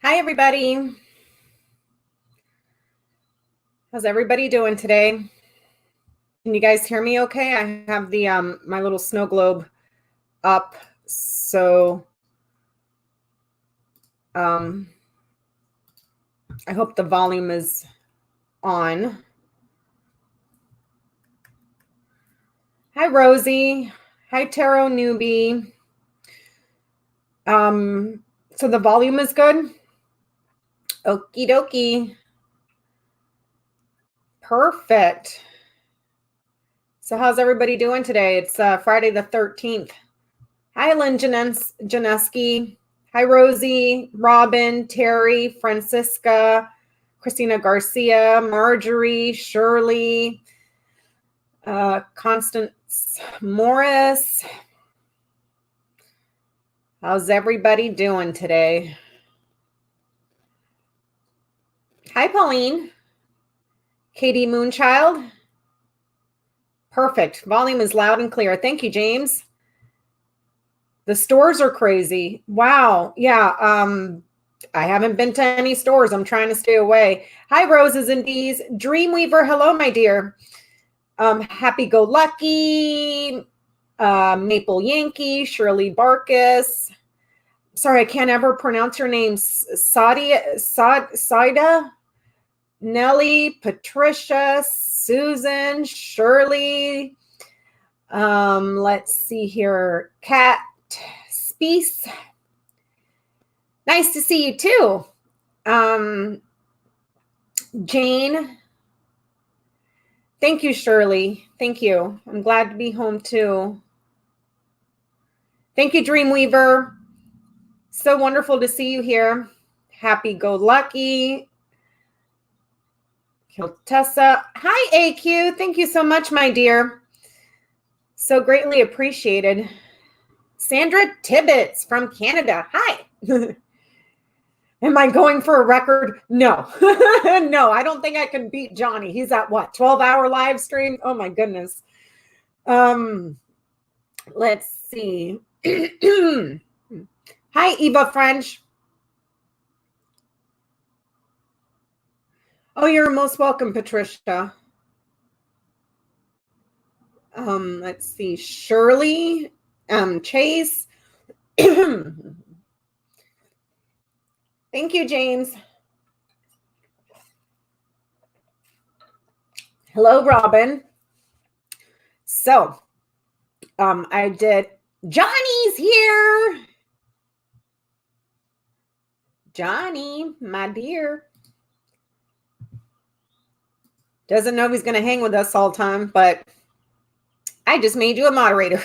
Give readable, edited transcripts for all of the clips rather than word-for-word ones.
Hi, everybody. How's everybody doing today? Can you guys hear me okay? I have the my little snow globe up, so I hope the volume is on. Hi, Rosie. Hi, Tarot Newbie. So the volume is good? Okie dokie. Perfect. So how's everybody doing today? It's Friday the 13th. Hi, Lynn Janeski. Hi, Rosie, Robin, Terry, Francisca, Christina Garcia, Marjorie, Shirley, Constance Morris. How's everybody doing today? Hi, Pauline. Katie Moonchild. Perfect. Volume is loud and clear. Thank you, James. The stores are crazy. Wow. Yeah. I haven't been to any stores. I'm trying to stay away. Hi, Roses and Bees. Dreamweaver. Hello, my dear. Happy Go Lucky. Maple Yankee. Shirley Barkus. Sorry, I can't ever pronounce your name. Saida. Nellie. Patricia. Susan. Shirley. Let's see here. Kat. Spies. Nice to see you too. Jane. Thank you, Shirley. Thank you. I'm glad to be home too. Thank you, Dreamweaver. So wonderful to see you here. Happy Go Lucky. Kiltessa. Hi, AQ. Thank you so much, my dear. So greatly appreciated. Sandra Tibbetts from Canada. Hi. Am I going for a record? No. No, I don't think I can beat Johnny. He's at what, 12-hour live stream? Oh my goodness. Let's see. Hi, Eva French. Oh, you're most welcome, Patricia. Let's see. Shirley, Chase. Thank you, James. Hello, Robin. So, I did. Johnny's here. Johnny, my dear. Doesn't know he's going to hang with us all the time, but I just made you a moderator.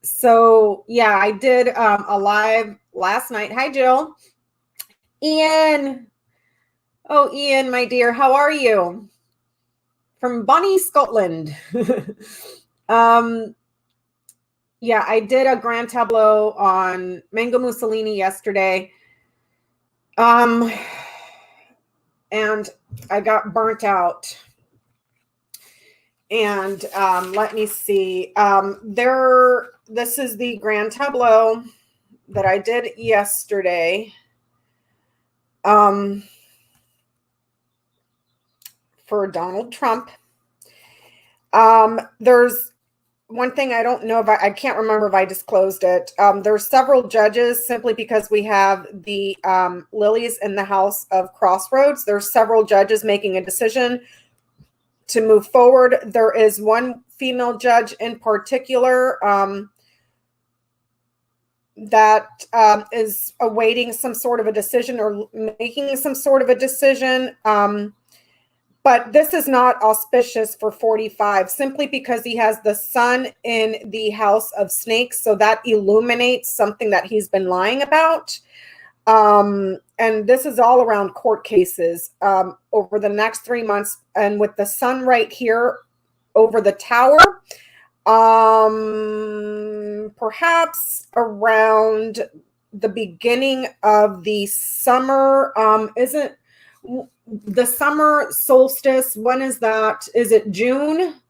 So yeah, I did a live last night. Hi, Jill. Ian. Oh, Ian, my dear, how are you? From Bonnie, Scotland. Yeah, I did a grand tableau on Mango Mussolini yesterday. And I got burnt out. And let me see. This is the grand tableau that I did yesterday. For Donald Trump. There's one thing I don't know if I can't remember if I disclosed it. There's several judges simply because we have the lilies in the house of crossroads. There's several judges making a decision to move forward. There is one female judge in particular that is awaiting some sort of a decision or making some sort of a decision. But this is not auspicious for 45, simply because he has the sun in the house of snakes. So that illuminates something that he's been lying about. And this is all around court cases over the next 3 months. And with the sun right here over the tower, perhaps around the beginning of the summer, isn't the summer solstice, when is that? Is it June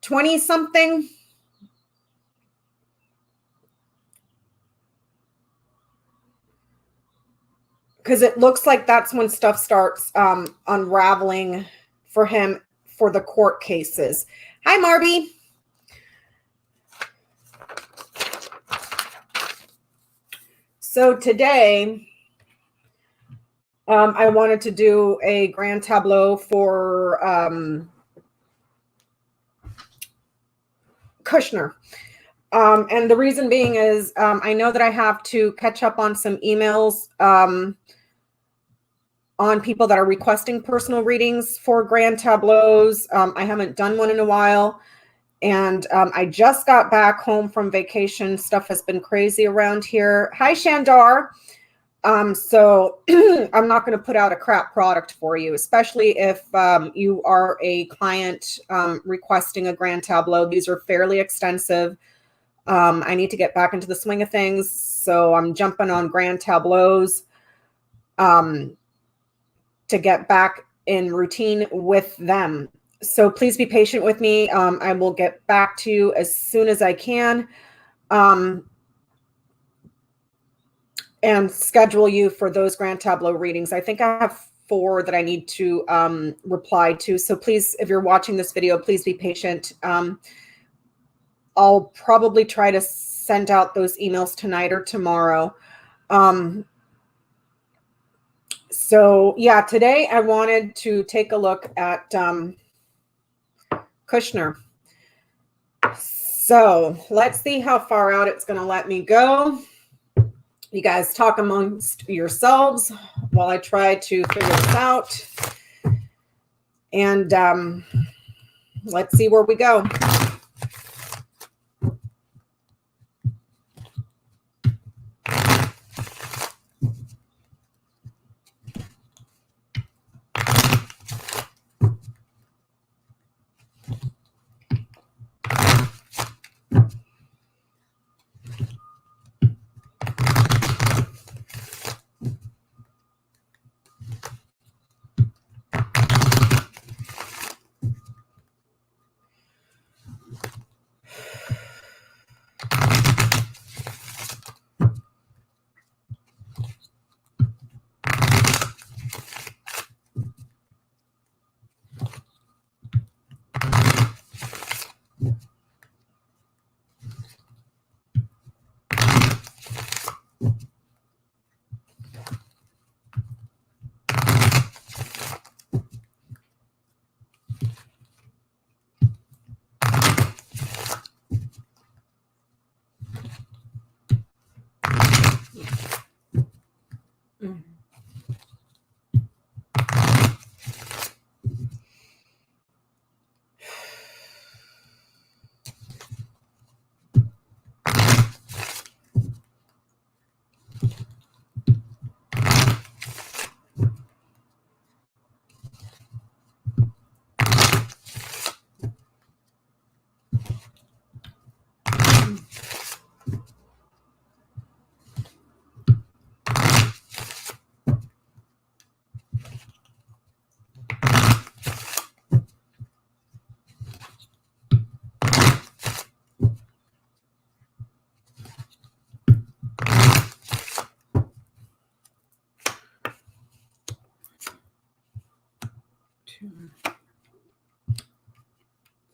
20 something? because it looks like that's when stuff starts unraveling for him for the court cases. Hi, Marby. So today, I wanted to do a grand tableau for Kushner. And the reason being is I know that I have to catch up on some emails on people that are requesting personal readings for grand tableaus. I haven't done one in a while. And I just got back home from vacation. Stuff has been crazy around here. Hi, Shandar. So I'm not going to put out a crap product for you, especially if you are a client requesting a grand tableau. These are fairly extensive. I need to get back into the swing of things. So I'm jumping on grand tableaus to get back in routine with them. So please be patient with me. I will get back to you as soon as I can and schedule you for those grand tableau readings. I think I have 4 that I need to reply to. So please, if you're watching this video, please be patient. I'll probably try to send out those emails tonight or tomorrow. So yeah, today I wanted to take a look at Kushner. So let's see how far out it's going to let me go. You guys talk amongst yourselves while I try to figure this out. And let's see where we go.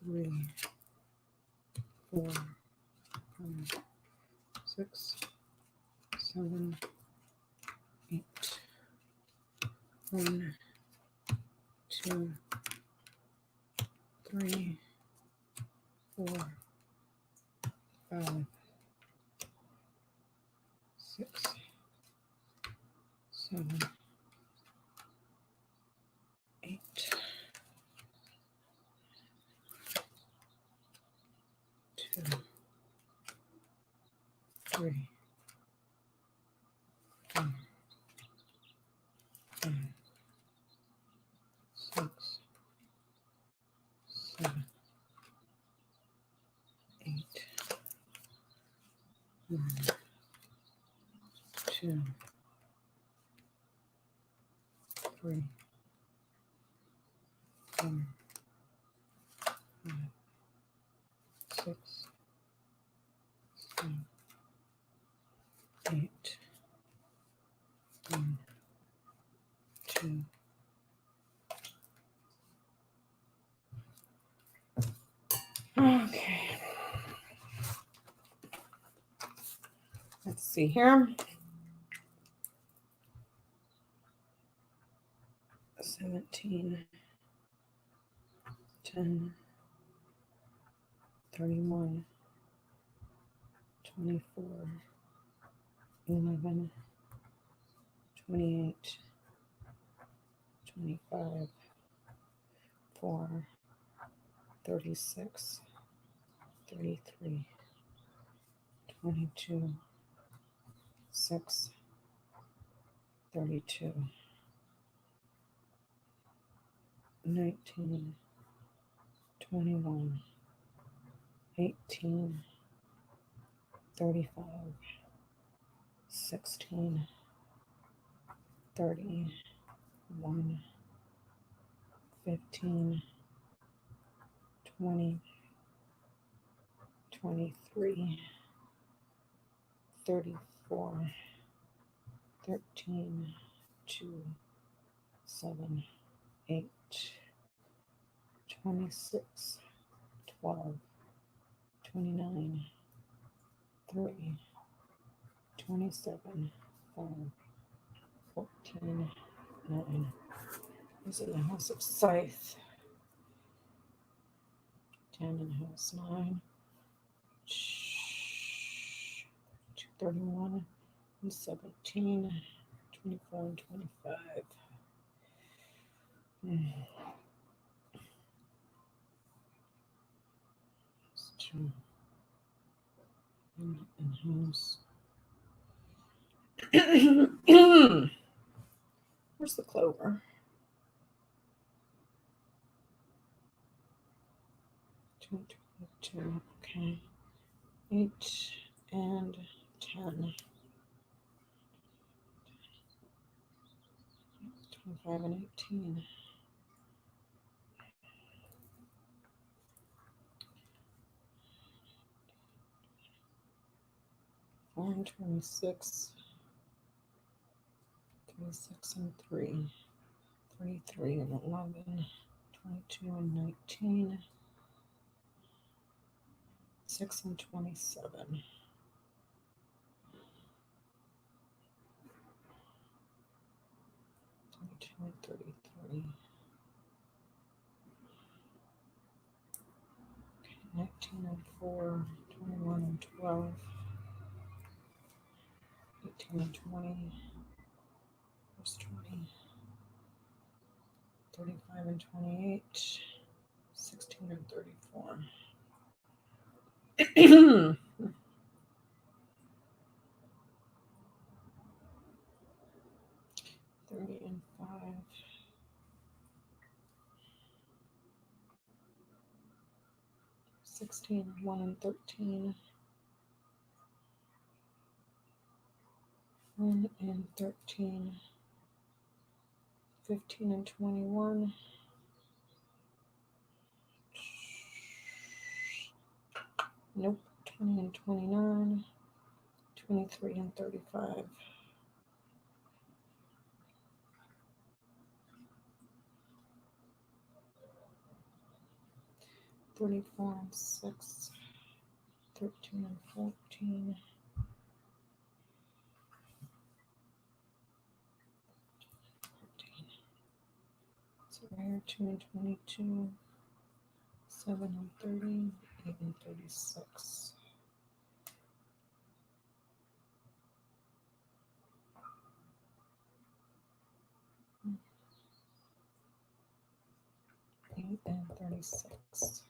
Three, 4, 5, 6, 7, 8. 1, 2, 3, 4, 5, 6, 7, 8. 2, 3, 4, 5, 6, 7, 8. 1, 2, 3, 4, 5, 6, 7, 8. 1, see here. 17, 10, 31, 24, 11, 28, 25, 4, 36, 33, 22, 6, 32, 19, 21, 18, 35, 16, 30, 1, 15, 20, 23, 34, 13, 2, 7, 8, 26, 12, 29, 3, 27, 5, 14, 9. Who's in the house of Scythe? 10 in house 9. 31 and 17, 24 and 25. It's 2 in house. Where's the clover? 2, 2, okay. 8 and 10. 25 and 18. 4 and 26. 26 and 3. 33 and 11. 22 and 19. 6 and 27. 22 and 33. 19 and 4. 21 and 12. 18 and 20. There's 20. 35 and 28. 16 and 34. 30 and 5. 16, 1 and 13. 1 and 13. 15 and 21. Nope. 20 and 29. 23 and 35. 34 and 6. 13 and 14. 2 and 22, 7 and 30, 8 and 36. And 36.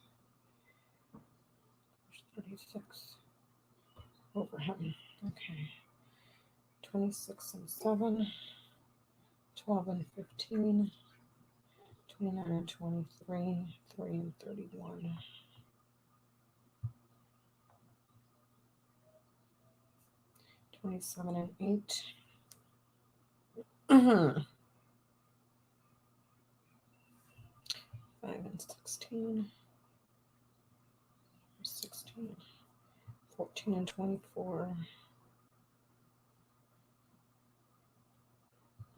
36 over him. Okay. 26 and 7, 12 and 15. 29 and 23, 3 and 31. 27 and 8. 5 and 16. 16. 14 and 24.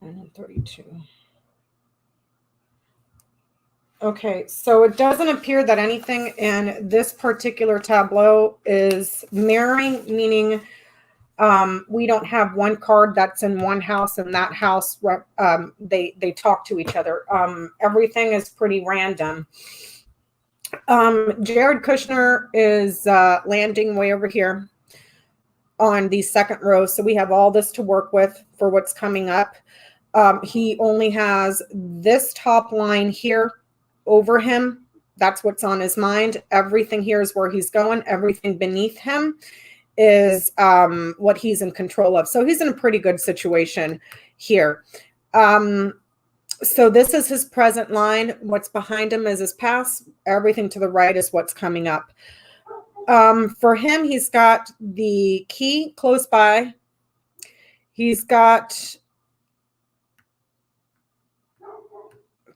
9 and 32. Okay, so it doesn't appear that anything in this particular tableau is mirroring, meaning We don't have one card that's in one house, and that house, they talk to each other. Everything is pretty random. Jared Kushner is landing way over here on the second row. So we have all this to work with for what's coming up. He only has this top line here over him. That's what's on his mind. Everything here is where he's going. Everything beneath him is what he's in control of. So he's in a pretty good situation here. So this is his present line. What's behind him is his past. Everything to the right is what's coming up. For him, he's got the key close by. He's got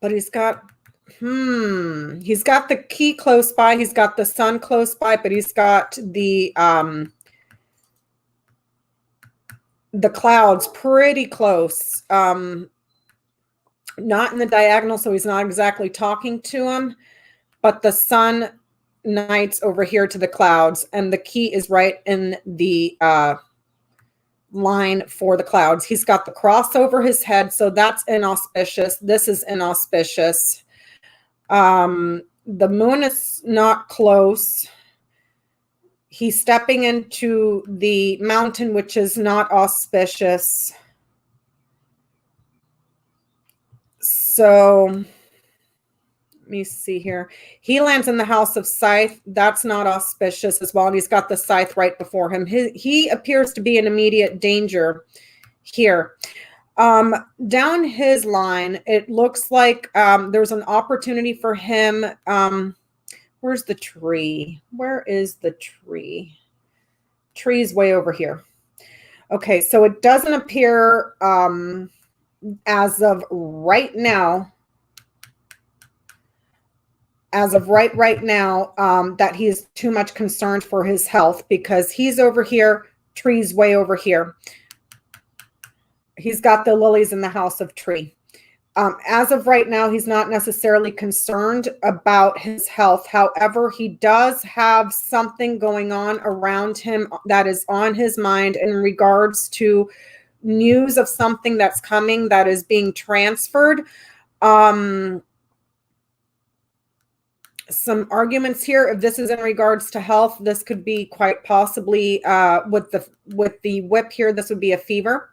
the key close by. He's got the sun close by, but he's got the clouds pretty close. Not in the diagonal, so he's not exactly talking to him, but the sun nights over here to the clouds, and the key is right in the line for the clouds. He's got the cross over his head, so that's inauspicious. This is inauspicious. The moon is not close. He's stepping into the mountain, which is not auspicious. So let me see here. He lands in the house of scythe. That's not auspicious as well. And he's got the scythe right before him. He appears to be in immediate danger here. Down his line, it looks like there's an opportunity for him. Where's the tree? Where is the tree? Tree's way over here. Okay, so it doesn't appear as of right now, that he's too much concerned for his health, because he's over here, tree's way over here. He's got the lilies in the house of tree. As of right now, he's not necessarily concerned about his health. However, he does have something going on around him that is on his mind in regards to news of something that's coming that is being transferred. Some arguments here. If this is in regards to health, this could be quite possibly with the whip here, this would be a fever.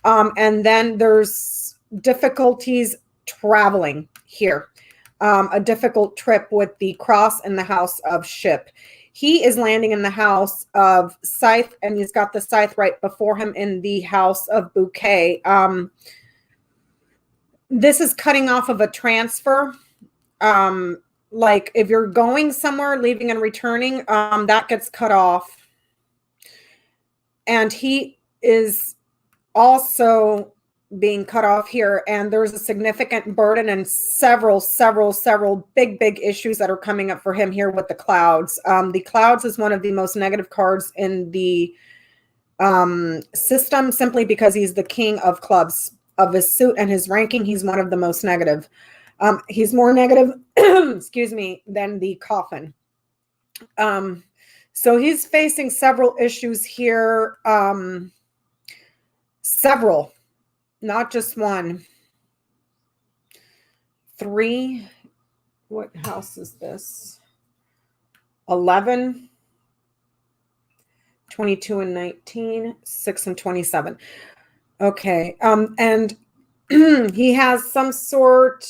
And then there's difficulties traveling here. A difficult trip with the cross in the house of ship. He is landing in the house of scythe, and he's got the scythe right before him in the house of bouquet. This is cutting off of a transfer. Like if you're going somewhere, leaving and returning, that gets cut off. And he is also being cut off here, and there's a significant burden and several big issues that are coming up for him here with the clouds. The clouds is one of the most negative cards in the system, simply because he's the king of clubs. Of his suit and his ranking, he's one of the most negative. He's more negative excuse me, than the coffin. So he's facing several issues here. Several, not just one. 3. What house is this? 11, 22 and 19, 6 and 27. Okay. And he has some sort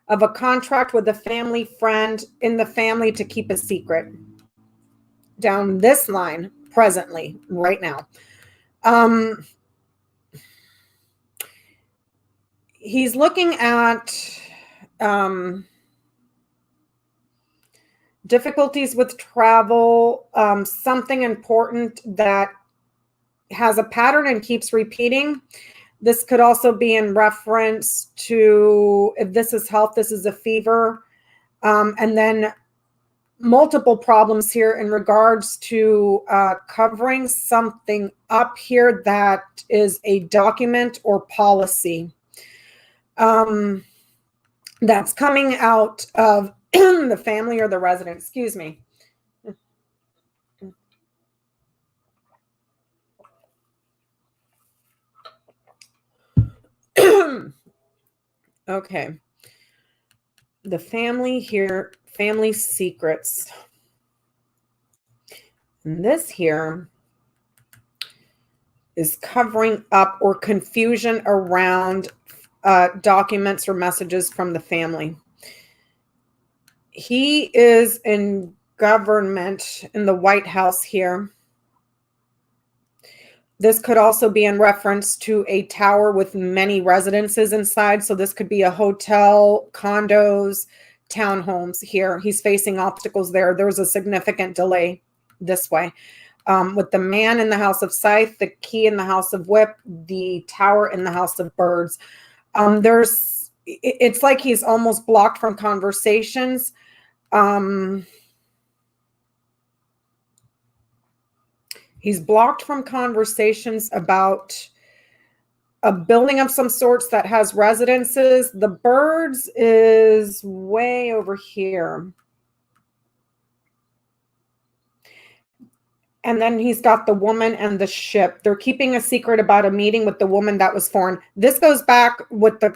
of a contract with a family friend in the family to keep a secret. Down this line presently, right now. He's looking at difficulties with travel, something important that has a pattern and keeps repeating. This could also be in reference to, if this is health, this is a fever. And then multiple problems here in regards to covering something up here that is a document or policy that's coming out of the family or the resident. Excuse me. Okay. The family here, family secrets. And this here is covering up or confusion around documents or messages from the family. He is in government in the White House here. This could also be in reference to a tower with many residences inside. So this could be a hotel, condos, townhomes here. He's facing obstacles there. There's a significant delay this way. With the man in the house of Scythe, the key in the house of Whip, the tower in the house of Birds. It's like he's almost blocked from conversations. He's blocked from conversations about a building of some sorts that has residences. The Birds is way over here. And then he's got the woman and the ship. They're keeping a secret about a meeting with the woman that was foreign. This goes back with the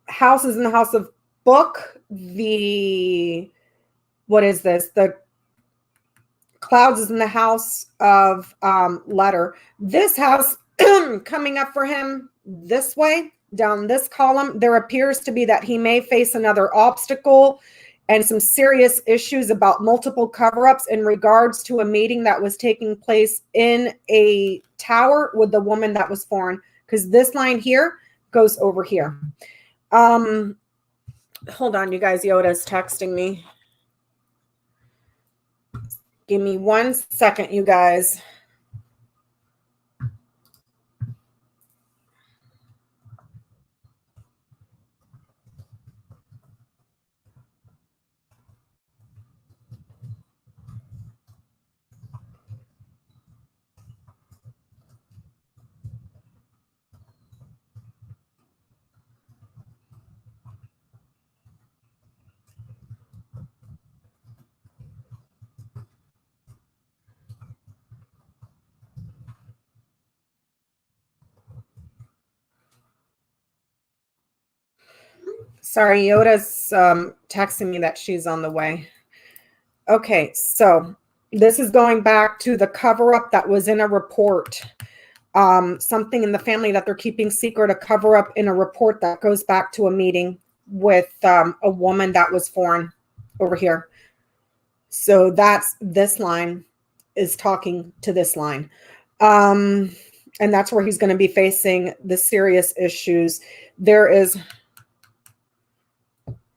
houses in the house of Book. What is this? The Clouds is in the house of Letter. This house coming up for him this way, down this column, there appears to be that he may face another obstacle and some serious issues about multiple cover-ups in regards to a meeting that was taking place in a tower with the woman that was foreign, because this line here goes over here. Hold on, you guys. Yoda's texting me. Give me 1 second, you guys. Sorry, Yoda's texting me that she's on the way. Okay, so this is going back to the cover-up that was in a report. Something in the family that they're keeping secret, a cover-up in a report that goes back to a meeting with a woman that was foreign over here. So this line is talking to this line. And that's where he's going to be facing the serious issues.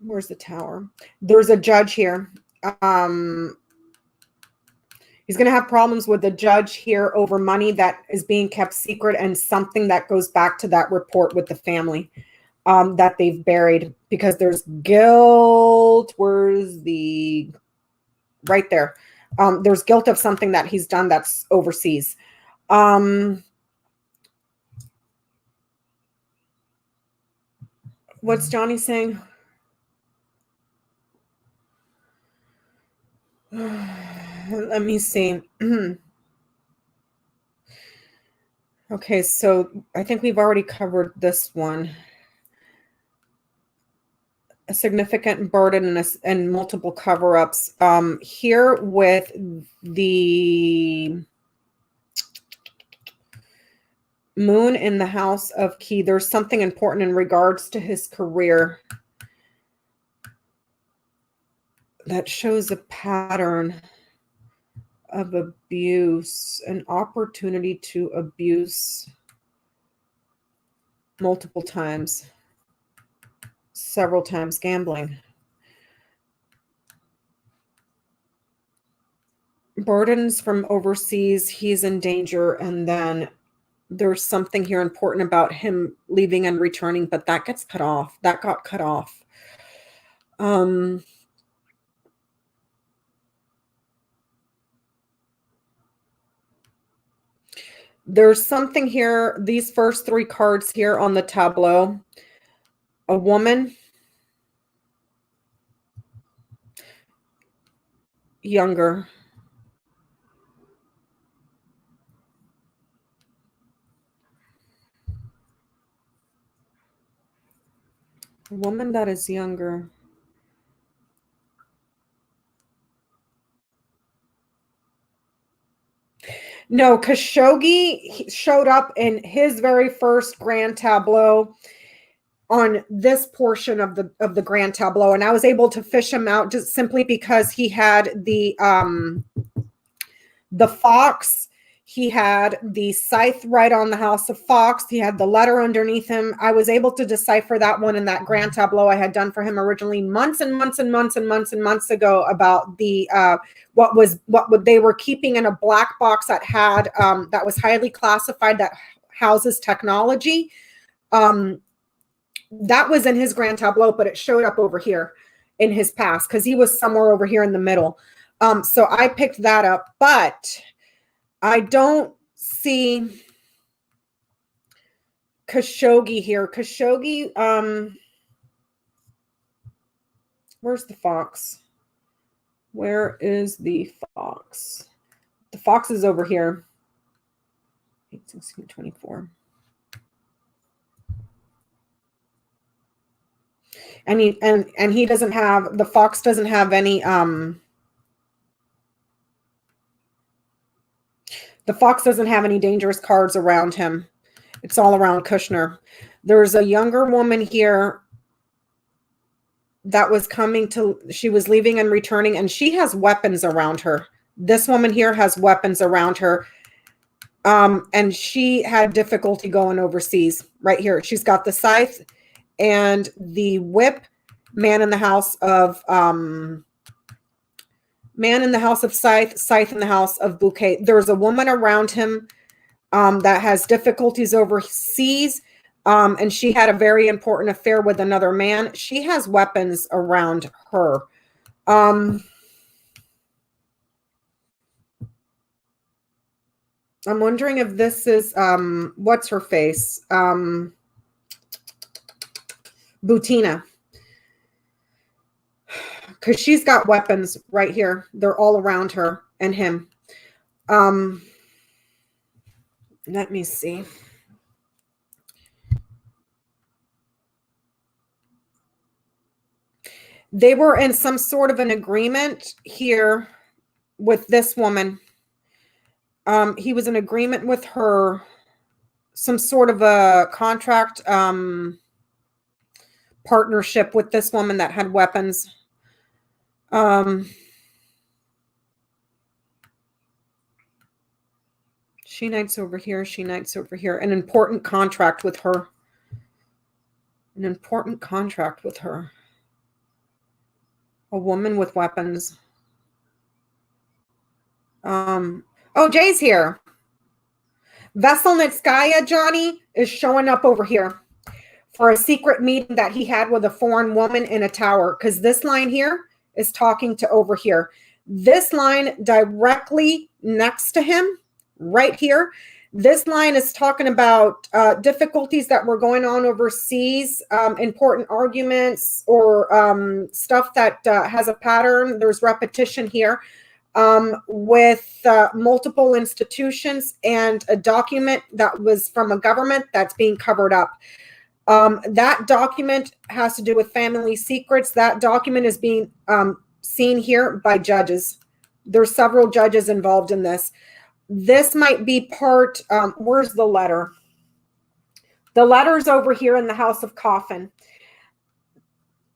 Where's the tower? There's a judge here. He's going to have problems with the judge here over money that is being kept secret and something that goes back to that report with the family that they've buried, because there's guilt. Where's the right there? There's guilt of something that he's done that's overseas. What's Johnny saying? Let me see. Okay, so I think we've already covered this one. A significant burden and multiple cover-ups. Here with the moon in the house of Key, there's something important in regards to his career that shows a pattern of abuse, an opportunity to abuse multiple times, several times, gambling. Burdens from overseas, he's in danger, and then there's something here important about him leaving and returning, but that gets cut off. That got cut off. There's something here, these first 3 cards here on the tableau. A woman, younger. A woman that is younger. No, Khashoggi showed up in his very first grand tableau on this portion of the grand tableau, and I was able to fish him out just simply because he had the fox. He had the scythe right on the house of fox. He had the letter underneath him. I was able to decipher that one in that grand tableau I had done for him originally months and months and months and months and months ago about the what they were keeping in a black box that had that was highly classified, that houses technology. That was in his grand tableau, but it showed up over here in his past because he was somewhere over here in the middle. So I picked that up, but I don't see Khashoggi here. Khashoggi, where's the fox? Where is the fox? The fox is over here. 8, 16, 24. And he doesn't have, the fox doesn't have any the fox doesn't have any dangerous cards around him. It's all around Kushner. There's a younger woman here that was coming to, she was leaving and returning, and she has weapons around her. This woman here has weapons around her. And she had difficulty going overseas right here. She's got the scythe and the whip, man in the house of scythe, scythe in the house of bouquet. There's a woman around him that has difficulties overseas, and she had a very important affair with another man. She has weapons around her. I'm wondering if this is, what's her face? Butina. Because she's got weapons right here. They're all around her and him. Let me see. They were in some sort of an agreement here with this woman. He was in agreement with her, some sort of a contract partnership with this woman that had weapons. She knights over here. She knights over here. An important contract with her. An important contract with her. A woman with weapons. Oh, Jay's here. Veselnitskaya, Johnny, is showing up over here for a secret meeting that he had with a foreign woman in a tower, because this line here is talking to over here. This line directly next to him, right here, this line is talking about difficulties that were going on overseas, important arguments, or stuff that has a pattern. There's repetition here with multiple institutions, and a document that was from a government that's being covered up. That document has to do with family secrets. That document is being seen here by judges. There's several judges involved in this. This might be part, where's the letter? The letter's over here in the House of Coffin.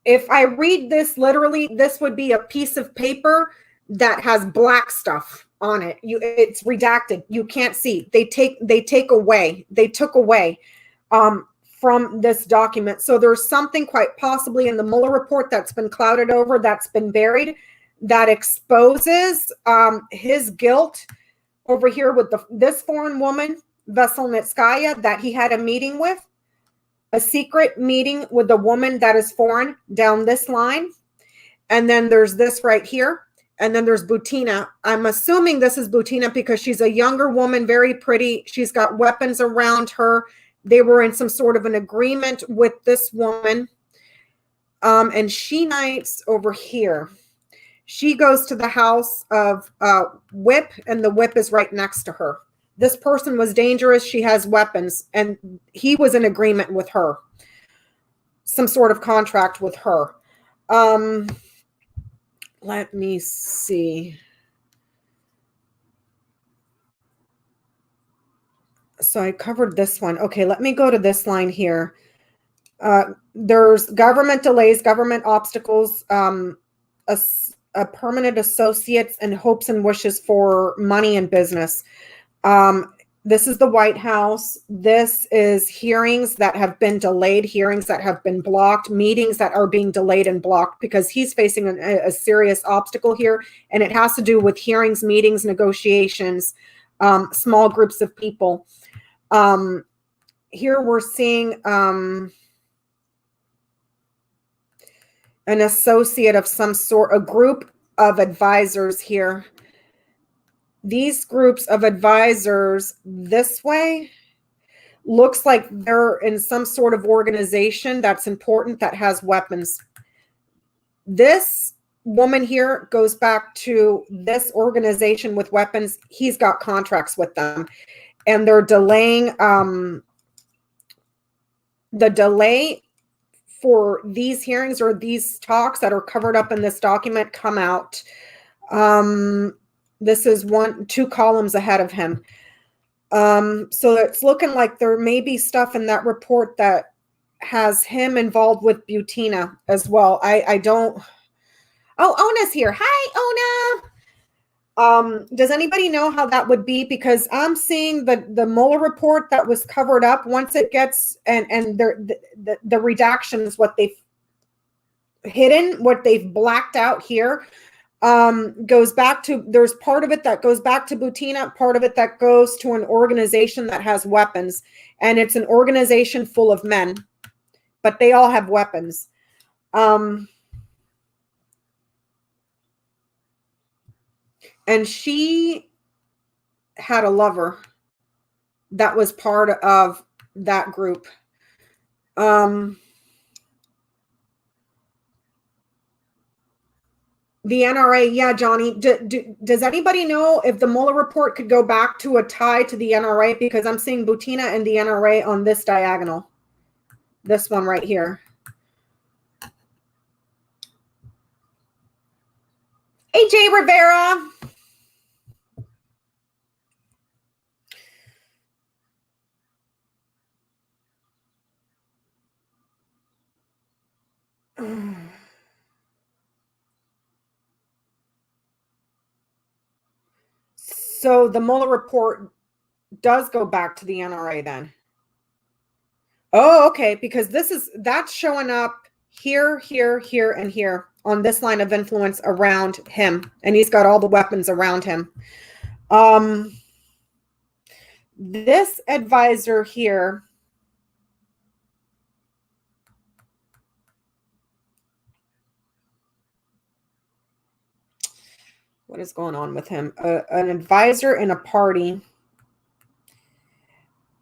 If I read this literally, this would be a piece of paper that has black stuff on it. It's redacted. You can't see. They took away from this document. So there's something quite possibly in the Mueller report that's been clouded over, that's been buried, that exposes his guilt over here with this foreign woman, Veselnitskaya, that he had a meeting with, a secret meeting with a woman that is foreign down this line. And then there's this right here. And then there's Butina. I'm assuming this is Butina because she's a younger woman, very pretty. She's got weapons around her. They were in some sort of an agreement with this woman. And she knights over here. She goes to the house of whip, and the whip is right next to her. This person was dangerous. She has weapons, and he was in agreement with her. some sort of contract with her. Let me see. So I covered this one. Okay, let me go to this line here. There's government delays, government obstacles, a permanent associates, and hopes and wishes for money and business. This is the White House. This is hearings that have been delayed, hearings that have been blocked, meetings that are being delayed and blocked because he's facing a serious obstacle here. And it has to do with hearings, meetings, negotiations, small groups of people. Here we're seeing an associate of some sort, a group of advisors here. These groups of advisors this way looks like they're in some sort of organization that's important that has weapons. This woman here goes back to this organization with weapons. He's got contracts with them, and they're delaying the delay for these hearings or these talks that are covered up in this document come out. This is 2 columns ahead of him. So it's looking like there may be stuff in that report that has him involved with Butina as well. I don't. Oh, Ona's here. Hi, Ona. Does anybody know how that would be? Because I'm seeing the Mueller report that was covered up. Once it gets and the redactions, what they've hidden, what they've blacked out here. Goes back to, there's part of it that goes back to Butina, part of it that goes to an organization that has weapons, and it's an organization full of men, but they all have weapons. And she had a lover that was part of that group. The NRA, yeah, Johnny. Does anybody know if the Mueller report could go back to a tie to the NRA? Because I'm seeing Butina and the NRA on this diagonal. This one right here. Hey, Jay Rivera. So the Mueller report does go back to the NRA then. Oh, okay. Because that's showing up here, here, here, and here on this line of influence around him. And he's got all the weapons around him. This advisor here. What is going on with him? An advisor in a party.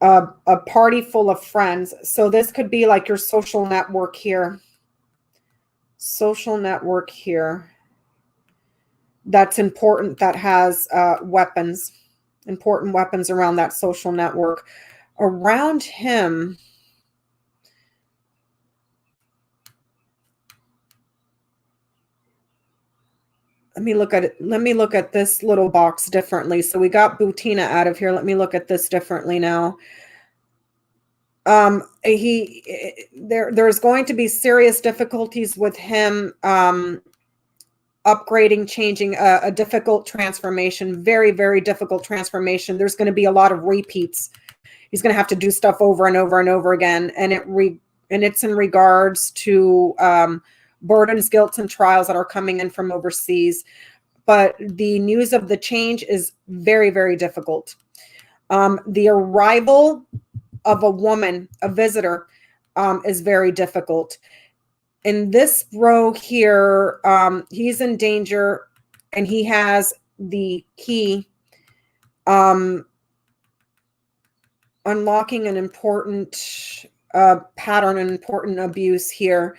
A party full of friends. So this could be like your social network here. Social network here. That's important, that has weapons. Important weapons around that social network. Around him. Let me look at it. Let me look at this little box differently. So we got Butina out of here. Let me look at this differently now. There's going to be serious difficulties with him upgrading, changing a difficult transformation, very, very difficult transformation. There's going to be a lot of repeats. He's going to have to do stuff over and over and over again. And it's in regards to burdens, guilt, and trials that are coming in from overseas. But the news of the change is very, very difficult. The arrival of a woman, a visitor, is very difficult. In this row here, he's in danger, and he has the key, unlocking an important pattern, an important abuse here.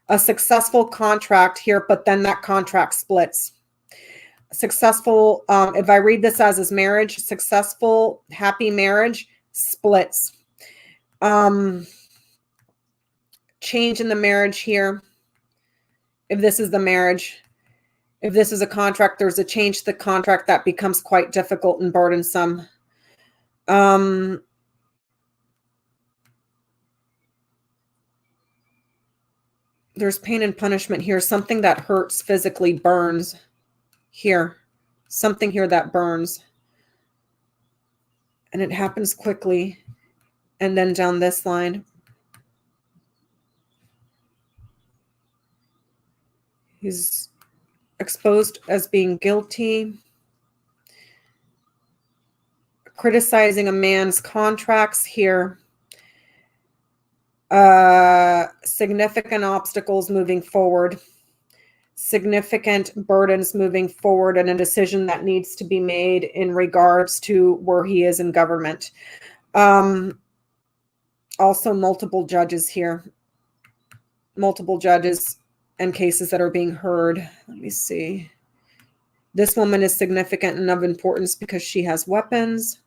A successful contract here, but then that contract splits. Successful, if I read this as his marriage, successful, happy marriage splits. change in the marriage here. If this is the marriage, if this is a contract, there's a change to the contract that becomes quite difficult and burdensome. There's pain and punishment here. Something that hurts physically burns here. Something here that burns. And it happens quickly. And then down this line. He's exposed as being guilty. Criticizing a man's contracts here. Significant obstacles moving forward. Significant burdens moving forward, and a decision that needs to be made in regards to where he is in government. Also multiple judges here. Multiple judges and cases that are being heard. Let me see. This woman is significant and of importance because she has weapons.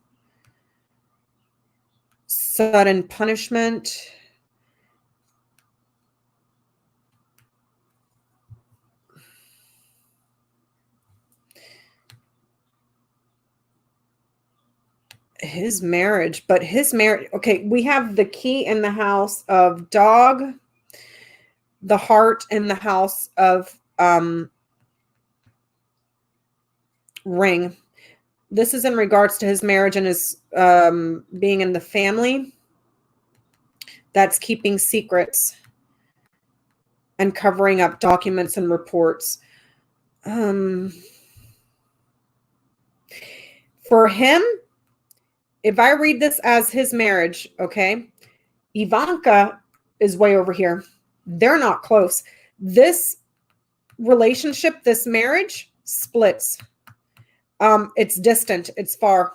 Sudden punishment. His marriage, but his marriage. Okay, we have the key in the house of dog, the heart in the house of ring. This is in regards to his marriage and his being in the family that's keeping secrets and covering up documents and reports. For him, if I read this as his marriage, okay, Ivanka is way over here. They're not close. This relationship, this marriage splits. It's distant. It's far.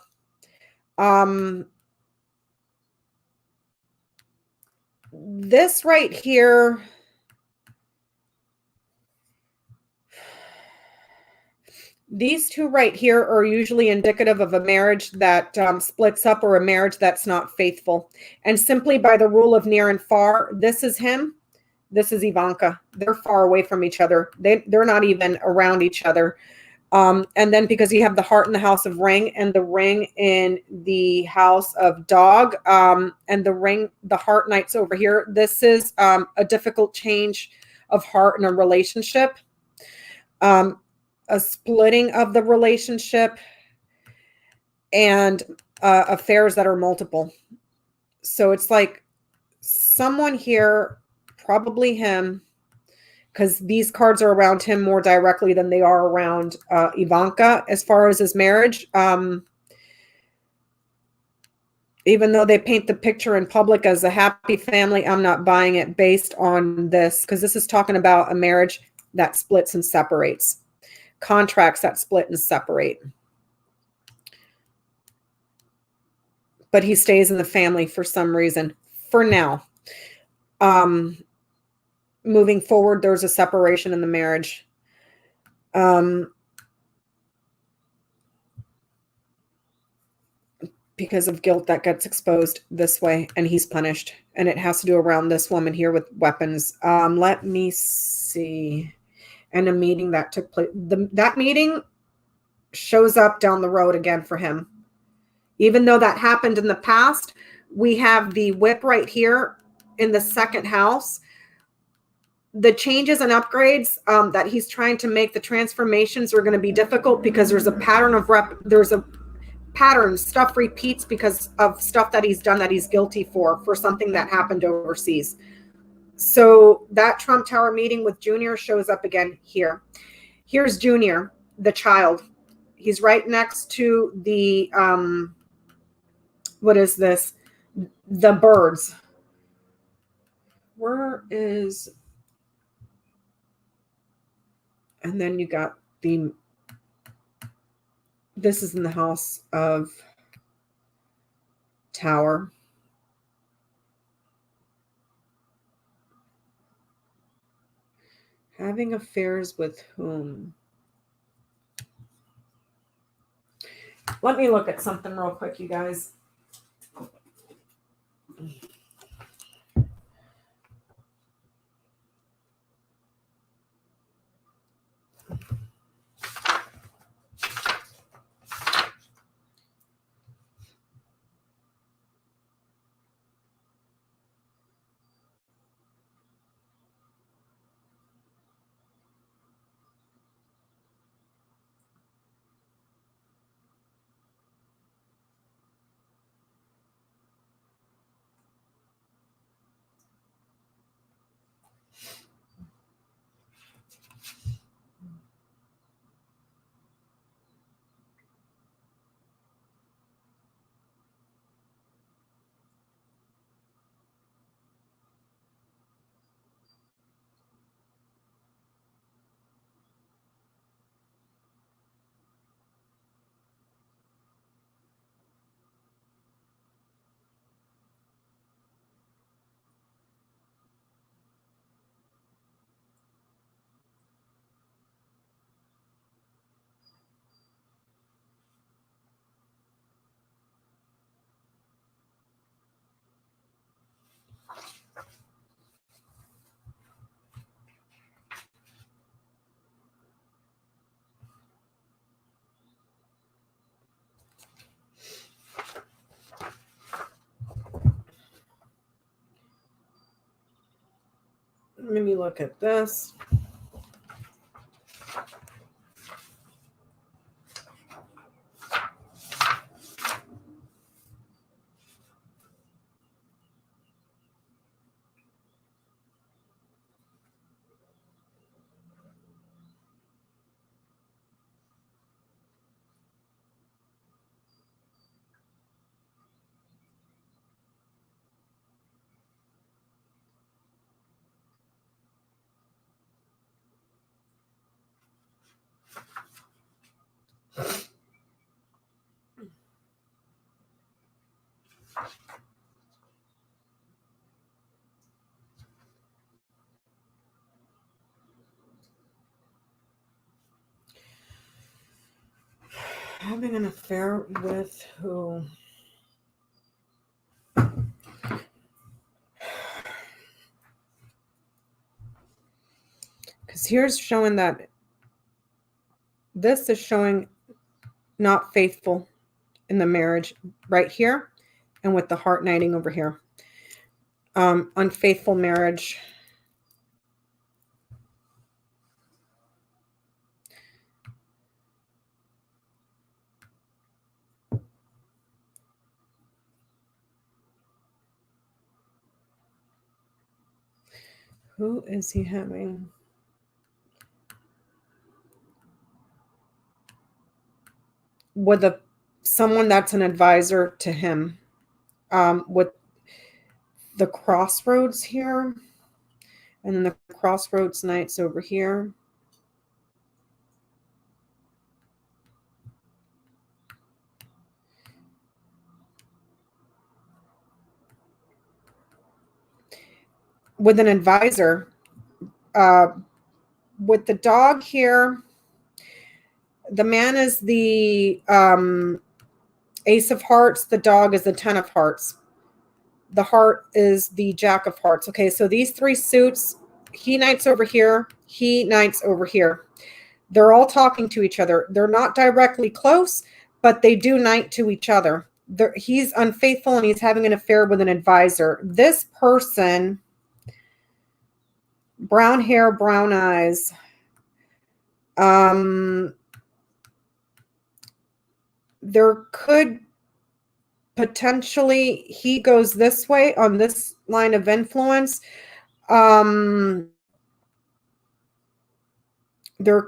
This right here, these two right here are usually indicative of a marriage that splits up or a marriage that's not faithful. And simply by the rule of near and far, this is him. This is Ivanka. They're far away from each other. They're not even around each other. And then because you have the heart in the house of ring and the ring in the house of dog, and the ring, the heart knight's over here. This is a difficult change of heart in a relationship. A splitting of the relationship, and affairs that are multiple. So it's like someone here, probably him, because these cards are around him more directly than they are around Ivanka as far as his marriage. Even though they paint the picture in public as a happy family, I'm not buying it based on this, because this is talking about a marriage that splits and separates. Contracts that split and separate. But he stays in the family for some reason. For now. Moving forward, there's a separation in the marriage. Because of guilt that gets exposed this way, and he's punished. And it has to do around this woman here with weapons. Let me see. And a meeting that took place. That meeting shows up down the road again for him. Even though that happened in the past, we have the whip right here in the second house. The changes and upgrades that he's trying to make, the transformations are going to be difficult because there's a pattern of stuff repeats because of stuff that he's done that he's guilty for something that happened overseas. So that Trump Tower meeting with Junior shows up again here. Here's Junior, the child. He's right next to the, what is this? The birds. Where is, and then you got this is in the house of Tower. Having affairs with whom? Let me look at something real quick, you guys. Let me look at this. Having an affair with who? Because here's showing that this is showing not faithful in the marriage right here, and with the heart knighting over here. Unfaithful marriage. Who is he having? With someone that's an advisor to him. With the crossroads here, and then the crossroads knights over here. With an advisor, with the dog here, the man is the Ace of Hearts, the dog is the Ten of Hearts. The heart is the Jack of Hearts. Okay, so these three suits, he knights over here, he knights over here. They're all talking to each other. They're not directly close, but they do knight to each other. He's unfaithful and he's having an affair with an advisor. This person, brown hair, brown eyes. There could potentially, he goes this way on this line of influence. There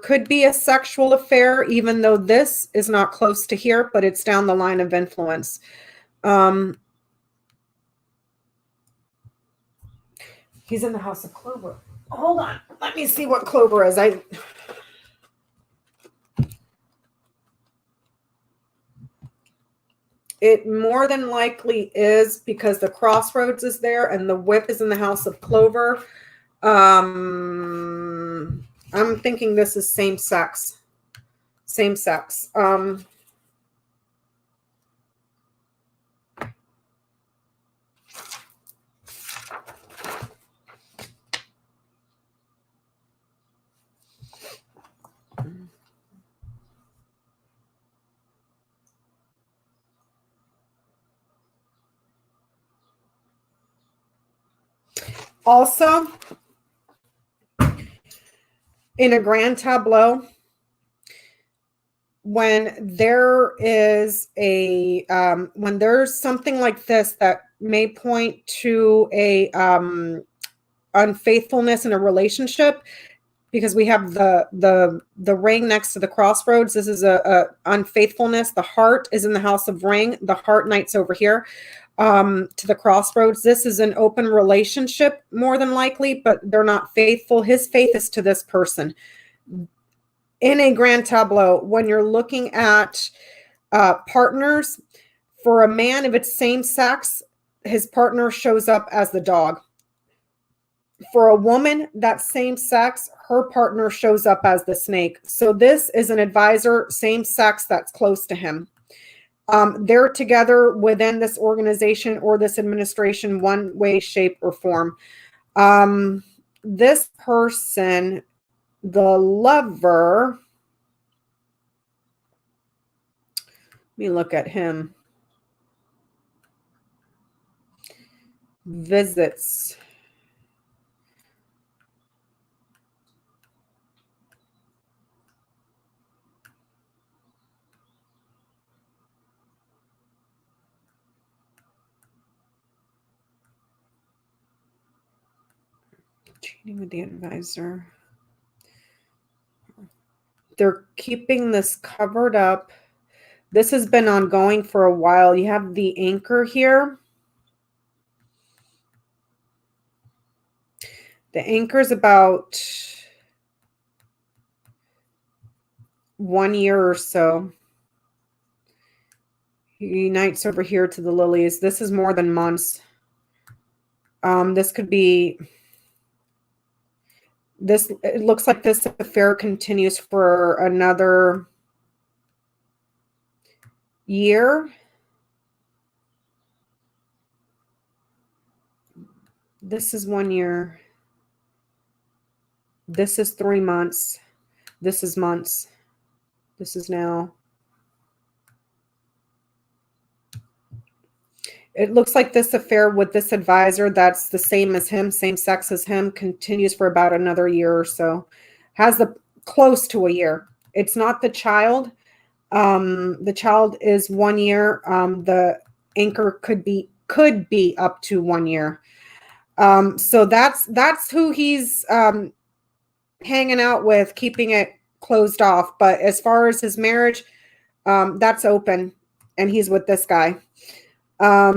could be a sexual affair, even though this is not close to here, but it's down the line of influence. He's in the house of Clover. Hold on. Let me see what Clover is. It more than likely is, because the crossroads is there and the whip is in the house of Clover. I'm thinking this is same sex. Same sex. Also, in a grand tableau, when there is a when there's something like this that may point to a unfaithfulness in a relationship, because we have the ring next to the crossroads. This is a unfaithfulness. The heart is in the house of ring. The heart knight's over here to the crossroads. This is an open relationship more than likely, but they're not faithful. His faith is to this person. In a grand tableau, when you're looking at partners, for a man, if it's same sex, his partner shows up as the dog. For a woman that's same sex, her partner shows up as the snake. So this is an advisor, same sex, that's close to him. They're together within this organization or this administration, one way, shape, or form. This person, the lover, let me look at him. Visits. Cheating with the advisor. They're keeping this covered up. This has been ongoing for a while. You have the anchor here. The anchor is about 1 year or so. He unites over here to the lilies. This is more than months. This could be... It looks like this affair continues for another year. This is 1 year. This is 3 months. This is months. This is now. It looks like this affair with this advisor that's the same as him, same sex as him, continues for about another year or so. Has the close to a year. It's not the child. The child is 1 year. The anchor could be up to 1 year. So that's who he's hanging out with, keeping it closed off. But as far as his marriage, that's open, and he's with this guy. Let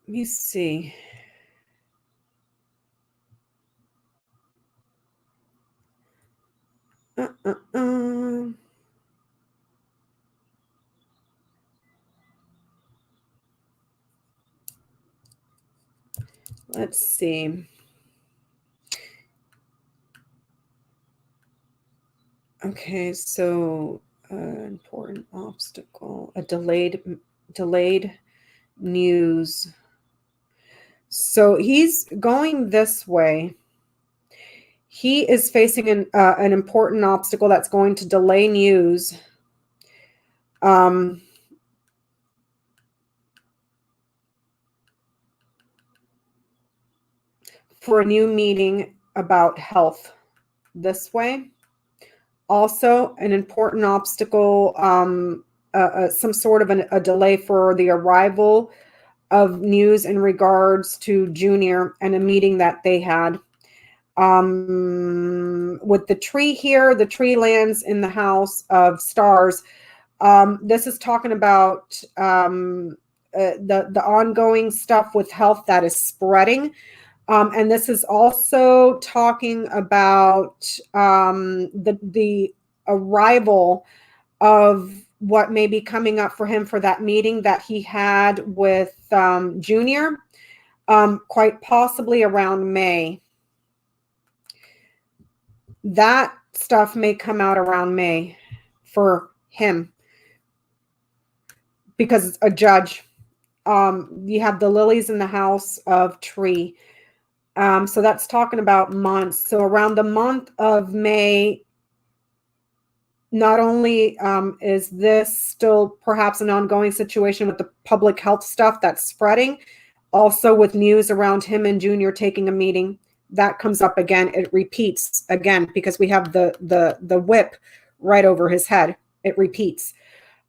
me see. Let's see. Okay, so important obstacle, a delayed news. So he's going this way. He is facing an important obstacle that's going to delay news. For a new meeting about health this way. Also, an important obstacle, some sort of a delay for the arrival of news in regards to Junior and a meeting that they had. With the tree here, the tree lands in the house of stars. This is talking about the ongoing stuff with health that is spreading. And this is also talking about the arrival of what may be coming up for him for that meeting that he had with Junior, quite possibly around May. That stuff may come out around May for him because it's a judge. You have the lilies in the house of tree. So that's talking about months. So around the month of May, not only is this still perhaps an ongoing situation with the public health stuff that's spreading, also with news around him and Junior taking a meeting, that comes up again. It repeats again because we have the whip right over his head. It repeats.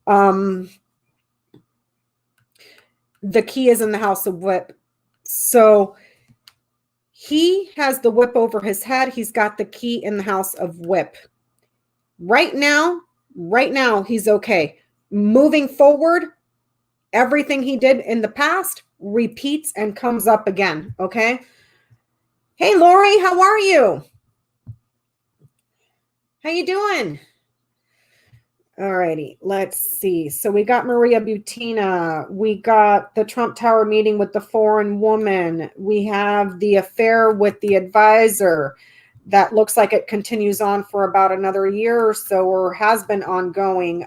The key is in the house of whip. So he has the whip over his head. He's got the key in the house of whip. Right now, he's okay. Moving forward, everything he did in the past repeats and comes up again, okay? Hey, Lori, how are you? How you doing? All righty, let's see. So we got Maria Butina. We got the Trump Tower meeting with the foreign woman. We have the affair with the advisor. That looks like it continues on for about another year or so, or has been ongoing.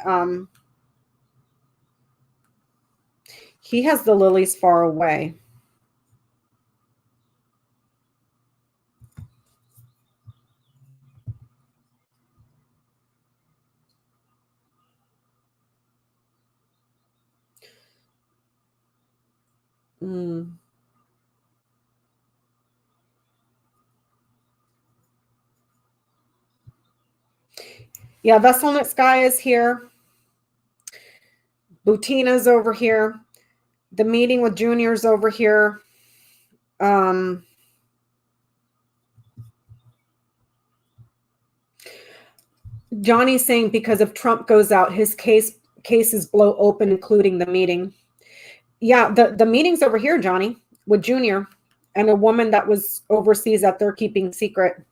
He has the lilies far away. Yeah, Vesselnet Sky is here. Butina's over here. The meeting with Junior's over here. Johnny's saying because if Trump goes out, his cases blow open, including the meeting. Yeah, the meeting's over here, Johnny, with Junior and a woman that was overseas that they're keeping secret.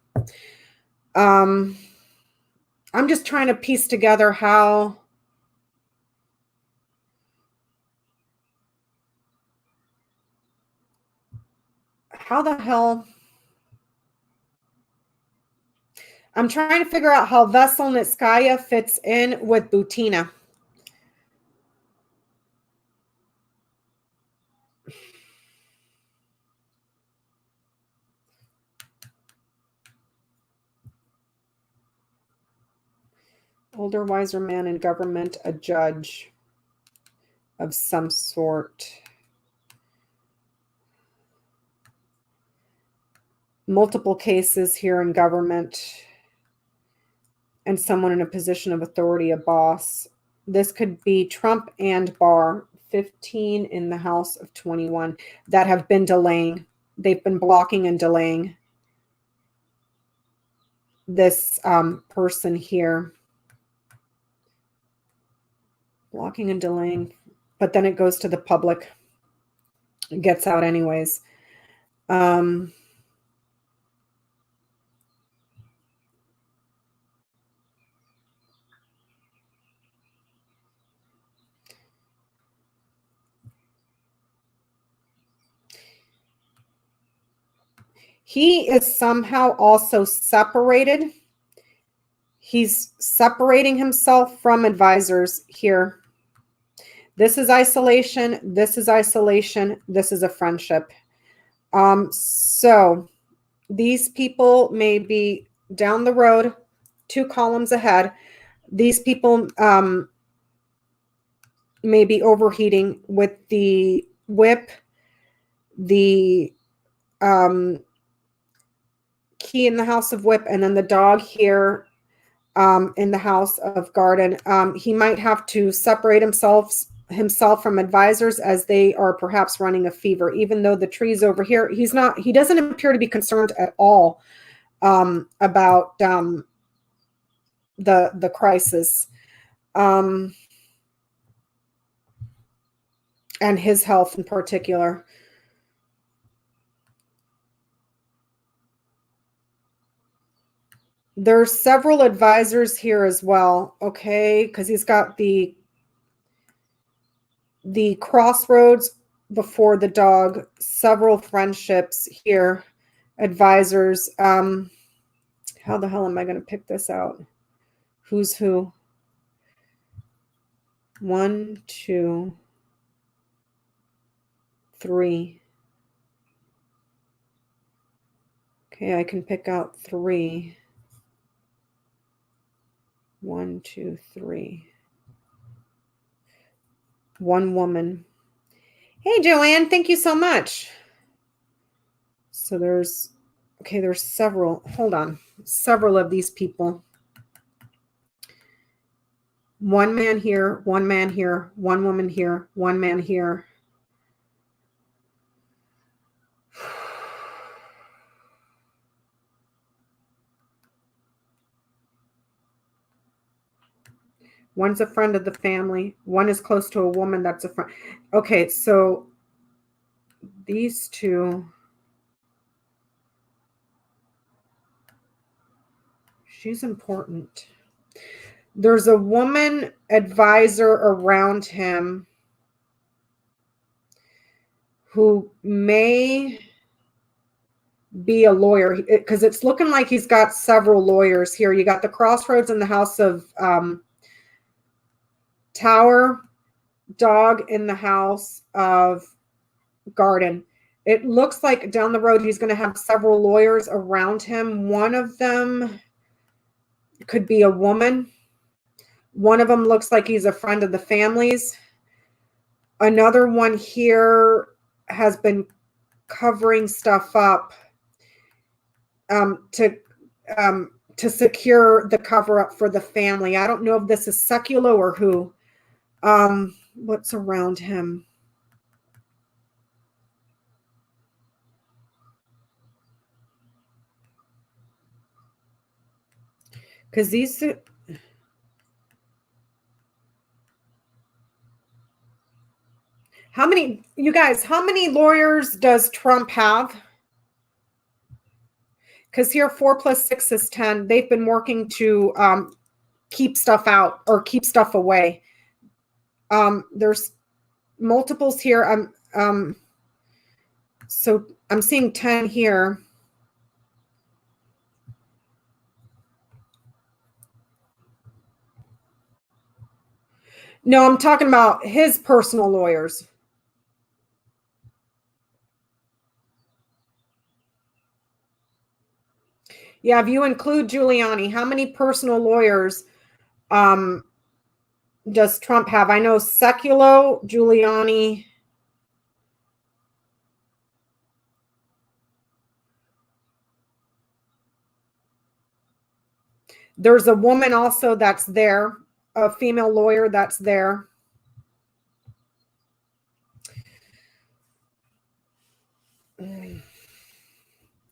I'm just trying to piece together how the hell I'm trying to figure out how Veselnitskaya fits in with Butina. Older, wiser man in government, a judge of some sort. Multiple cases here in government. And someone in a position of authority, a boss. This could be Trump and Barr, 15 in the House of 21 that have been delaying. They've been blocking and delaying this person here. Blocking and delaying, but then it goes to the public. It gets out anyways. He is somehow also separated. He's separating himself from advisors here. This is isolation. This is isolation. This is a friendship. So these people may be down the road, 2 columns ahead. These people may be overheating with the whip, the key in the House of Whip, and then the dog here in the House of Garden. He might have to separate himself from advisors as they are perhaps running a fever, even though the tree's over here. He doesn't appear to be concerned at all about the crisis and his health in particular. There's several advisors here as well, okay, because he's got the crossroads before the dog, several friendships here, advisors. How the hell am I going to pick this out? Who's who? 1, 2, 3. Okay, I can pick out 3. 1, 2, 3. One woman. Hey, Joanne, thank you so much. So there's several. Hold on. Several of these people. One man here, one man here, one woman here, one man here. One's a friend of the family. One is close to a woman that's a friend. Okay, so these 2. She's important. There's a woman advisor around him who may be a lawyer, because it's looking like he's got several lawyers here. You got the crossroads in the House of Tower, dog in the House of Garden. It looks like down the road he's going to have several lawyers around him. One of them could be a woman. One of them looks like he's a friend of the family's. Another one here has been covering stuff up to secure the cover up for the family. I don't know if this is secular or who. What's around him? Because these... How many, you guys, how many lawyers does Trump have? Because here 4 + 6 is 10. They've been working to keep stuff out or keep stuff away. There's multiples here. So I'm seeing 10 here. No, I'm talking about his personal lawyers. Yeah, if you include Giuliani, how many personal lawyers does Trump have? I know Seculo, Giuliani. There's a woman also that's there, a female lawyer that's there.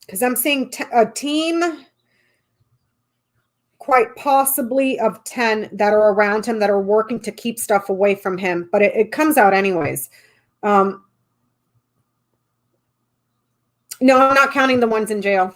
Because I'm seeing a team, quite possibly of 10 that are around him that are working to keep stuff away from him. But it comes out anyways. No, I'm not counting the ones in jail.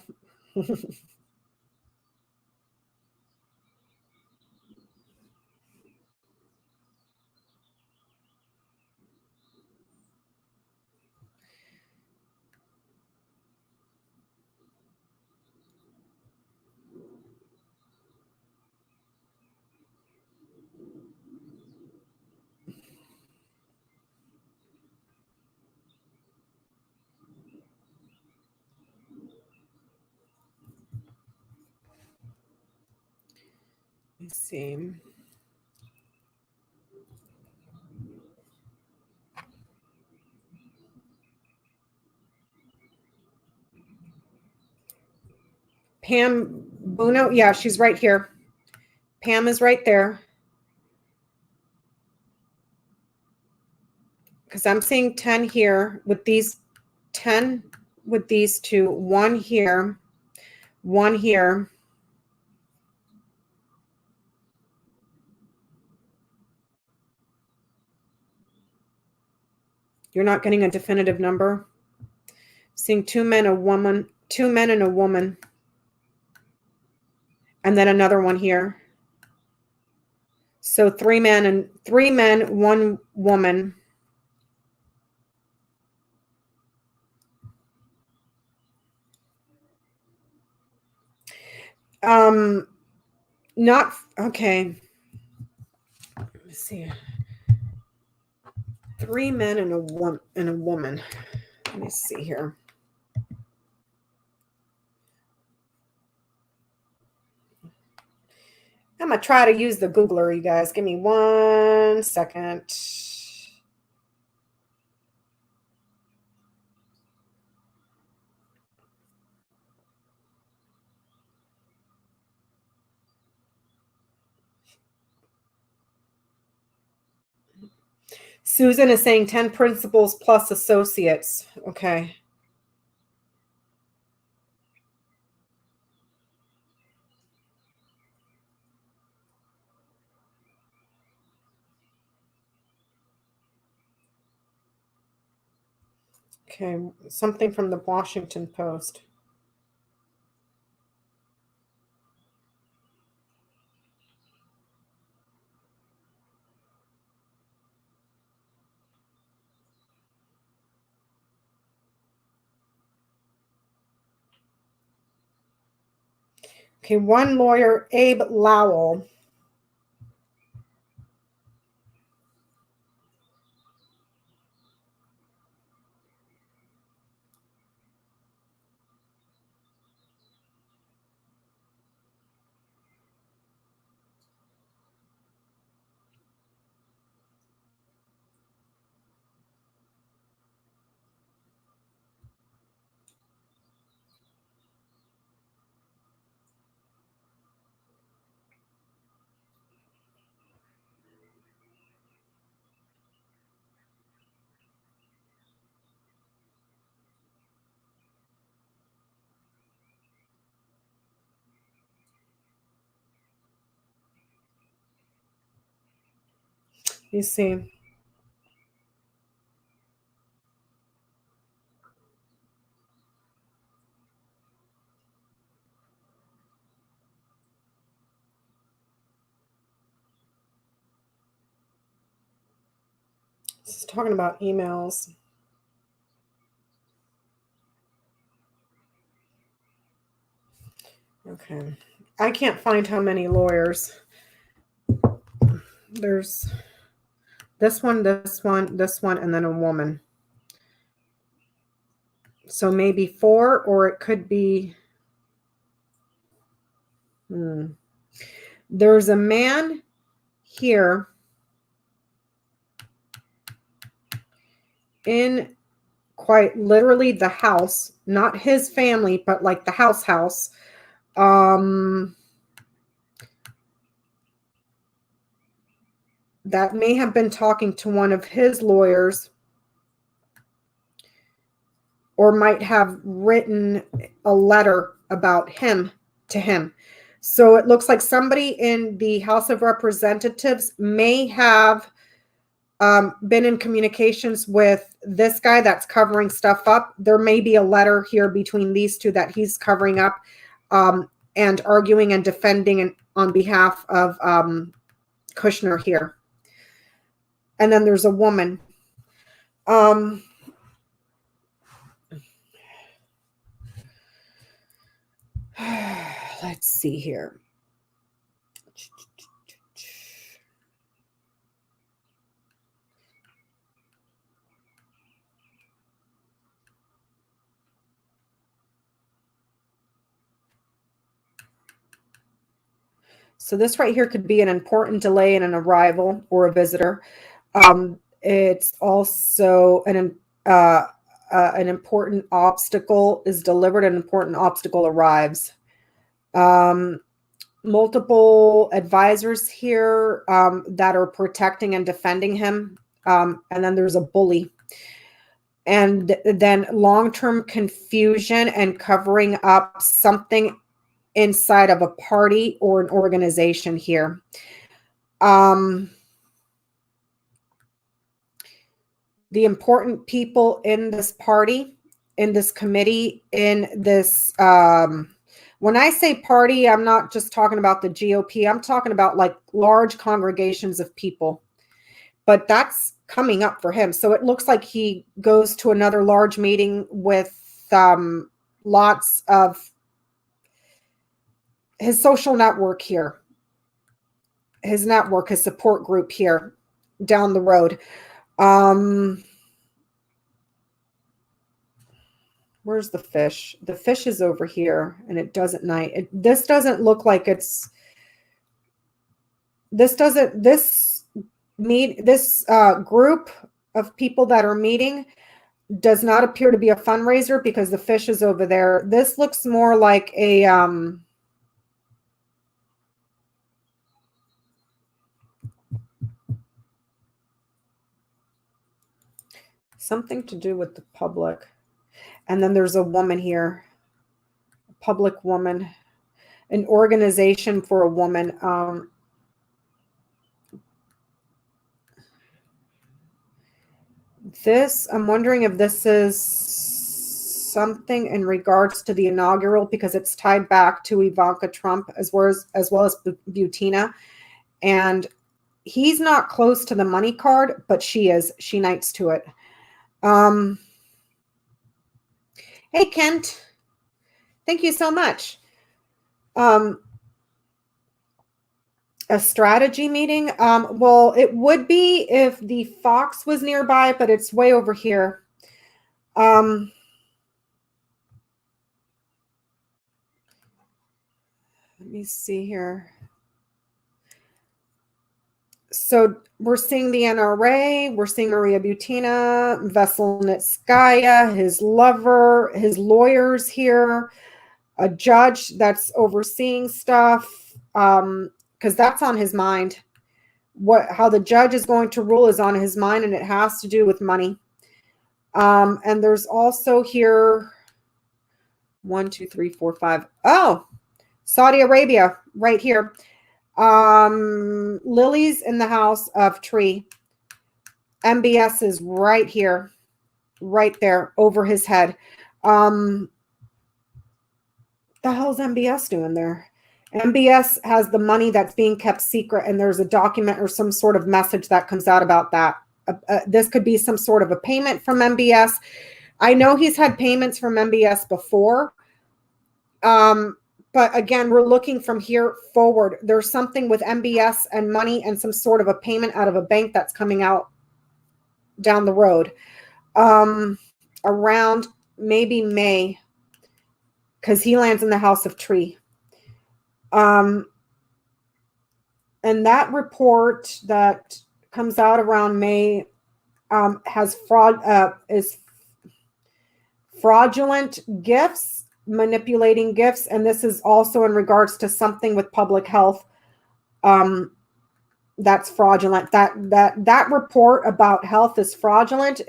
Let's see. Pam Buno. Yeah, she's right here. Pam is right there. Because I'm seeing 10 here with these 10 with these two. One here. One here. You're not getting a definitive number. Seeing 2 men, a woman, 2 men and a woman. And then another one here. So 3 men, 1 woman. Not okay. Let's see. 3 men and a woman. Let me see here. I'm gonna try to use the Googler, you guys. Give me 1 second. Susan is saying 10 principals plus associates. Okay. Okay, something from the Washington Post. Okay, one lawyer, Abe Lowell. You see. This is talking about emails. Okay. I can't find how many lawyers. There's this one, this one, this one, and then a woman. So maybe 4, or it could be. There's a man here in quite literally the house, not his family, but like the house. That may have been talking to one of his lawyers, or might have written a letter about him to him. So it looks like somebody in the House of Representatives may have been in communications with this guy that's covering stuff up. There may be a letter here between these two that he's covering up and arguing and defending on behalf of Kushner here. And then there's a woman. Let's see here. So this right here could be an important delay in an arrival or a visitor. It's also an important obstacle is delivered, an important obstacle arrives. Multiple advisors here that are protecting and defending him. And then there's a bully. And then long-term confusion and covering up something inside of a party or an organization here. The important people in this party, in this committee, in this, when I say party, I'm not just talking about the GOP. I'm talking about like large congregations of people. But that's coming up for him. So it looks like he goes to another large meeting with lots of his social network here, his network, his support group here down the road. Where's the fish? The fish is over here, and it doesn't night. This doesn't look like it's. This doesn't. This group of people that are meeting does not appear to be a fundraiser because the fish is over there. This looks more like a. Something to do with the public. And then there's a woman here, a public woman, an organization for a woman. I'm wondering if this is something in regards to the inaugural, because it's tied back to Ivanka Trump as well as Butina. And he's not close to the money card, but she is. She knights to it. Hey, Kent. Thank you so much. A strategy meeting? Well, it would be if the Fox was nearby, but it's way over here. Let me see here. So we're seeing the NRA, we're seeing Maria Butina, Veselnitskaya, his lover, his lawyers here, a judge that's overseeing stuff, because that's on his mind. How the judge is going to rule is on his mind, and it has to do with money. And there's also here 1, 2, 3, 4, 5. Oh, Saudi Arabia right here. Lilies in the house of tree. MBS is right here, right there over his head. The hell's MBS doing there? MBS has the money that's being kept secret, and there's a document or some sort of message that comes out about that. This could be some sort of a payment from MBS. I know he's had payments from MBS before. But again, we're looking from here forward. There's something with MBS and money and some sort of a payment out of a bank that's coming out down the road. Around maybe May, because he lands in the house of tree. And that report that comes out around May has is fraudulent gifts, manipulating gifts, and this is also in regards to something with public health that's fraudulent. That report about health is fraudulent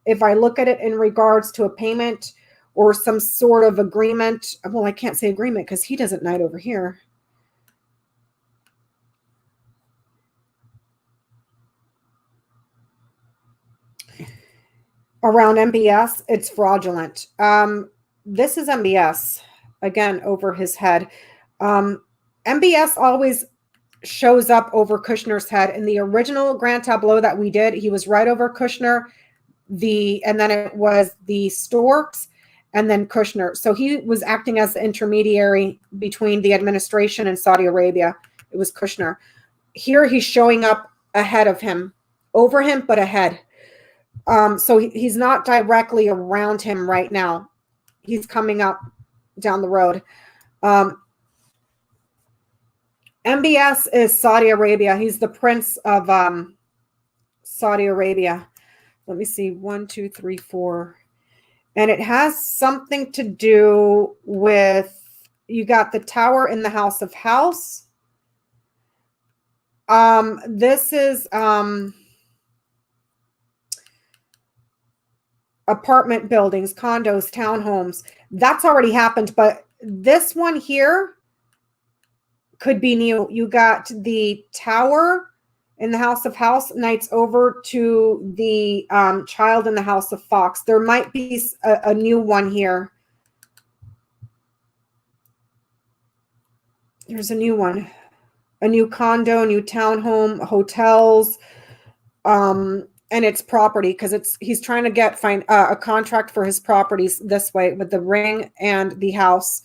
if I look at it in regards to a payment or some sort of agreement. Well, I can't say agreement because he doesn't knight over here. Around MBS, it's fraudulent. This is MBS, again, over his head. MBS always shows up over Kushner's head. In the original Grand Tableau that we did, he was right over Kushner, and then it was the Storks, and then Kushner. So he was acting as the intermediary between the administration and Saudi Arabia. It was Kushner. Here he's showing up ahead of him, over him, but ahead. So he's not directly around him right now. He's coming up down the road. MBS is Saudi Arabia. He's the prince of Saudi Arabia. Let me see. 1, 2, 3, 4. And it has something to do with, you got the tower in the house of house. This is apartment buildings, condos, townhomes. That's already happened, but this one here could be new. You got the tower in the house of house, knights over to the child in the house of fox. There might be a new one here. There's a new one, a new condo, new townhome, hotels, and it's property because he's trying to find a contract for his properties this way with the ring and the house.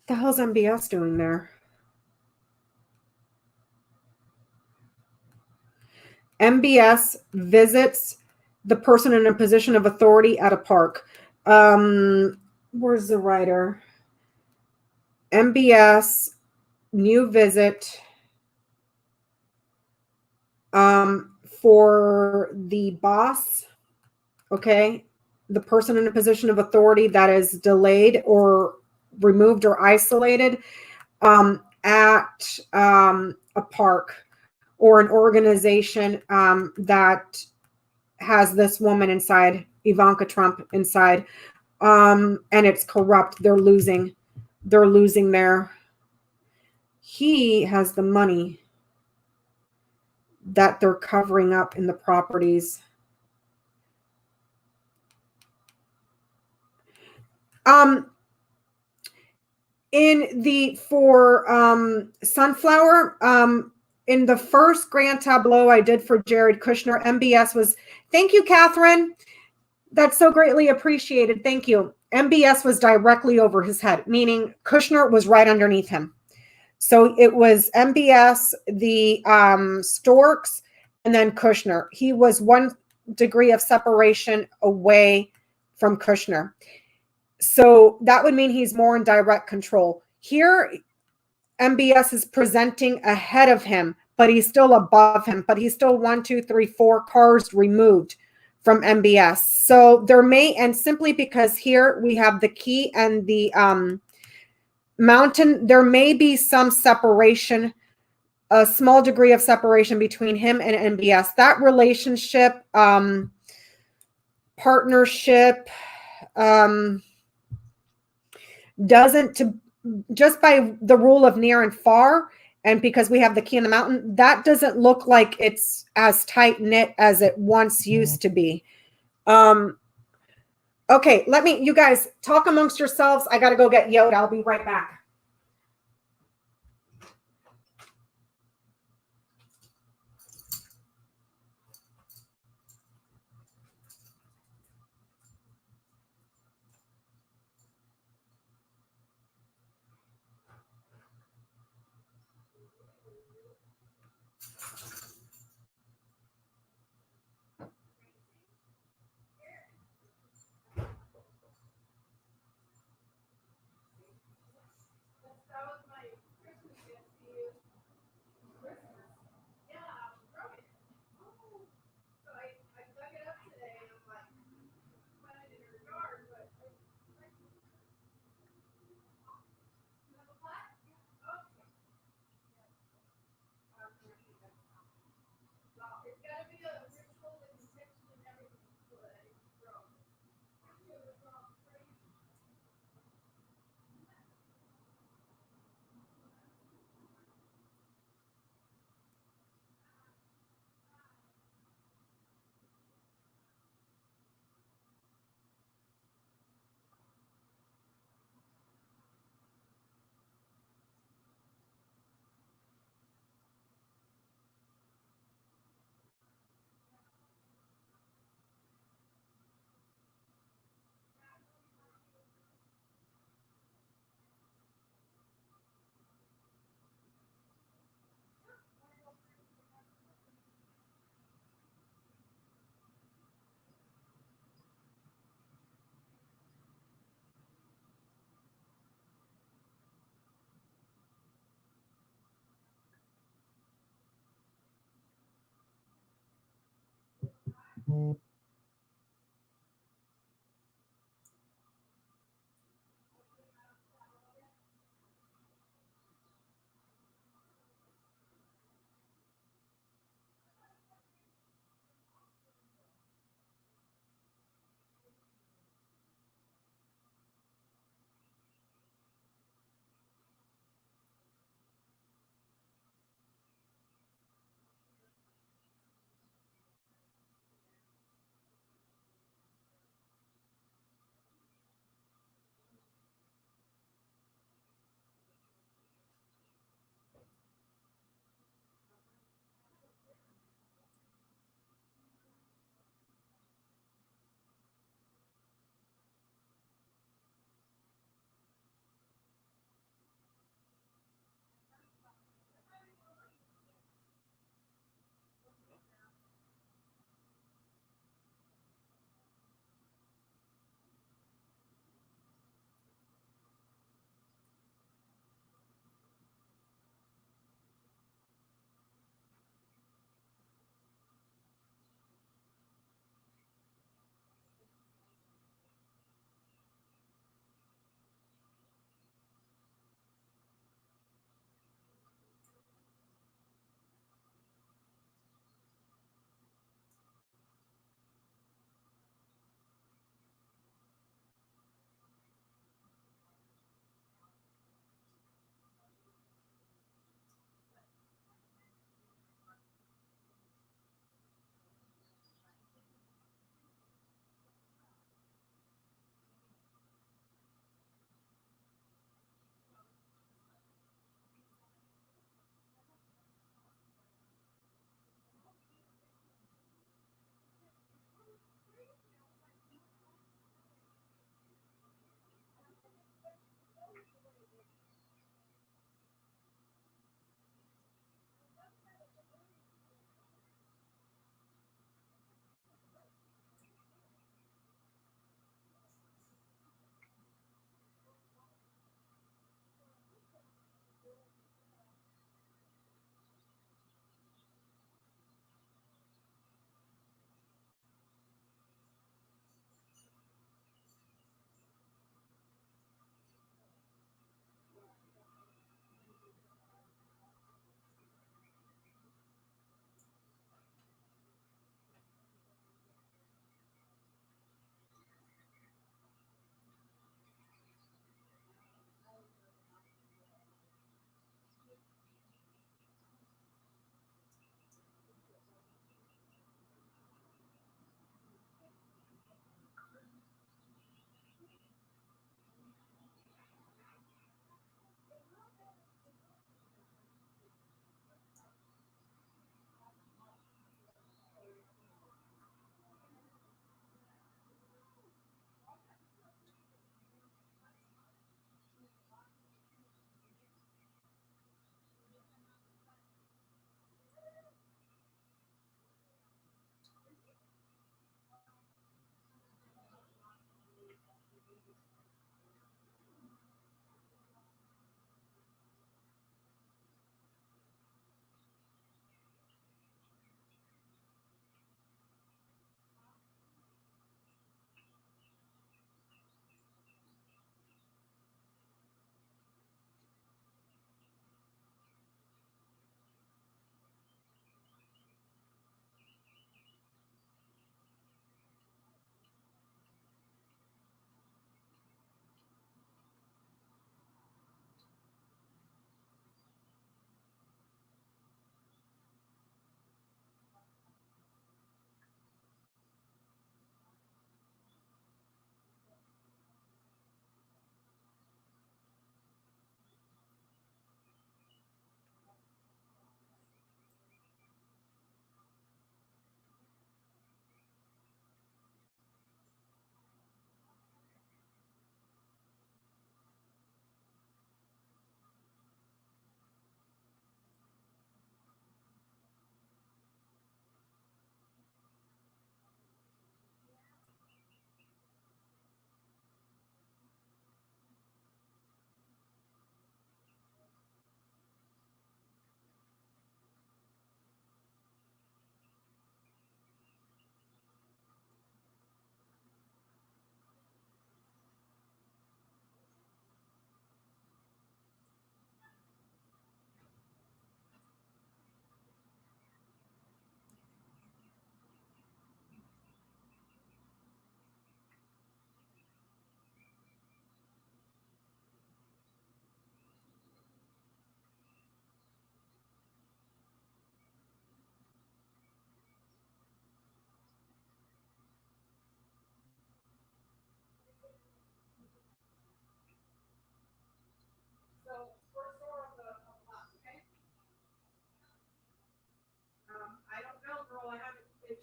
The hell's MBS doing there? MBS visits the person in a position of authority at a park. Where's the writer? MBS, new visit for the boss, okay? The person in a position of authority that is delayed or removed or isolated at a park or an organization that has this woman inside, Ivanka Trump inside, and it's corrupt. They're losing he has the money that they're covering up in the properties. For Sunflower, in the first Grand Tableau I did for Jared Kushner, MBS was, thank you, Catherine. That's so greatly appreciated. Thank you. MBS was directly over his head, meaning Kushner was right underneath him. So it was MBS, the Storks, and then Kushner. He was 1 degree of separation away from Kushner. So that would mean he's more in direct control. Here, MBS is presenting ahead of him, but he's still above him, but he's still 1, 2, 3, 4 cars removed from MBS. So there may, and simply because here we have the key and the mountain, there may be some separation, a small degree of separation between him and MBS. That relationship, partnership, doesn't, to just by the rule of near and far, and because we have the key in the mountain, that doesn't look like it's as tight knit as it once used to be. Okay, you guys talk amongst yourselves. I got to go get Yoda. I'll be right back.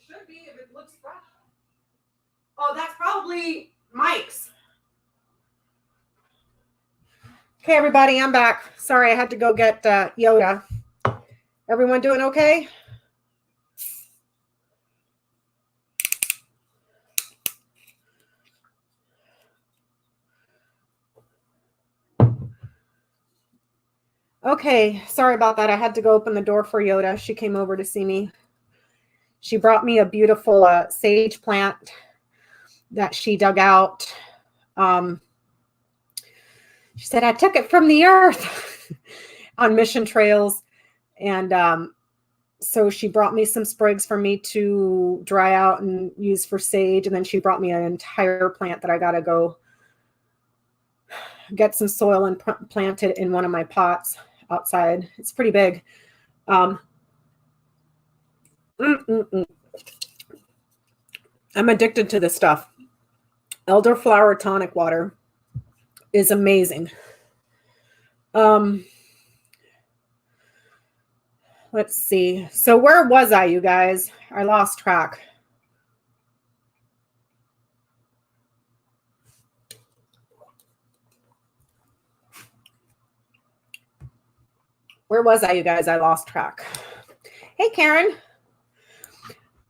should be if it looks fresh. Oh, that's probably Mike's. Okay, everybody, I'm back. Sorry, I had to go get Yoda. Everyone doing okay? Okay, sorry about that. I had to go open the door for Yoda. She came over to see me. She brought me a beautiful sage plant that she dug out. She said, I took it from the earth on mission trails. And so she brought me some sprigs for me to dry out and use for sage. And then she brought me an entire plant that I got to go get some soil and plant it in one of my pots outside. It's pretty big. I'm addicted to this stuff. Elderflower tonic water is amazing. Let's see. So where was I, you guys? I lost track. Where was I, you guys? I lost track. Hey, Karen.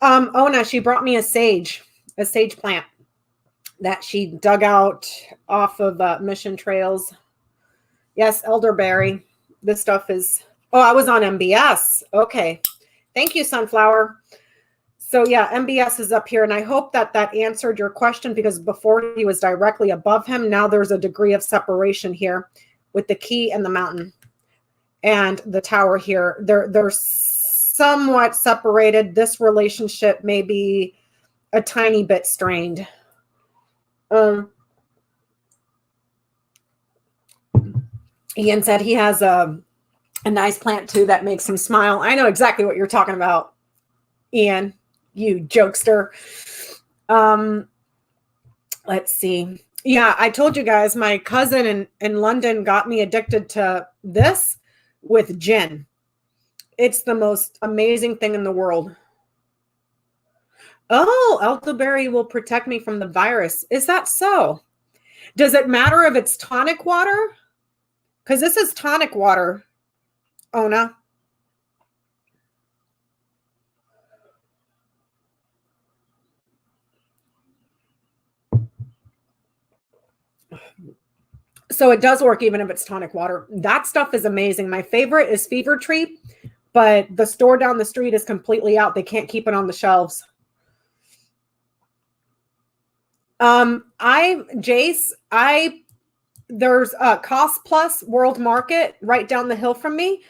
Ona, she brought me a sage plant that she dug out off of mission trails. Yes, elderberry. This stuff is, oh, I was on MBS. Okay. Thank you, Sunflower. So yeah, MBS is up here, and I hope that that answered your question, because before he was directly above him. Now there's a degree of separation here with the key and the mountain and the tower here. They're somewhat separated. This relationship may be a tiny bit strained. Ian said he has a nice plant too that makes him smile. I know exactly what you're talking about, Ian, you jokester. Let's see. Yeah, I told you guys, my cousin in London got me addicted to this with gin. It's the most amazing thing in the world. Oh, elderberry will protect me from the virus. Is that so? Does it matter if it's tonic water? Because this is tonic water, Ona. So it does work even if it's tonic water. That stuff is amazing. My favorite is Fever Tree, but the store down the street is completely out. They can't keep it on the shelves. There's a Cost Plus World Market right down the hill from me.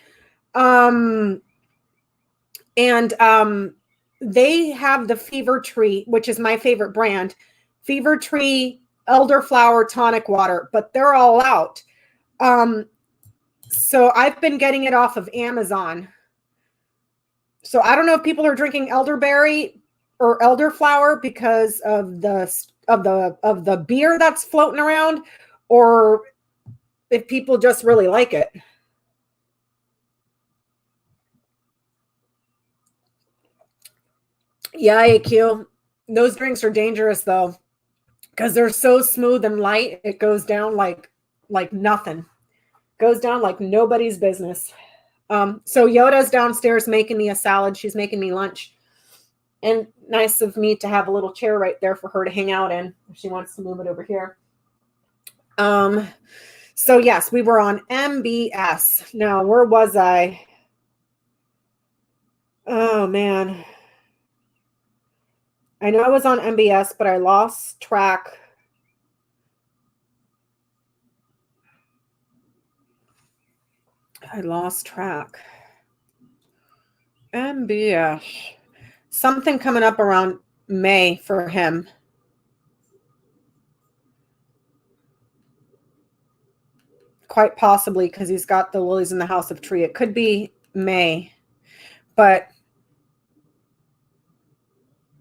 They have the Fever Tree, which is my favorite brand, Fever Tree elderflower tonic water, but they're all out. So I've been getting it off of Amazon. So I don't know if people are drinking elderberry or elderflower because of the beer that's floating around, or if people just really like it. Yeah, AQ. Those drinks are dangerous though, because they're so smooth and light. It goes down like nothing. Goes down like nobody's business. So Yoda's downstairs making me a salad. She's making me lunch. And nice of me to have a little chair right there for her to hang out in if she wants to move it over here. So yes, we were on MBS. Now, where was I? Oh, man. I know I was on MBS, but I lost track. I lost track. MBS. Something coming up around May for him. Quite possibly, because he's got the lilies in the house of tree. It could be May. But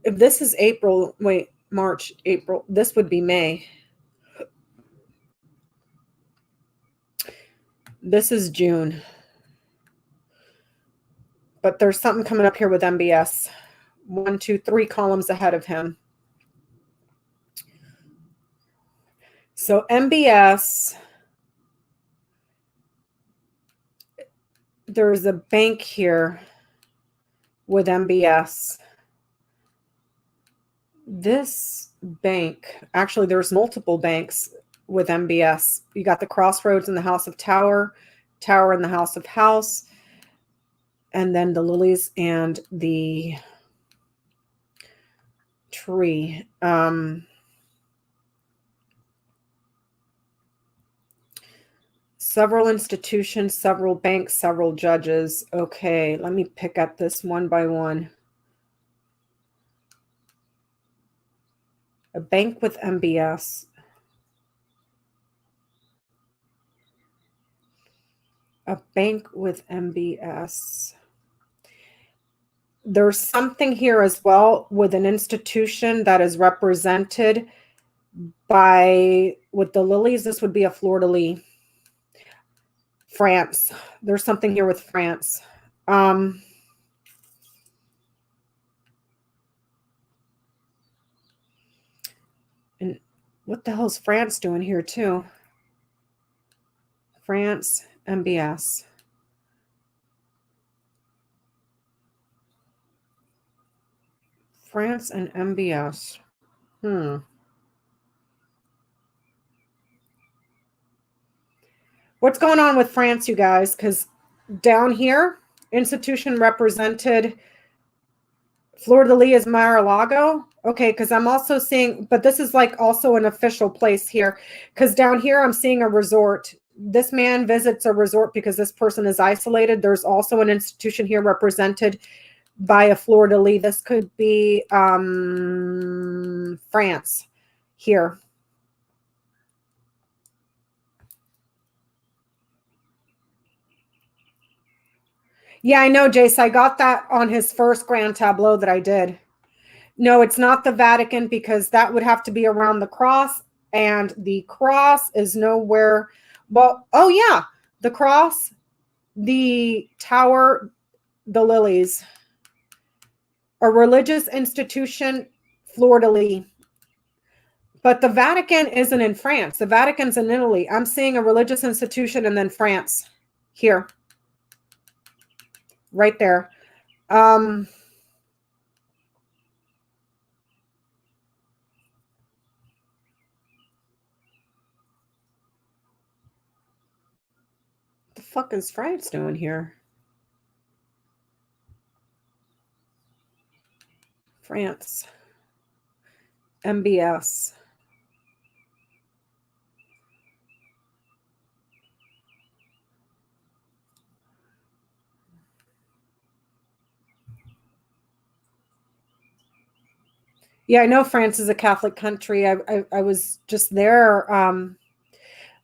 if this is April, wait, March, April, this would be May. This is June. But there's something coming up here with MBS. 1, 2, 3 columns ahead of him. So MBS, there's a bank here with MBS. This bank, actually there's multiple banks with MBS. You got the crossroads in the house of Tower, Tower in the house of House, and then the lilies and the tree. Several institutions, several banks, several judges. Okay, let me pick at this one by one. A bank with MBS. A bank with MBS. There's something here as well with an institution that is represented by, with the lilies, this would be a fleur-de-lis. France. There's something here with France. And what the hell is France doing here too? France, MBS. France and MBS. What's going on with France, you guys? Because down here, institution represented, fleur-de-lis is Mar-a-Lago. Okay, because I'm also seeing, but this is like also an official place here. Because down here, I'm seeing a resort. This man visits a resort because this person is isolated. There's also an institution here represented by a fleur-de-lis. This could be France here. Yeah, I know, Jace. I got that on his first grand tableau that I did. No, it's not the Vatican because that would have to be around the cross, and the cross is nowhere. Well, oh yeah, the cross, the tower, the lilies. A religious institution, fleur-de-lis. But the Vatican isn't in France. The Vatican's in Italy. I'm seeing a religious institution and then France here. Right there. The fuck is France doing here? France. MBS. Yeah, I know France is a Catholic country. I was just there.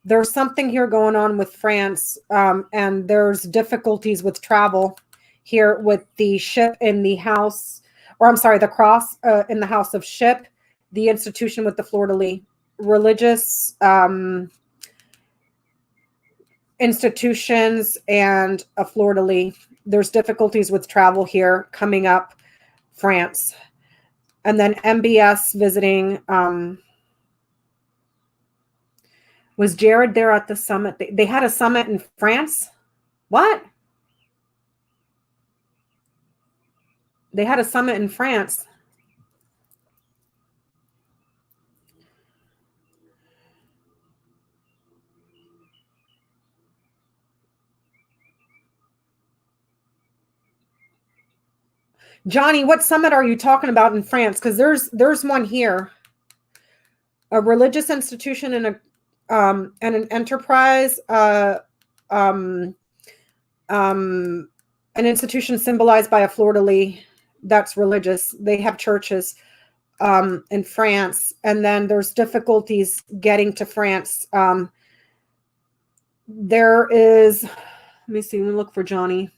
There's something here going on with France, and there's difficulties with travel here with the ship in the house, or I'm sorry, the cross in the house of ship, the institution with the fleur-de-lis, religious institutions, and a fleur-de-lis. There's difficulties with travel here coming up, France. And then MBS visiting. Was Jared there at the summit? They had a summit in France? What? They had a summit in France. Johnny, what summit are you talking about in France? Because there's one here. A religious institution and an enterprise, an institution symbolized by a fleur-de-lis that's religious. They have churches in France, and then there's difficulties getting to France. There is, let me see, let me look for Johnny.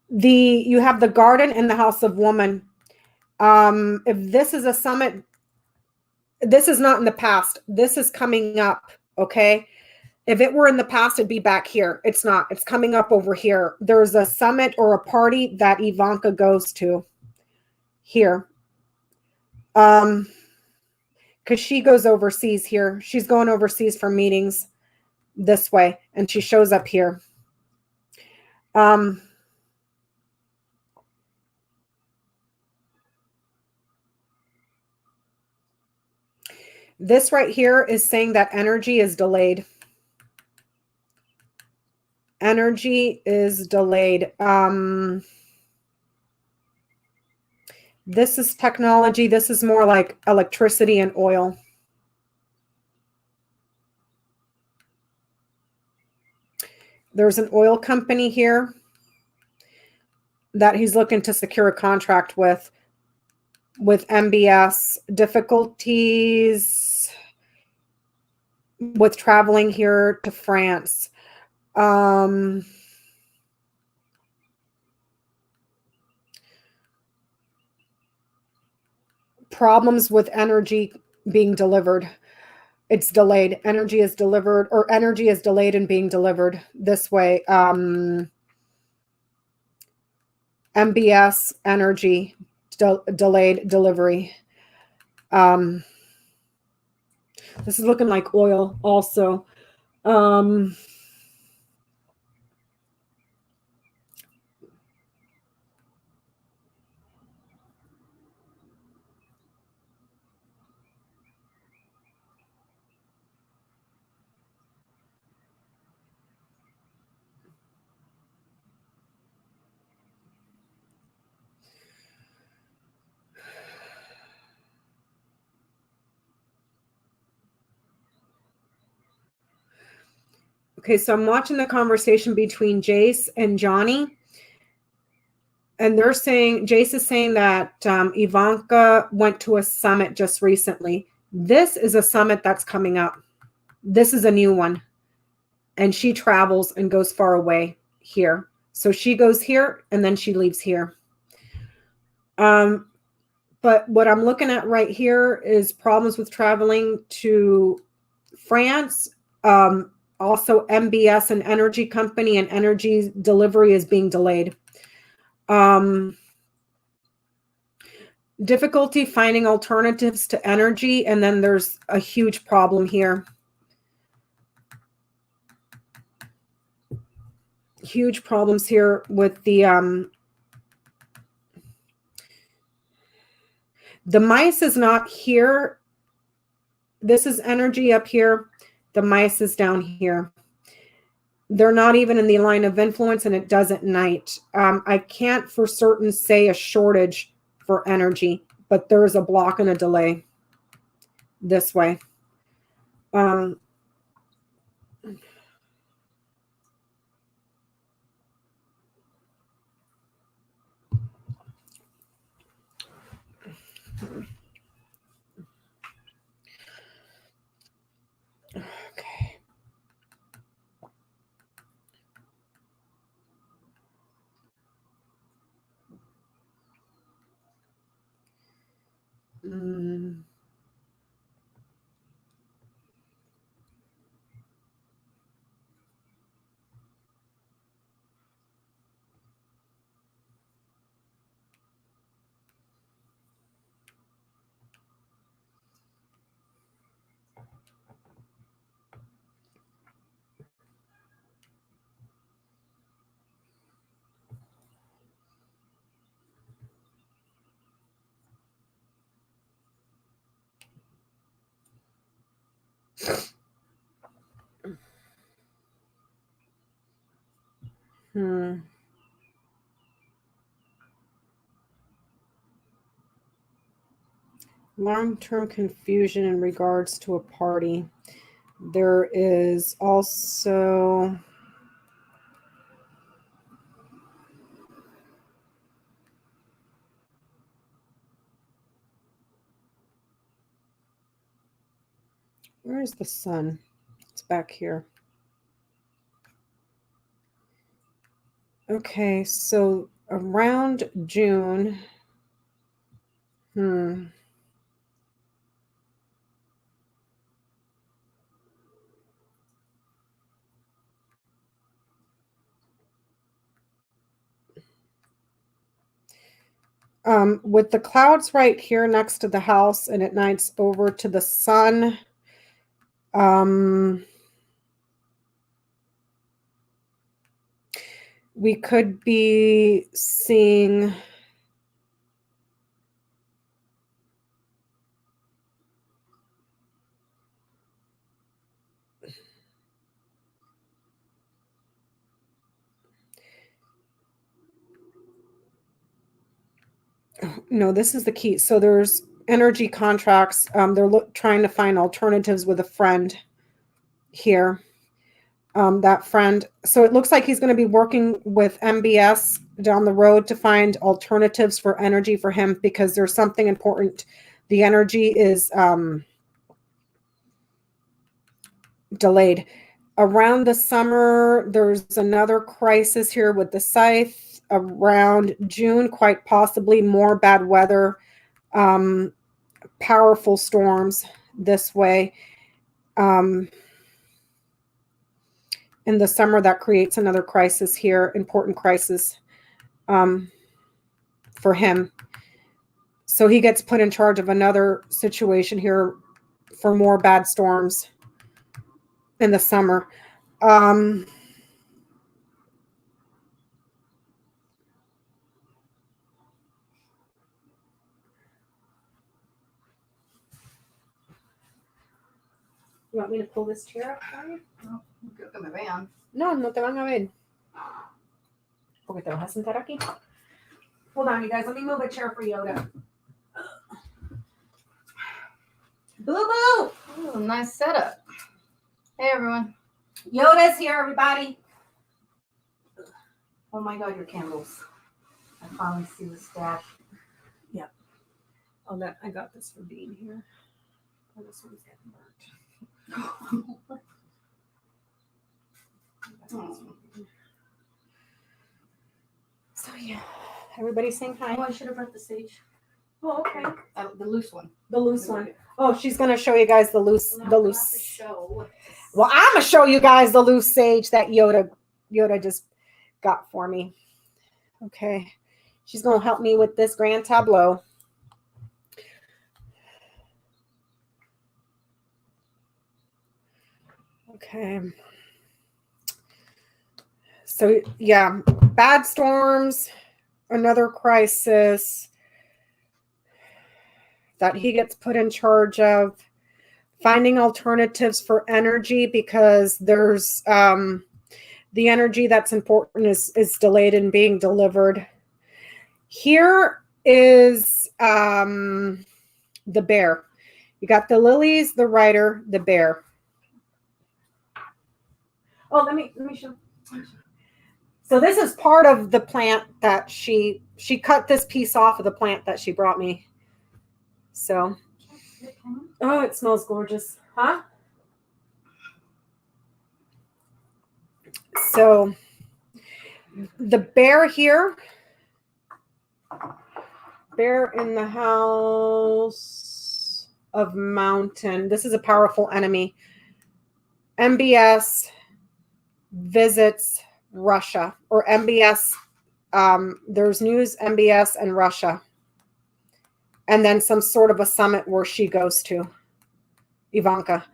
You have the garden in the house of woman. If this is a summit, this is not in the past. This is coming up, okay? If it were in the past, it'd be back here. It's not. It's coming up over here. There's a summit or a party that Ivanka goes to here. Because she goes overseas here. She's going overseas for meetings this way, and she shows up here. This right here is saying that energy is delayed. Energy is delayed. This is technology. This is more like electricity and oil. There's an oil company here that he's looking to secure a contract with MBS. Difficulties with traveling here to France. Problems with energy being delivered. It's delayed. Energy is delivered, or energy is delayed in being delivered this way. MBS energy delayed delivery. This is looking like oil also. Okay, so I'm watching the conversation between Jace and Johnny. And they're saying, Jace is saying that Ivanka went to a summit just recently. This is a summit that's coming up. This is a new one. And she travels and goes far away here. So she goes here and then she leaves here. But what I'm looking at right here is problems with traveling to France. Also, MBS, an energy company, and energy delivery is being delayed. Difficulty finding alternatives to energy, and then there's a huge problem here. Huge problems here with the mice is not here. This is energy up here. The mice is down here. They're not even in the line of influence, and it does at night. I can't for certain say a shortage for energy, but there's a block and a delay this way. Okay. Long-term confusion in regards to a party. There is also where is the sun? It's back here. Okay, so around June. With the clouds right here next to the house and at nights over to the sun, we could be seeing no, this is the key. So there's energy contracts. They're trying to find alternatives with a friend here. That friend. So it looks like he's going to be working with MBS down the road to find alternatives for energy for him because there's something important. The energy is delayed. Around the summer, there's another crisis here with the scythe. Around June, quite possibly more bad weather, powerful storms this way. In the summer, that creates another crisis here, important crisis for him. So he gets put in charge of another situation here for more bad storms in the summer. You want me to pull this chair up for you? No, creo que me vean. No, no te van a ver. Porque te vas a sentar aquí. Hold on, you guys. Let me move a chair for Yoda. Boo boo! Ooh, nice setup. Hey, everyone. Yoda's here, everybody. Oh my God, your candles. I finally see the stash. Yep. Oh, that I got this for being here. Oh, this one's getting burnt. So yeah, everybody saying hi. Oh, I should have brought the sage. Oh, okay. The loose one. The loose one. Oh, she's gonna show you guys the loose. No, The loose. not the show. Well, I'm gonna show you guys the loose sage that Yoda just got for me. Okay, she's gonna help me with this grand tableau. Okay. So yeah, bad storms, another crisis that he gets put in charge of, finding alternatives for energy because there's the energy that's important is delayed in being delivered. Here is the bear. You got the lilies, the rider, the bear. Oh, let me show. So this is part of the plant that she cut this piece off of the plant that she brought me. So, oh, it smells gorgeous, huh? So the bear here, bear in the house of mountain. This is a powerful enemy. MBS visits Russia, or MBS. There's news, MBS and Russia. And then some sort of a summit where she goes to, Ivanka,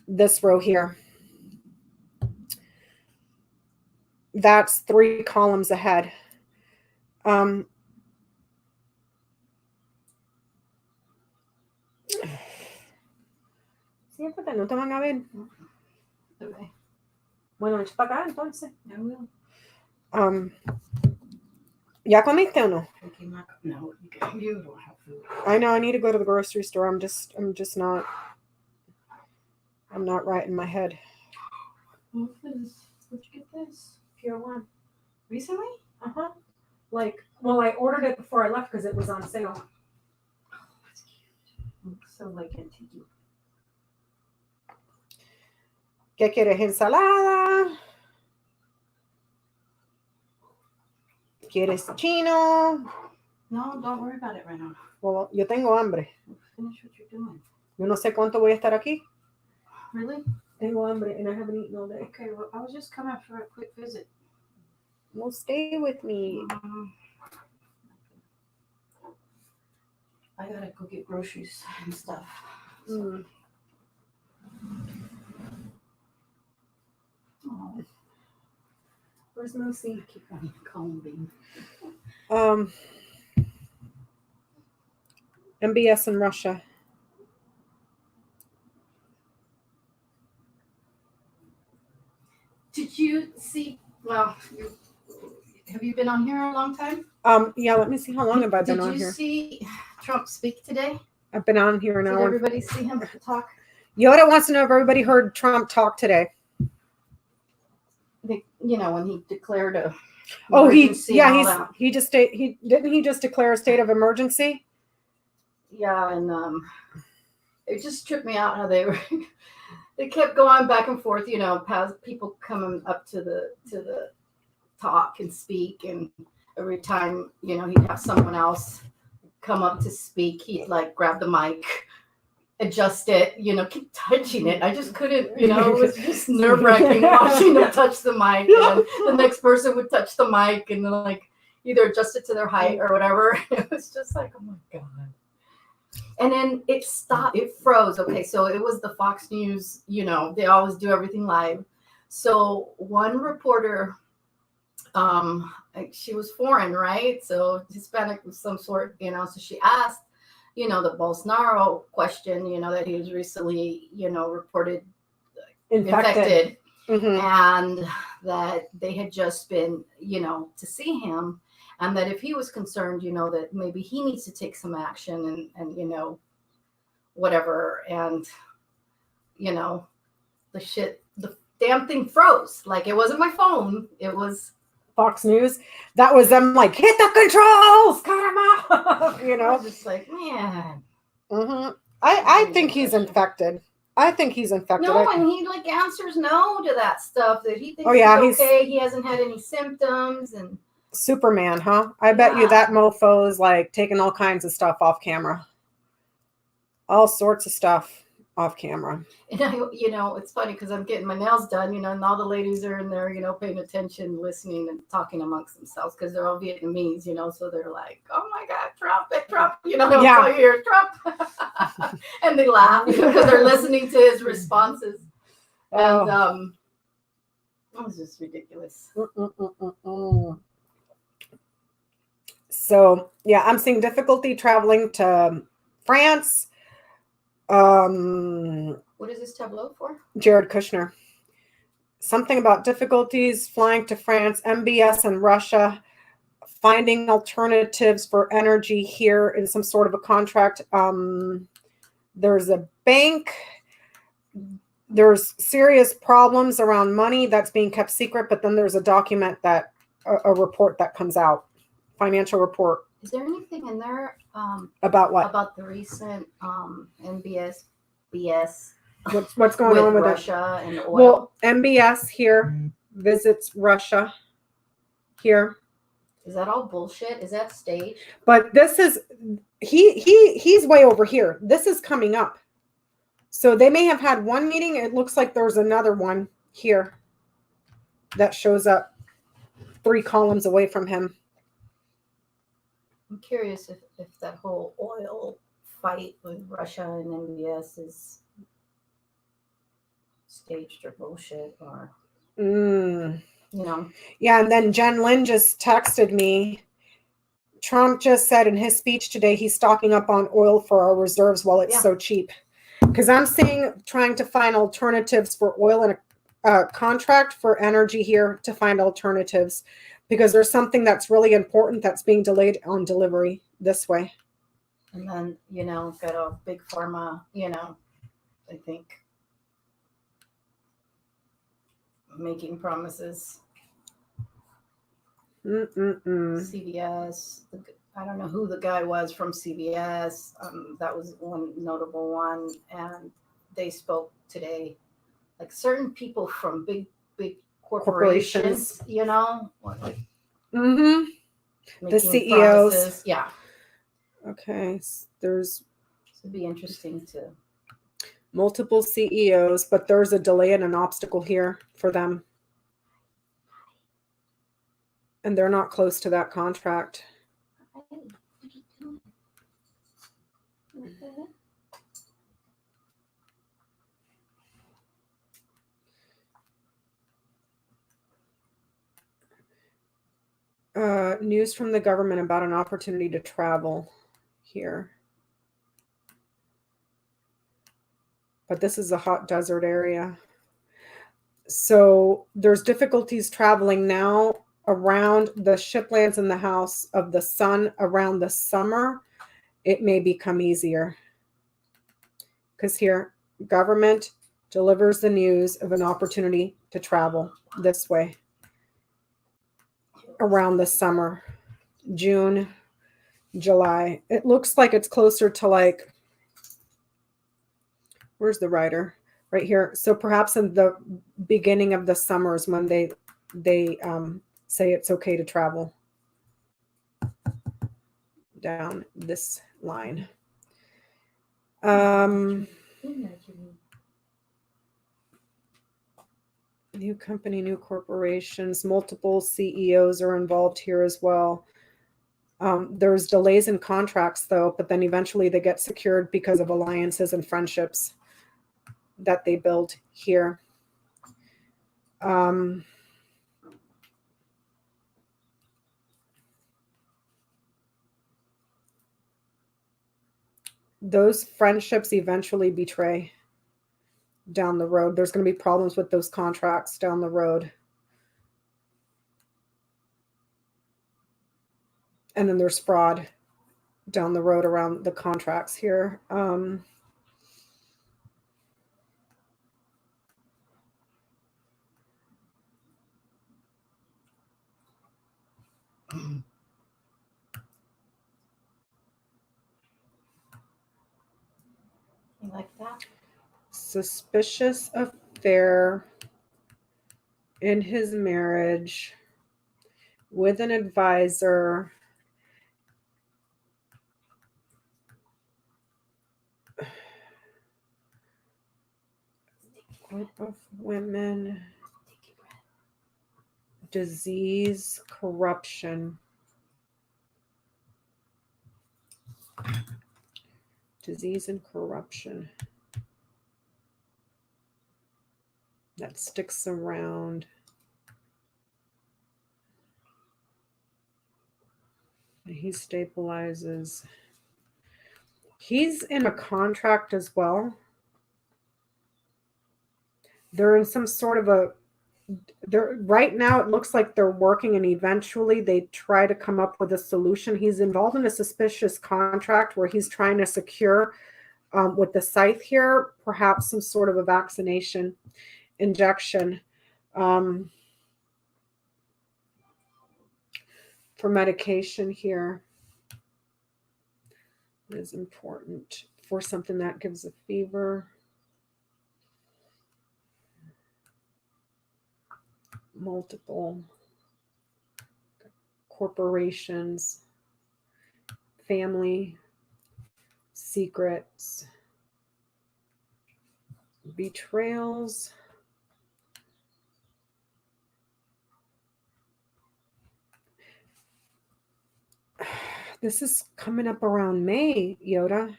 this row here. That's 3 columns ahead. Siéntate, no te van a ver. Okay. Bueno, echa para acá entonces. I will. ¿Ya comiste o no? No, you don't have food. I know I need to go to the grocery store. I'm just not. I'm not right in my head. What'd you get this? Pure One. Recently? Uh-huh. Like, well, I ordered it before I left because it was on sale. Oh, that's cute. Looks so like antique. ¿Qué quieres? ¿Ensalada? ¿Quieres chino? No, don't worry about it right now. Well, yo tengo hambre. Finish what you're doing. Yo no sé cuánto voy a estar aquí. Really? Tengo hambre and I haven't eaten all day. Okay, well, I was just coming for a quick visit. Well, stay with me. I gotta go get groceries and stuff. So. Mm. Oh. Where's Lucy? I keep wanting to call him Bean. MBS in Russia. Did you see? Well, have you been on here a long time? Yeah, let me see how long have I been on here. Did you see Trump speak today? I've been on here an hour. Did everybody see him talk? Yoda wants to know if everybody heard Trump talk today. When he declared a he just declare a state of emergency. Yeah, and it just tripped me out how they were. They kept going back and forth, past people coming up to the talk and speak, and every time, he'd have someone else come up to speak, he'd like grab the mic, adjust it, keep touching it. I just couldn't, it was just nerve-wracking watching them touch the mic, and the next person would touch the mic and then like either adjust it to their height or whatever. It was just like, oh my God. And then it stopped, it froze. Okay, so it was the Fox News, they always do everything live. So one reporter, she was foreign, right? So Hispanic of some sort, so she asked, the Bolsonaro question, that he was recently, reported infected. Mm-hmm. And that they had just been, to see him. And that if he was concerned, that maybe he needs to take some action and whatever. And, the damn thing froze. Like, it wasn't my phone. It was Fox News. That was them like, hit the controls, cut him off. I was just like, man. Mm-hmm. I think he's infected. I think he's infected. No, and he like answers no to that stuff that he thinks he's okay. He hasn't had any symptoms and Superman, huh? I bet you that mofo is like taking all kinds of stuff off camera. All sorts of stuff off camera. And it's funny because I'm getting my nails done, and all the ladies are in there, paying attention, listening and talking amongst themselves because they're all Vietnamese, so they're like, oh my God, Trump, they'll hear Trump. And they laugh because they're listening to his responses. And it was just ridiculous. So, yeah, I'm seeing difficulty traveling to France. What is this Tableau for? Jared Kushner. Something about difficulties flying to France, MBS in Russia, finding alternatives for energy here in some sort of a contract. There's a bank. There's serious problems around money that's being kept secret, but then there's a document that, a report that comes out. Financial report. Is there anything in there about what? About the recent MBS BS? What's going on with Russia and oil? Well, MBS here visits Russia here. Is that all bullshit? Is that staged? But this is he's way over here. This is coming up. So they may have had one meeting. It looks like there's another one here that shows up 3 columns away from him. I'm curious if that whole oil fight with Russia and MBS is staged or bullshit or, Yeah, and then Jen Lynn just texted me. Trump just said in his speech today he's stocking up on oil for our reserves while it's so cheap. Because I'm seeing trying to find alternatives for oil and a contract for energy here to find alternatives. Because there's something that's really important that's being delayed on delivery this way. And then, got a big pharma, I think, making promises. CVS, I don't know who the guy was from CVS. That was one notable one. And they spoke today, like certain people from big corporations, like the CEOs. Promises. Yeah. Okay. There's it'd be interesting to multiple CEOs, but there's a delay and an obstacle here for them. And they're not close to that contract. News from the government about an opportunity to travel here. But this is a hot desert area. So there's difficulties traveling now around the ship lands in the house of the sun around the summer. It may become easier. Because here, government delivers the news of an opportunity to travel this way around the summer, June, July. It looks like it's closer to like, where's the writer? Right here. So perhaps in the beginning of the summers when they say it's okay to travel down this line. New company, new corporations, multiple CEOs are involved here as well. There's delays in contracts though, but then eventually they get secured because of alliances and friendships that they build here. Those friendships eventually betray down the road. There's going to be problems with those contracts down the road. And then there's fraud down the road around the contracts here. You like that? Suspicious affair in his marriage with an advisor. Group of women. Disease, corruption. Disease and corruption. That sticks around. He stabilizes. He's in a contract as well. They're in some sort of a, right now it looks like they're working and eventually they try to come up with a solution. He's involved in a suspicious contract where he's trying to secure with the scythe here, perhaps some sort of a vaccination injection for medication here. It is important for something that gives a fever. Multiple corporations, family, secrets, betrayals. This is coming up around May, Yoda.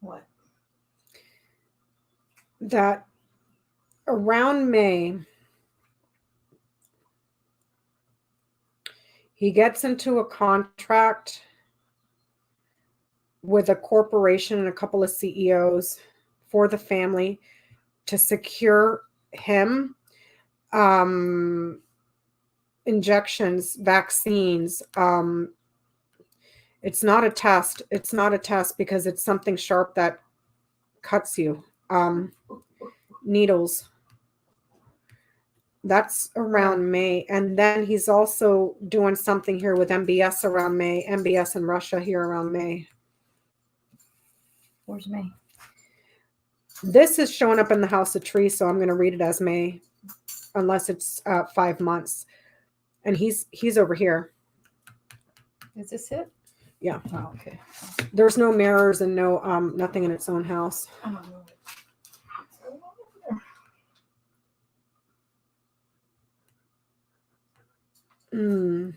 What? That around May, he gets into a contract with a corporation and a couple of CEOs for the family to secure him injections, vaccines. It's not a test. It's not a test because it's something sharp that cuts you. Needles. That's around May. And then he's also doing something here with MBS around May, MBS in Russia here around May. Where's May? This is showing up in the house of tree, so I'm going to read it as May, unless it's 5 months. And he's over here. Is this it? Yeah. Oh, okay. There's no mirrors and no nothing in its own house. You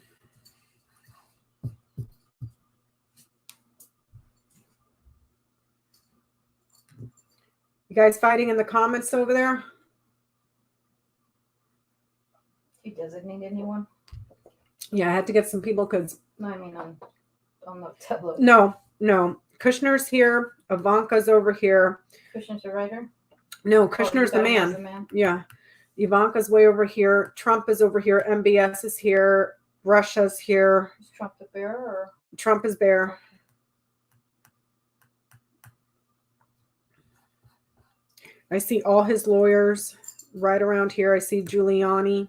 guys fighting in the comments over there? You designate anyone? Yeah, I had to get some people because... No, I mean on the Tableau. No. Kushner's here. Ivanka's over here. Kushner's the writer? No, Kushner's the man. Yeah. Ivanka's way over here. Trump is over here. MBS is here. Russia's here. Is Trump the bear or? Trump is bear. I see all his lawyers right around here. I see Giuliani.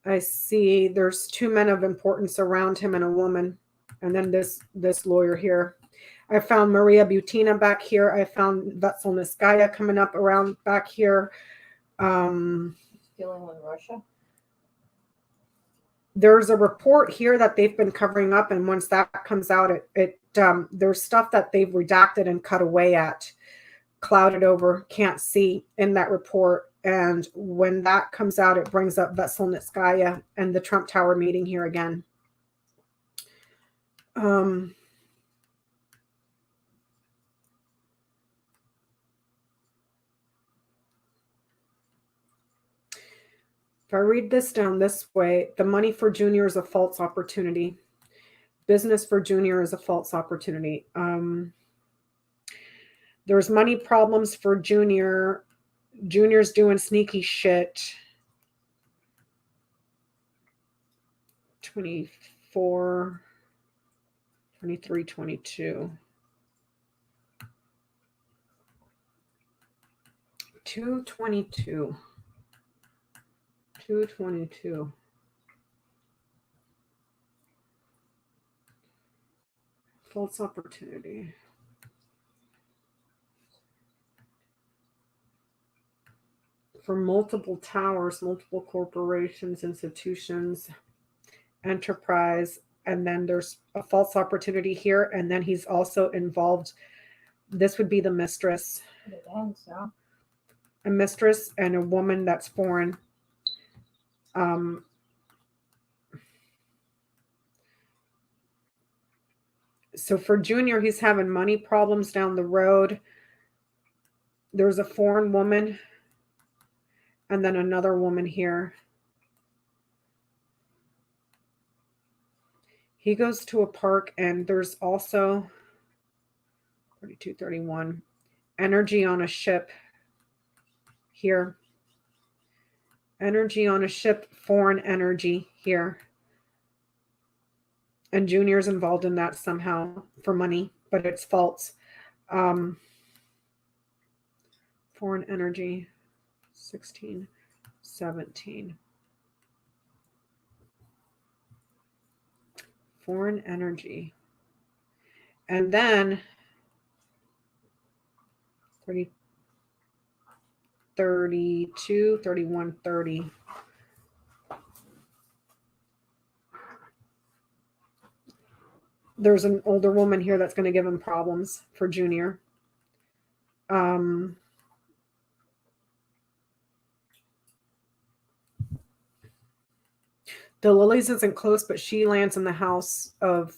I see there's 2 men of importance around him and a woman. And then this lawyer here. I found Maria Butina back here. I found Vetselnskaya coming up around back here. Dealing with Russia? There's a report here that they've been covering up, and once that comes out, there's stuff that they've redacted and cut away at, clouded over, can't see in that report. And when that comes out, it brings up Vetselnskaya and the Trump Tower meeting here again. If I read this down this way, the money for Junior is a false opportunity. Business for Junior is a false opportunity. There's money problems for Junior. Junior's doing sneaky shit. 24, 23, 22. 222. 222. False opportunity. For multiple towers, multiple corporations, institutions, enterprise, and then there's a false opportunity here, and then he's also involved. This would be the mistress. So. A mistress and a woman that's foreign. So for Junior, he's having money problems down the road. There's a foreign woman and then another woman here. He goes to a park, and there's also 3231 energy on a ship here. Energy on a ship, foreign energy here. And Junior's involved in that somehow for money, but it's false. Foreign energy, 16, 17. Foreign energy. And then 30, 32, 31, 30. There's an older woman here that's going to give him problems for Junior. The Lilies isn't close, but she lands in the house of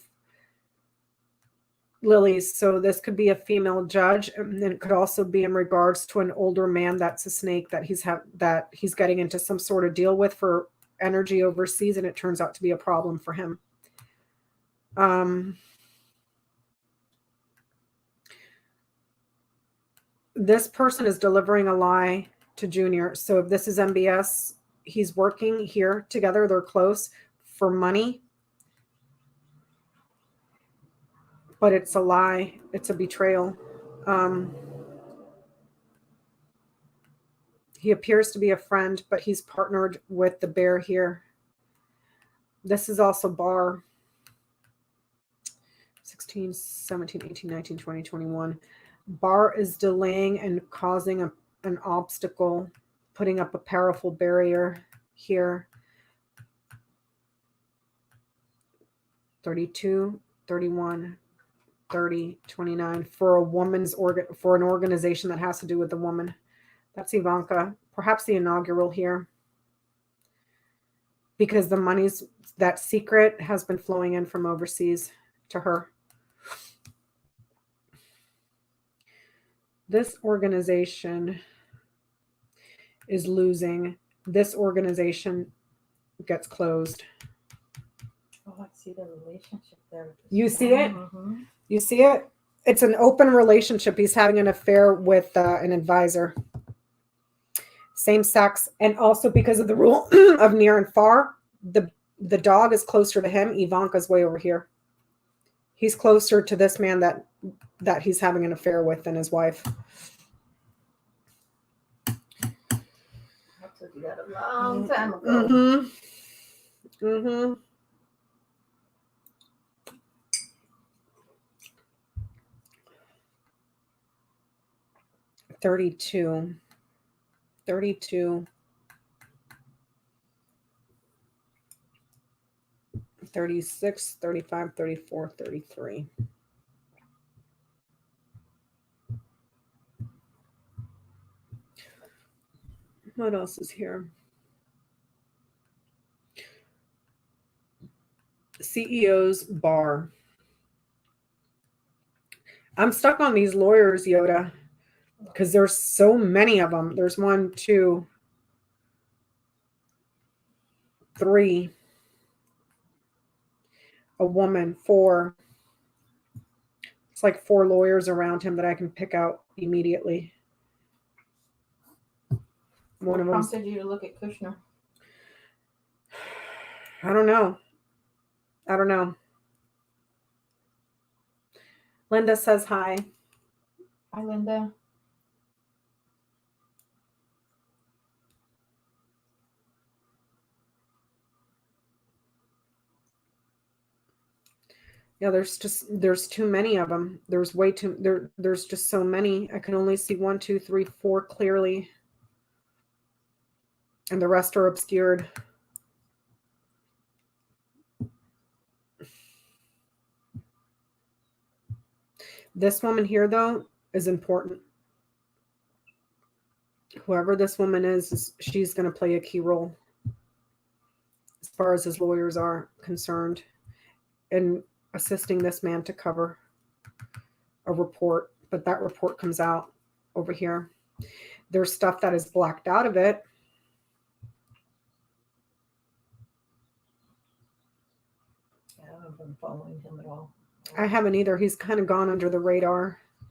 Lilies. So this could be a female judge, and then it could also be in regards to an older man that's a snake that he's getting into some sort of deal with for energy overseas, and it turns out to be a problem for him. This person is delivering a lie to Junior. So if this is MBS, he's working here together. They're close for money. But it's a lie. It's a betrayal. He appears to be a friend, but he's partnered with the bear here. This is also Bar. 16, 17, 18, 19, 20, 21. Bar is delaying and causing an obstacle, putting up a powerful barrier here. 32, 31, 30, 29 for an organization that has to do with the woman. That's Ivanka, perhaps the inaugural here. Because the money's, that secret has been flowing in from overseas to her. This organization is losing. This organization gets closed. Oh, I see the relationship there. You see it? Mm-hmm. You see it? It's an open relationship. He's having an affair with an advisor. Same sex. And also because of the rule of near and far, the dog is closer to him. Ivanka's way over here. He's closer to this man that he's having an affair with than his wife. I told you that a long time ago. Mm-hmm. Mm-hmm. $32. 36, 35, 34, 33. What else is here? CEO's bar. I'm stuck on these lawyers, Yoda, because there's so many of them. There's 1, 2, 3. A woman, 4. It's like 4 lawyers around him that I can pick out immediately. What prompted you to look at Kushner? I don't know. Linda says hi. Hi, Linda. Yeah, there's too many of them. There's just so many. I can only see 1, 2, 3, 4 clearly. And the rest are obscured. This woman here, though, is important. Whoever this woman is she's going to play a key role as far as his lawyers are concerned in assisting this man to cover a report. But that report comes out over here. There's stuff that is blacked out of it. I haven't been following him at all. I haven't either. He's kind of gone under the radar. I'm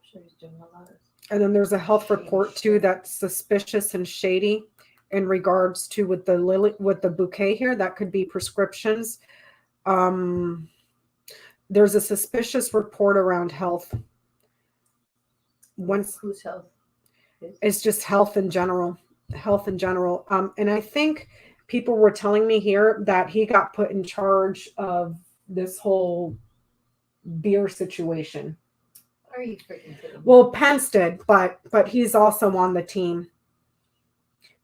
sure he's doing a lot of. And then there's a health report too that's suspicious and shady in regards to with the bouquet here. That could be prescriptions. There's a suspicious report around health. Whose health? It's just health in general. And I think people were telling me here that he got put in charge of this whole beer situation. Are you freaking kidding me? Well, Pence did, but he's also on the team.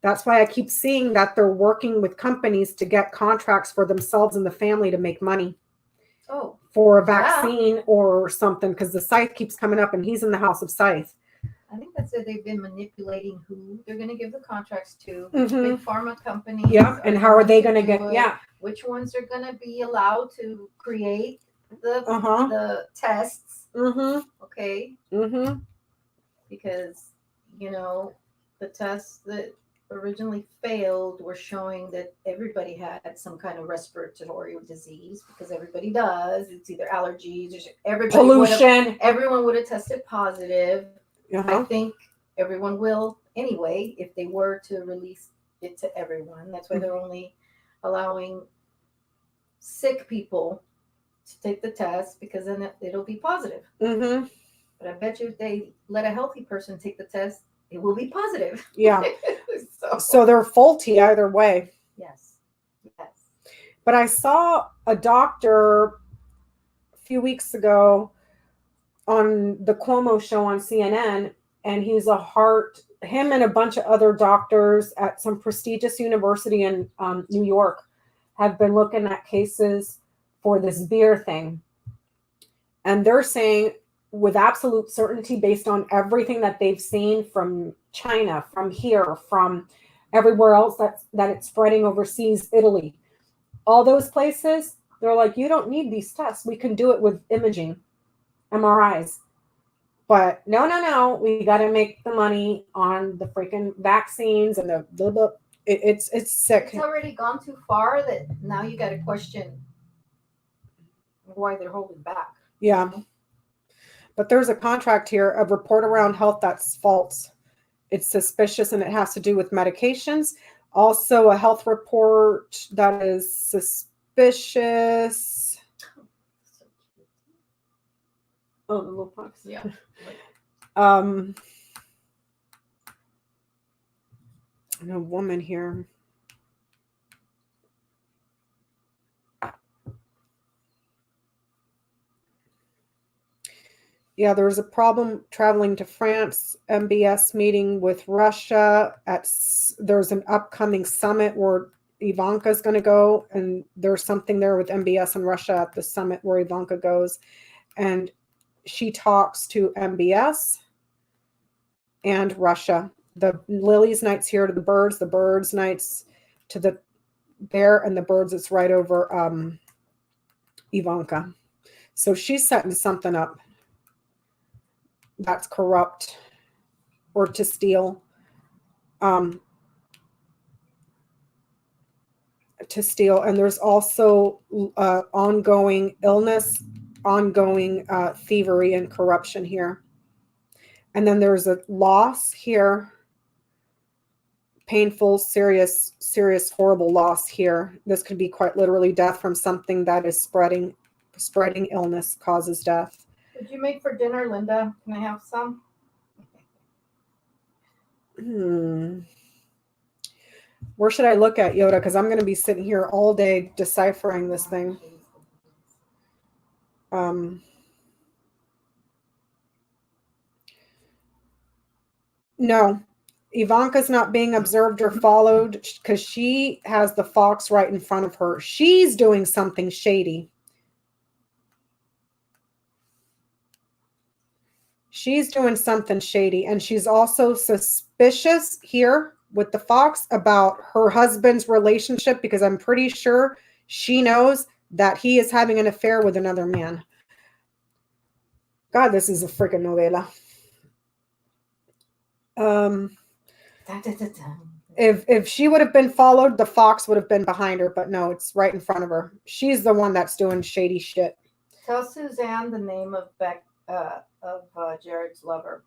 That's why I keep seeing that they're working with companies to get contracts for themselves and the family to make money. Oh, for a vaccine or something, because the Scythe keeps coming up and he's in the House of Scythe. I think that's it. They've been manipulating who they're going to give the contracts to, Mm-hmm. big pharma companies. Yeah, and how are they going to get? Yeah, which ones are going to be allowed to create the tests? Mm-hmm. Okay. Mm-hmm. Because the tests that originally failed were showing that everybody had some kind of respiratory disease, because everybody does. It's either allergies or Pollution. Everyone would have tested positive. Uh-huh. I think everyone will anyway if they were to release it to everyone. That's why they're only allowing sick people to take the test, because then it'll be positive. Mm-hmm. But I bet you if they let a healthy person take the test, it will be positive. Yeah. So they're faulty either way. Yes. But I saw a doctor a few weeks ago on the Cuomo show on CNN, and he's him and a bunch of other doctors at some prestigious university in New York have been looking at cases for this beer thing. And they're saying with absolute certainty, based on everything that they've seen from China, from here, from everywhere else that it's spreading overseas, Italy, all those places, they're like, you don't need these tests. We can do it with imaging, MRIs. But no, we got to make the money on the freaking vaccines and the blah, blah. It's sick. It's already gone too far that now you got to question why they're holding back. Yeah. But there's a contract here, a report around health that's false. It's suspicious and it has to do with medications. Also a health report that is suspicious. Oh, the little fox. Yeah. And a woman here. Yeah, there was a problem traveling to France, MBS meeting with Russia. There's an upcoming summit where Ivanka's going to go, and there's something there with MBS and Russia at the summit where Ivanka goes, and she talks to MBS and Russia. The Lily's nights here to the birds nights to the bear, and the birds it's right over Ivanka. So she's setting something up that's corrupt or to steal. And there's also ongoing illness, ongoing thievery and corruption here. And then there's a loss here, painful, serious, horrible loss here. This could be quite literally death from something that is spreading illness causes death. What'd you make for dinner, Linda? Can I have some? Where should I look at, Yoda? Because I'm going to be sitting here all day deciphering this thing. No, Ivanka's not being observed or followed because she has the fox right in front of her. She's doing something shady. She's doing something shady, and she's also suspicious here with the fox about her husband's relationship, because I'm pretty sure she knows that he is having an affair with another man. God, this is a freaking novela. If she would have been followed, the fox would have been behind her, but no, it's right in front of her. She's the one that's doing shady shit. Tell Suzanne the name of Jared's lover.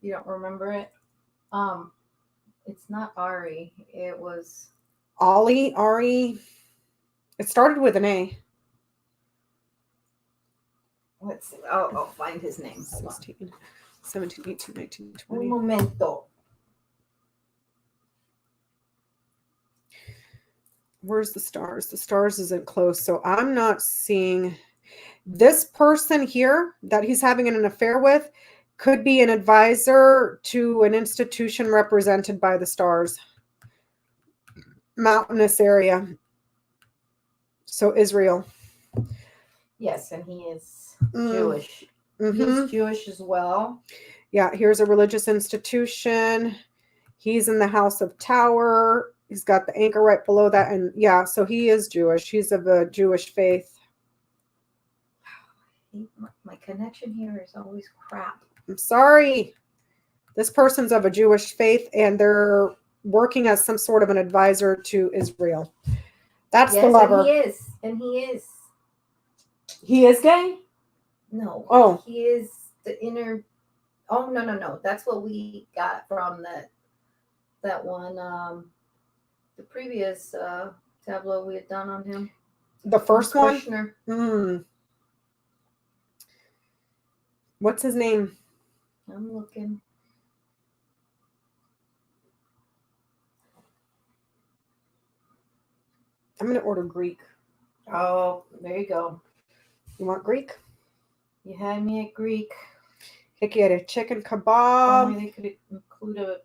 You don't remember it? It's not Ari. It was Ari. It started with an A. Let's see. I'll find his name. 16, 17, 18, 19, 20. Un momento. Where's the stars? The stars isn't close, so I'm not seeing this person here that he's having an affair with. Could be an advisor to an institution represented by the stars. Mountainous area. So Israel. Yes, and he is Jewish. Mm-hmm. He's Jewish as well. Yeah, here's a religious institution. He's in the House of Tower. He's got the anchor right below that. And yeah, so he is Jewish. He's of a Jewish faith. My connection here is always crap. I'm sorry. This person's of a Jewish faith, and they're working as some sort of an advisor to Israel. That's the lover. And he is. He is gay? No. Oh. He is the inner. Oh, no. That's what we got from that one, the previous tableau we had done on him. The first one? Kushner. What's his name? I'm looking. I'm going to order Greek. Oh, there you go. You want Greek? You had me at Greek. I get a chicken kebab. Only they could include a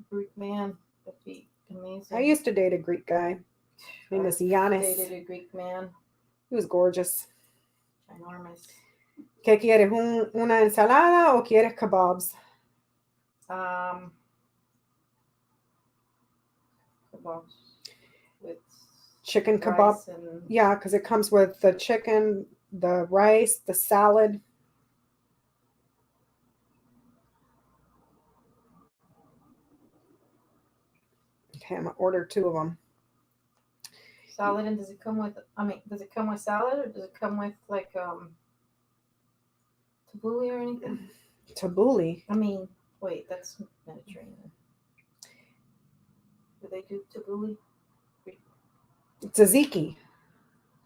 Greek man. That'd be amazing. I used to date a Greek guy. His name is Giannis. Dated a Greek man. He was gorgeous. Ginormous. ¿Qué quieres? ¿Una ensalada o quieres kebabs? Kebabs with chicken kebab. Yeah, because it comes with the chicken, the rice, the salad. Okay, I'm gonna order 2 of them. Salad, and does it come with salad, or does it come with like tabbouleh or anything? Tabbouleh. Wait, that's Mediterranean. Do they do tabbouleh? Tzatziki.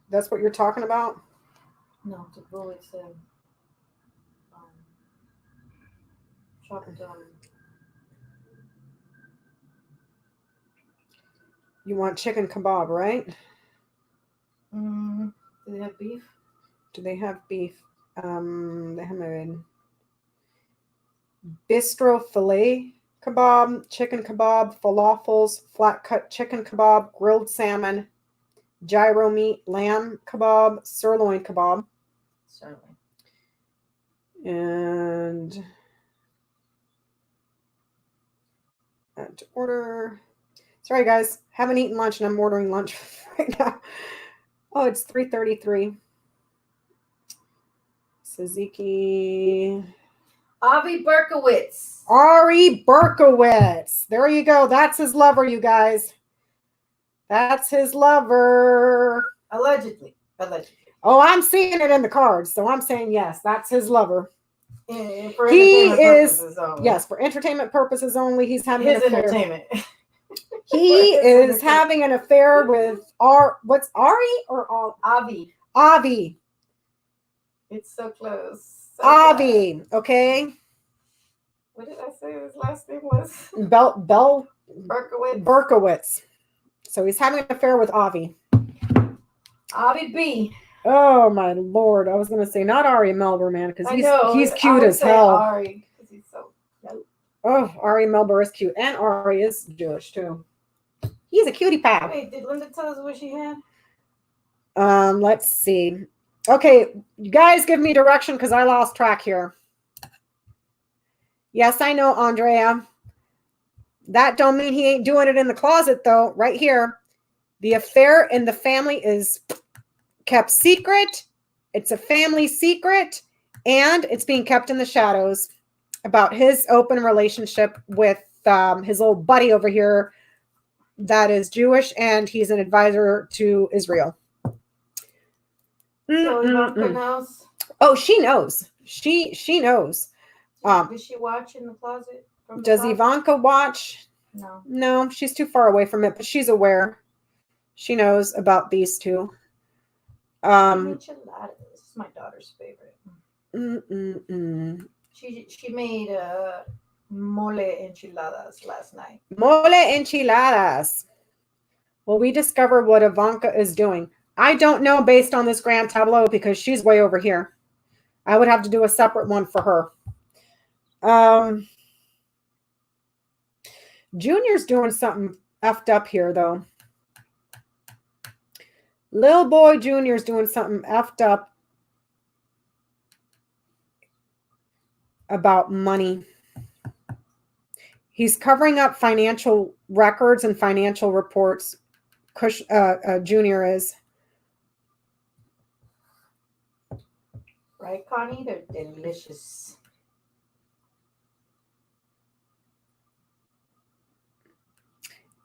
That's what you're talking about? No, tabbouleh is chopped. You want chicken kebab, right? Do they have beef? Do they have beef? They have a bistro filet kebab, chicken kebab, falafels, flat cut chicken kebab, grilled salmon, gyro meat, lamb kebab, sirloin kebab. Sirloin. And add to order. Sorry, guys. Haven't eaten lunch and I'm ordering lunch right now. Oh, it's 3:33. Tzatziki. Avi Berkowitz. Ari Berkowitz. There you go. That's his lover, you guys. That's his lover. Allegedly. Oh, I'm seeing it in the cards, so I'm saying yes. That's his lover. For purposes only. Yes, for entertainment purposes only. He's having his an affair. entertainment. He is having an affair with what's Ari or Avi? Avi. It's so close. So Avi. glad. Okay. What did I say his last name was? Bell Berkowitz. Berkowitz. So he's having an affair with Avi. Avi B. Oh my Lord! I was gonna say not Ari Melber, man, because he's cute as hell. Ari, because he's so cute. Oh, Ari Melber is cute, and Ari is Jewish too. He's a cutie pie. Wait, did Linda tell us what she had? Let's see. Okay, you guys give me direction because I lost track here. Yes, I know, Andrea. That don't mean he ain't doing it in the closet, though. Right here. The affair in the family is kept secret. It's a family secret, and it's being kept in the shadows about his open relationship with his old buddy over here that is Jewish, and he's an advisor to Israel. So Ivanka knows? Oh, she knows. She knows. Does she watch in the closet? Does Ivanka watch? No. No, she's too far away from it, but she's aware. She knows about these two. Enchiladas. This is my daughter's favorite. She made mole enchiladas last night. Mole enchiladas. Well, we discovered what Ivanka is doing. I don't know based on this grand tableau because she's way over here. I would have to do a separate one for her. Junior's doing something effed up here, though. Lil boy Junior's doing something effed up about money. He's covering up financial records and financial reports. Junior is. Right, Connie? They're delicious.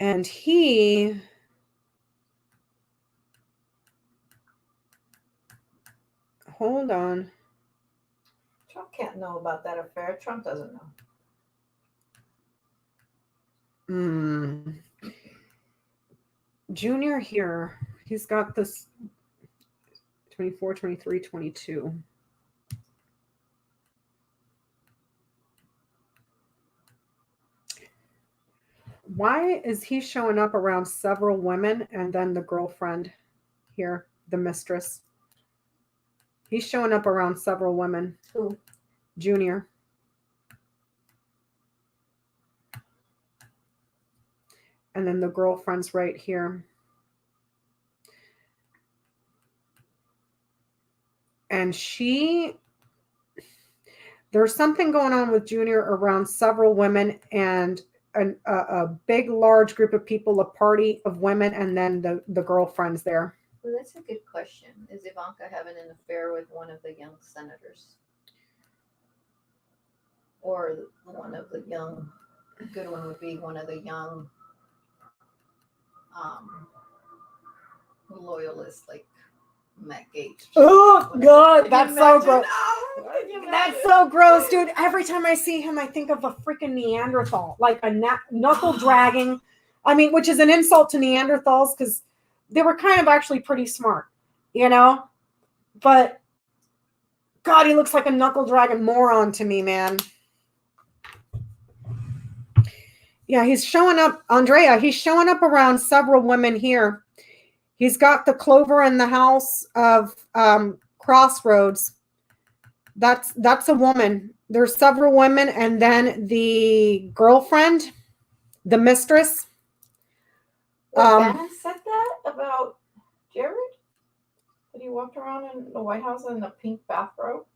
And he... Hold on. Trump can't know about that affair. Trump doesn't know. Junior here. He's got this 24, 23, 22. Why is he showing up around several women and then the girlfriend here, the mistress? He's showing up around several women. Who? Junior. And then the girlfriend's right here. And there's something going on with Junior around several women and a big, large group of people, a party of women, and then the girlfriend's there. Well, that's a good question. Is Ivanka having an affair with one of the young senators? Or one of the young, a good one would be one of the young loyalist like Matt Gates. Oh God, that's so imagine? gross. Oh, can you That's imagine? so gross, dude. Every time I see him, I think of a freaking Neanderthal, like a knuckle dragging. I mean, which is an insult to Neanderthals because they were kind of actually pretty smart, you know? But God, he looks like a knuckle dragging moron to me, man. Yeah, he's showing up, Andrea. He's showing up around several women here. He's got the clover in the house of Crossroads. That's a woman. There's several women, and then the girlfriend, the mistress. Bannon said that about Jared? That he walked around in the White House in a pink bathrobe?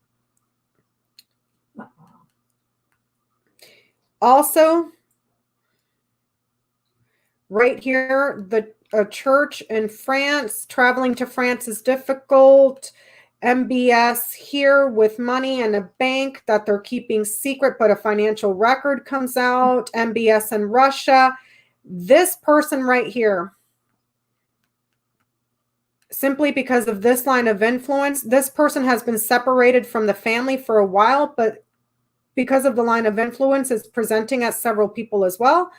Also, right here, a church in France. Traveling to France is difficult. MBS here with money in a bank that they're keeping secret, but a financial record comes out. MBS in Russia. This person right here, simply because of this line of influence, this person has been separated from the family for a while, but because of the line of influence, is presenting as several people as well.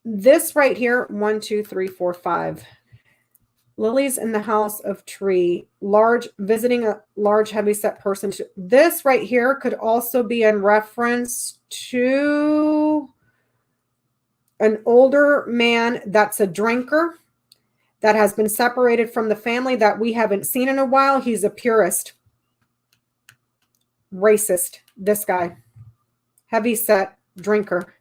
This right here, 1, 2, 3, 4, 5. Lilies in the house of tree, visiting a large heavyset person. This right here could also be in reference to an older man that's a drinker that has been separated from the family that we haven't seen in a while. He's a purist, racist, this guy, heavyset drinker.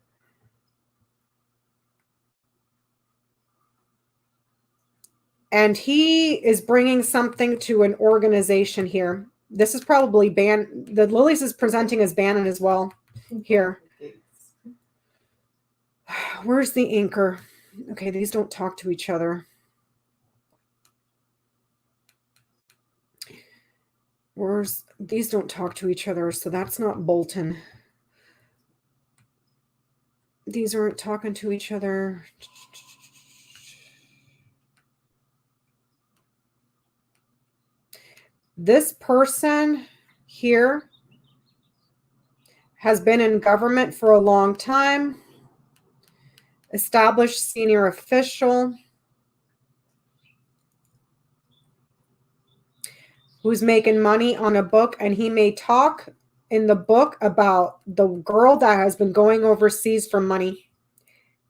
And he is bringing something to an organization here. This is probably the Lilies is presenting as Bannon as well here. Where's the anchor? Okay, these don't talk to each other. These don't talk to each other, so that's not Bolton. These aren't talking to each other. This person here has been in government for a long time, established senior official, who's making money on a book, and he may talk in the book about the girl that has been going overseas for money,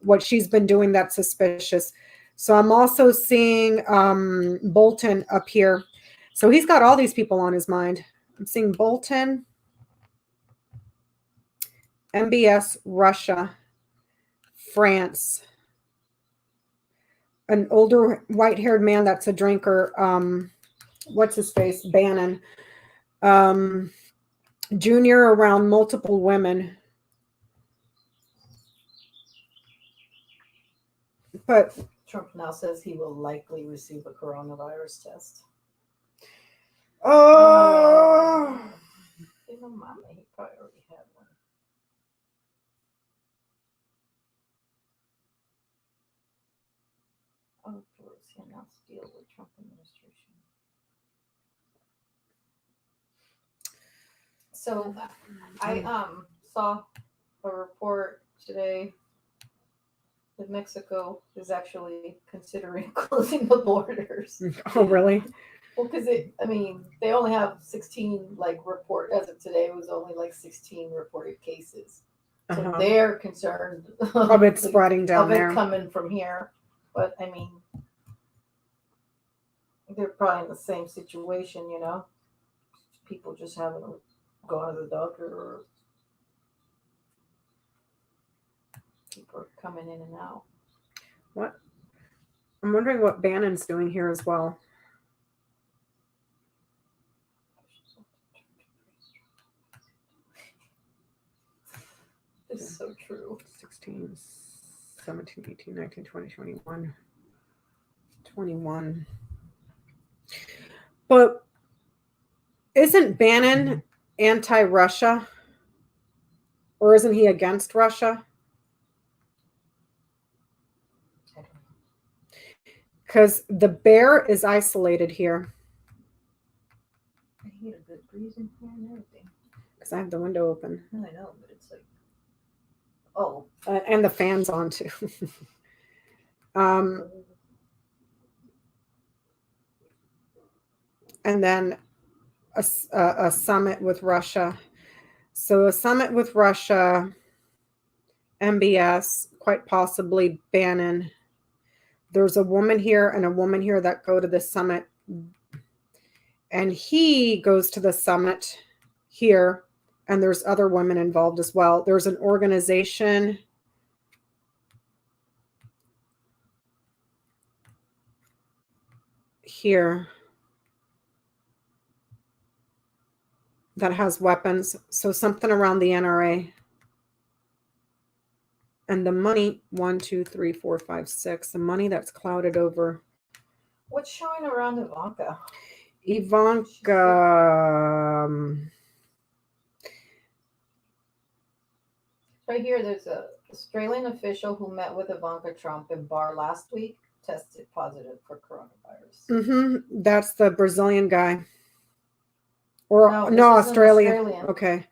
what she's been doing that's suspicious. So I'm also seeing Bolton up here. So he's got all these people on his mind. I'm seeing Bolton, MBS, Russia, France, an older white-haired man that's a drinker. What's his face? Bannon. Junior around multiple women. But Trump now says he will likely receive a coronavirus test. Oh, You know, Mama, he probably already had one. Oh, he announced deal with Trump administration. So I saw a report today that Mexico is actually considering closing the borders. oh, really? Well, because they only have 16 as of today, it was only 16 reported cases. So they're concerned of it spreading down there, coming from here. But they're probably in the same situation, people just haven't gone to the doctor, or people are coming in and out. What? I'm wondering what Bannon's doing here as well. It's so true. 16, 17, 18, 19, 20, 21. 21. But isn't Bannon anti-Russia? Or isn't he against Russia? because the bear is isolated here. I hear a good breeze in here and everything. Because I have the window open. I know, but it's like, oh. And the fan's on too. And then a summit with Russia. So a summit with Russia, MBS, quite possibly Bannon. There's a woman here and a woman here that go to the summit. And he goes to the summit here. And there's other women involved as well. There's an organization here that has weapons. So something around the NRA. And the money, 1, 2, 3, 4, 5, 6. The money that's clouded over. What's showing around Ivanka? Ivanka. Right here, there's an Australian official who met with Ivanka Trump in bar last week, tested positive for coronavirus. Mm-hmm. That's the Brazilian guy. Or no, Australian. Okay.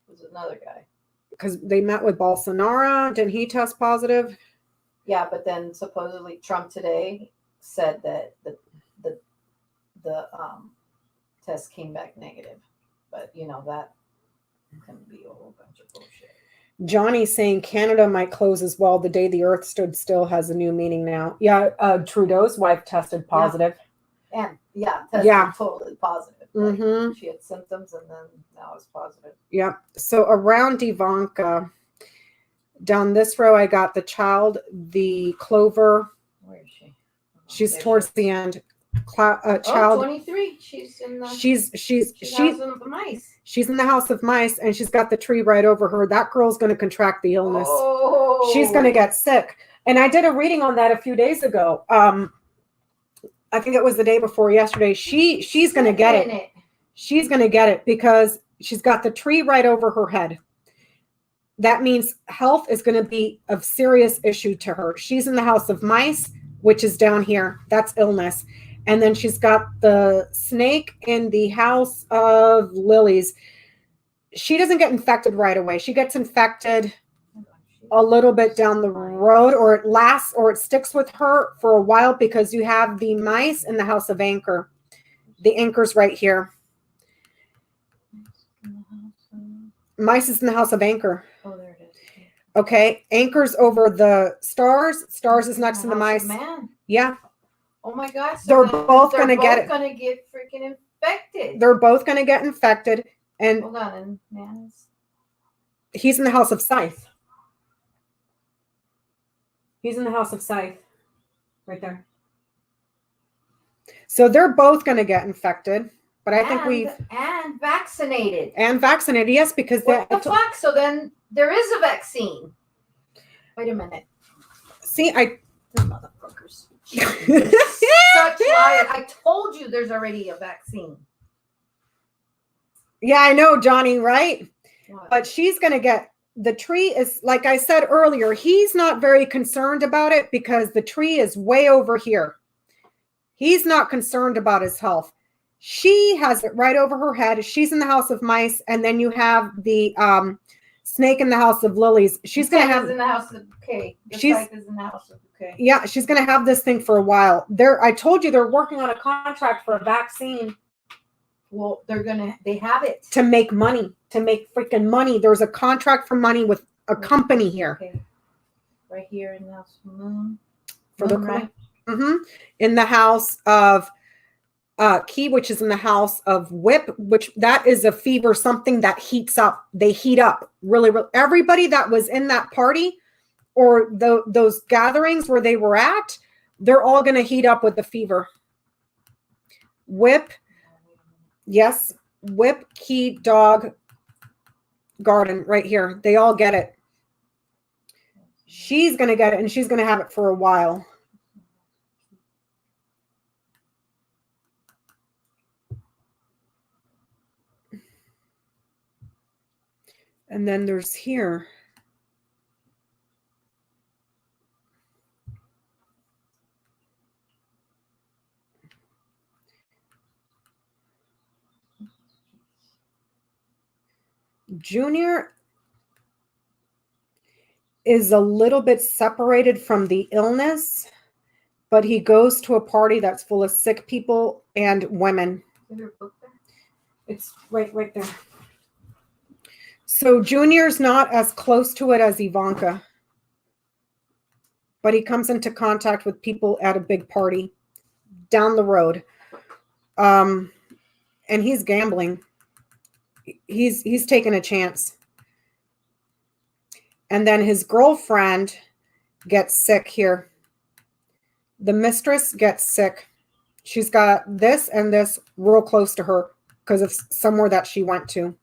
There's another guy. Because they met with Bolsonaro. Didn't he test positive? Yeah, but then supposedly Trump today said that the test came back negative. But you know that can be a whole bunch of bullshit. Johnny's saying Canada might close as well. The day the earth stood still has a new meaning now. Yeah, Trudeau's wife tested positive. Yeah. And tested totally positive. Like, she had symptoms and then now it's positive. Yeah. So around Ivanka, down this row, I got the child, the Clover. Where is she? She's towards the end. Child. 23. She's in the. She's House of Mice. She's in the House of Mice, and she's got the tree right over her. That girl's going to contract the illness. Oh. She's going to get sick. And I did a reading on that a few days ago. I think it was the day before yesterday. She's going to get it. She's going to get it because she's got the tree right over her head. That means health is going to be a serious issue to her. She's in the House of Mice, which is down here. That's illness. And then she's got the snake in the House of Lilies. She doesn't get infected right away. She gets infected a little bit down the road, or it lasts, or it sticks with her for a while because you have the mice in the House of Anchor. The anchor's right here. Mice is in the House of Anchor. Oh, there it is. Okay. Anchor's over the stars. Stars is next to the mice. Man. Yeah. Oh my God. So they're both going to get it. They're both going to get freaking infected. They're both going to get infected. And hold on. And man, he's in the House of Scythe. He's in the House of Scythe. Right there. So they're both going to get infected. But I think and vaccinated. And vaccinated, yes, because what the fuck? So then there is a vaccine. Wait a minute. See, the motherfuckers. Such liars. I told you there's already a vaccine. Yeah, I know, Johnny, right? What? But she's going to get, the tree is, like I said earlier, he's not very concerned about it because the tree is way over here. He's not concerned about his health. She has it right over her head. She's in the House of Mice, and then you have the snake in the House of Lilies. She's going to have in the House of K. She's is in the House of K. Yeah, she's going to have this thing for a while. I told you they're working on a contract for a vaccine. Well, they have it to make money, to make freaking money. There's a contract for money with a company here. Okay. Right here in the House of Moon. For the right. In the House of Key, which is in the House of Whip, which that is a fever, something that heats up. They heat up really. Everybody that was in that party or those gatherings where they were at, they're all going to heat up with the fever. Whip, yes, Whip, Key, Dog, Garden, right here. They all get it. She's going to get it, and she's going to have it for a while. And then there's here. Junior is a little bit separated from the illness, but he goes to a party that's full of sick people and women. Is there a book there? It's right there. So Junior's not as close to it as Ivanka, but he comes into contact with people at a big party down the road. And he's gambling. He's taking a chance. And then his girlfriend gets sick here. The mistress gets sick. She's got this and this real close to her because of somewhere that she went to.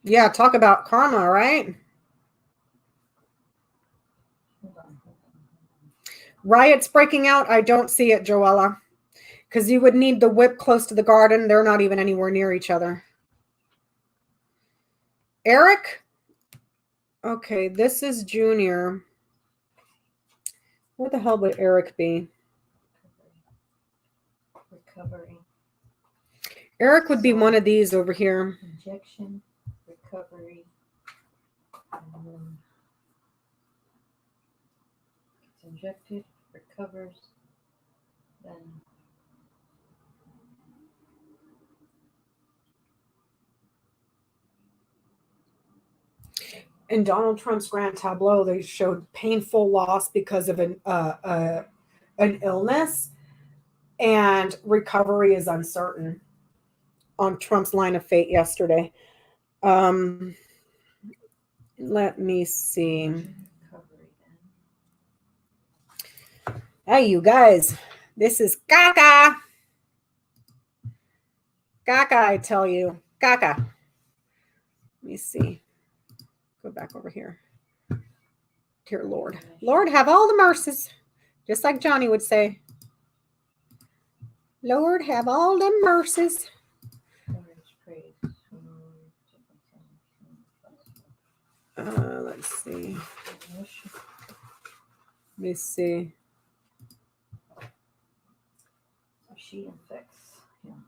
Yeah, talk about karma, right? Riots breaking out. I don't see it, Joella, because you would need the whip close to the garden. They're not even anywhere near each other. Eric? Okay, this is Junior. Where the hell would Eric be? Recovery. Eric would be one of these over here. Injection, recovery, and then it's injected, recovers, then in Donald Trump's grand tableau, they showed painful loss because of an illness, and recovery is uncertain on Trump's line of fate yesterday. Let me see. Hey, you guys, this is Gaga. Gaga, I tell you. Gaga. Let me see. Go back over here. Dear Lord. Lord, have all the mercies. Just like Johnny would say. Lord, have all the mercies. Let's see. Let me see. She infects him.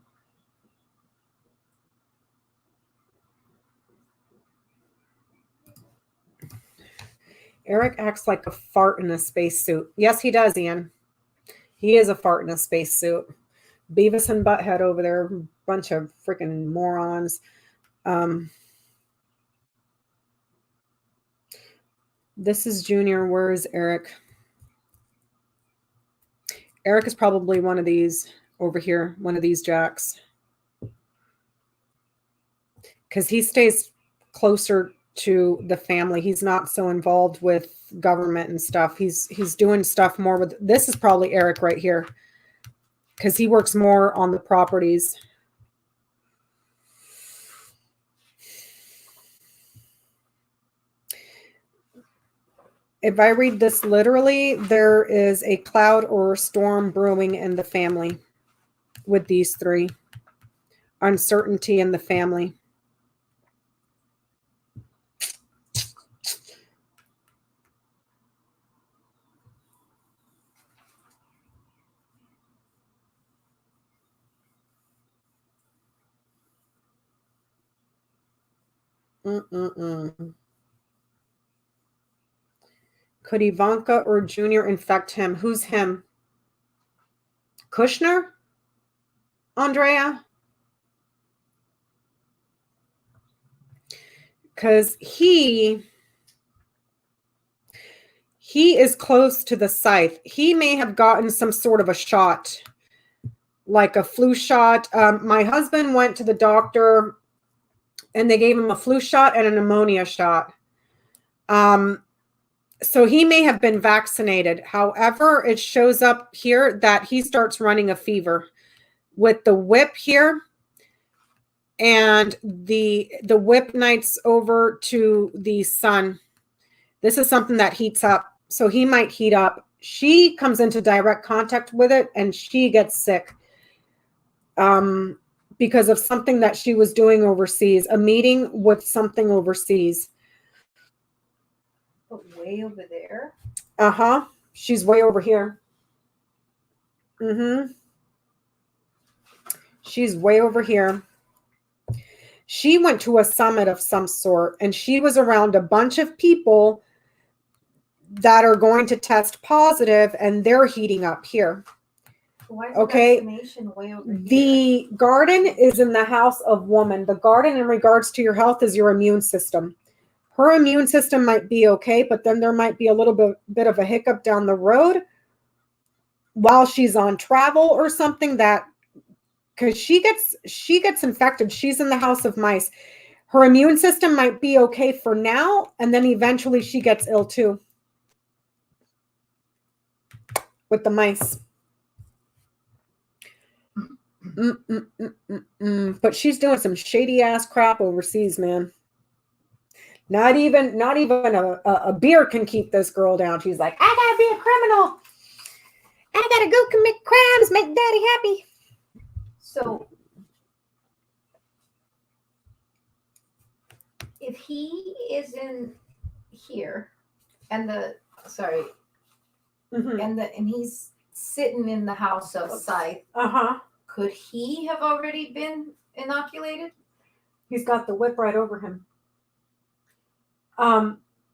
Eric acts like a fart in a spacesuit. Yes, he does, Ian. He is a fart in a spacesuit. Beavis and Butthead over there, bunch of freaking morons. This is Junior. Where is Eric? Eric is probably one of these over here, one of these jacks. Because he stays closer to the family. He's not so involved with government and stuff. He's doing stuff more with, this is probably Eric right here. Because he works more on the properties. If I read this literally, there is a cloud or a storm brewing in the family with these three. Uncertainty in the family. Could Ivanka or Junior infect him? Who's him? Kushner? Andrea? Because he is close to the scythe. He may have gotten some sort of a shot, like a flu shot. My husband went to the doctor and they gave him a flu shot and a pneumonia shot. So he may have been vaccinated. However, it shows up here that he starts running a fever with the whip here, and the whip knights over to the sun. This is something that heats up. So he might heat up. She comes into direct contact with it and she gets sick because of something that she was doing overseas, a meeting with something overseas. But way over there. Uh-huh. She's way over here. Mm-hmm. She's way over here. She went to a summit of some sort, and she was around a bunch of people that are going to test positive, and they're heating up here. Why is Okay. vaccination way over here? The garden is in the house of woman. The garden in regards to your health is your immune system. Her immune system might be okay, but then there might be a little bit of a hiccup down the road while she's on travel or something, that because she gets infected. She's in the house of mice. Her immune system might be okay for now, and then eventually she gets ill too with the mice. But she's doing some shady ass crap overseas, man. Not even a beer can keep this girl down. She's like, I gotta be a criminal. I gotta go commit crimes, make daddy happy. So if he is in here and and he's sitting in the house outside, could he have already been inoculated? He's got the whip right over him.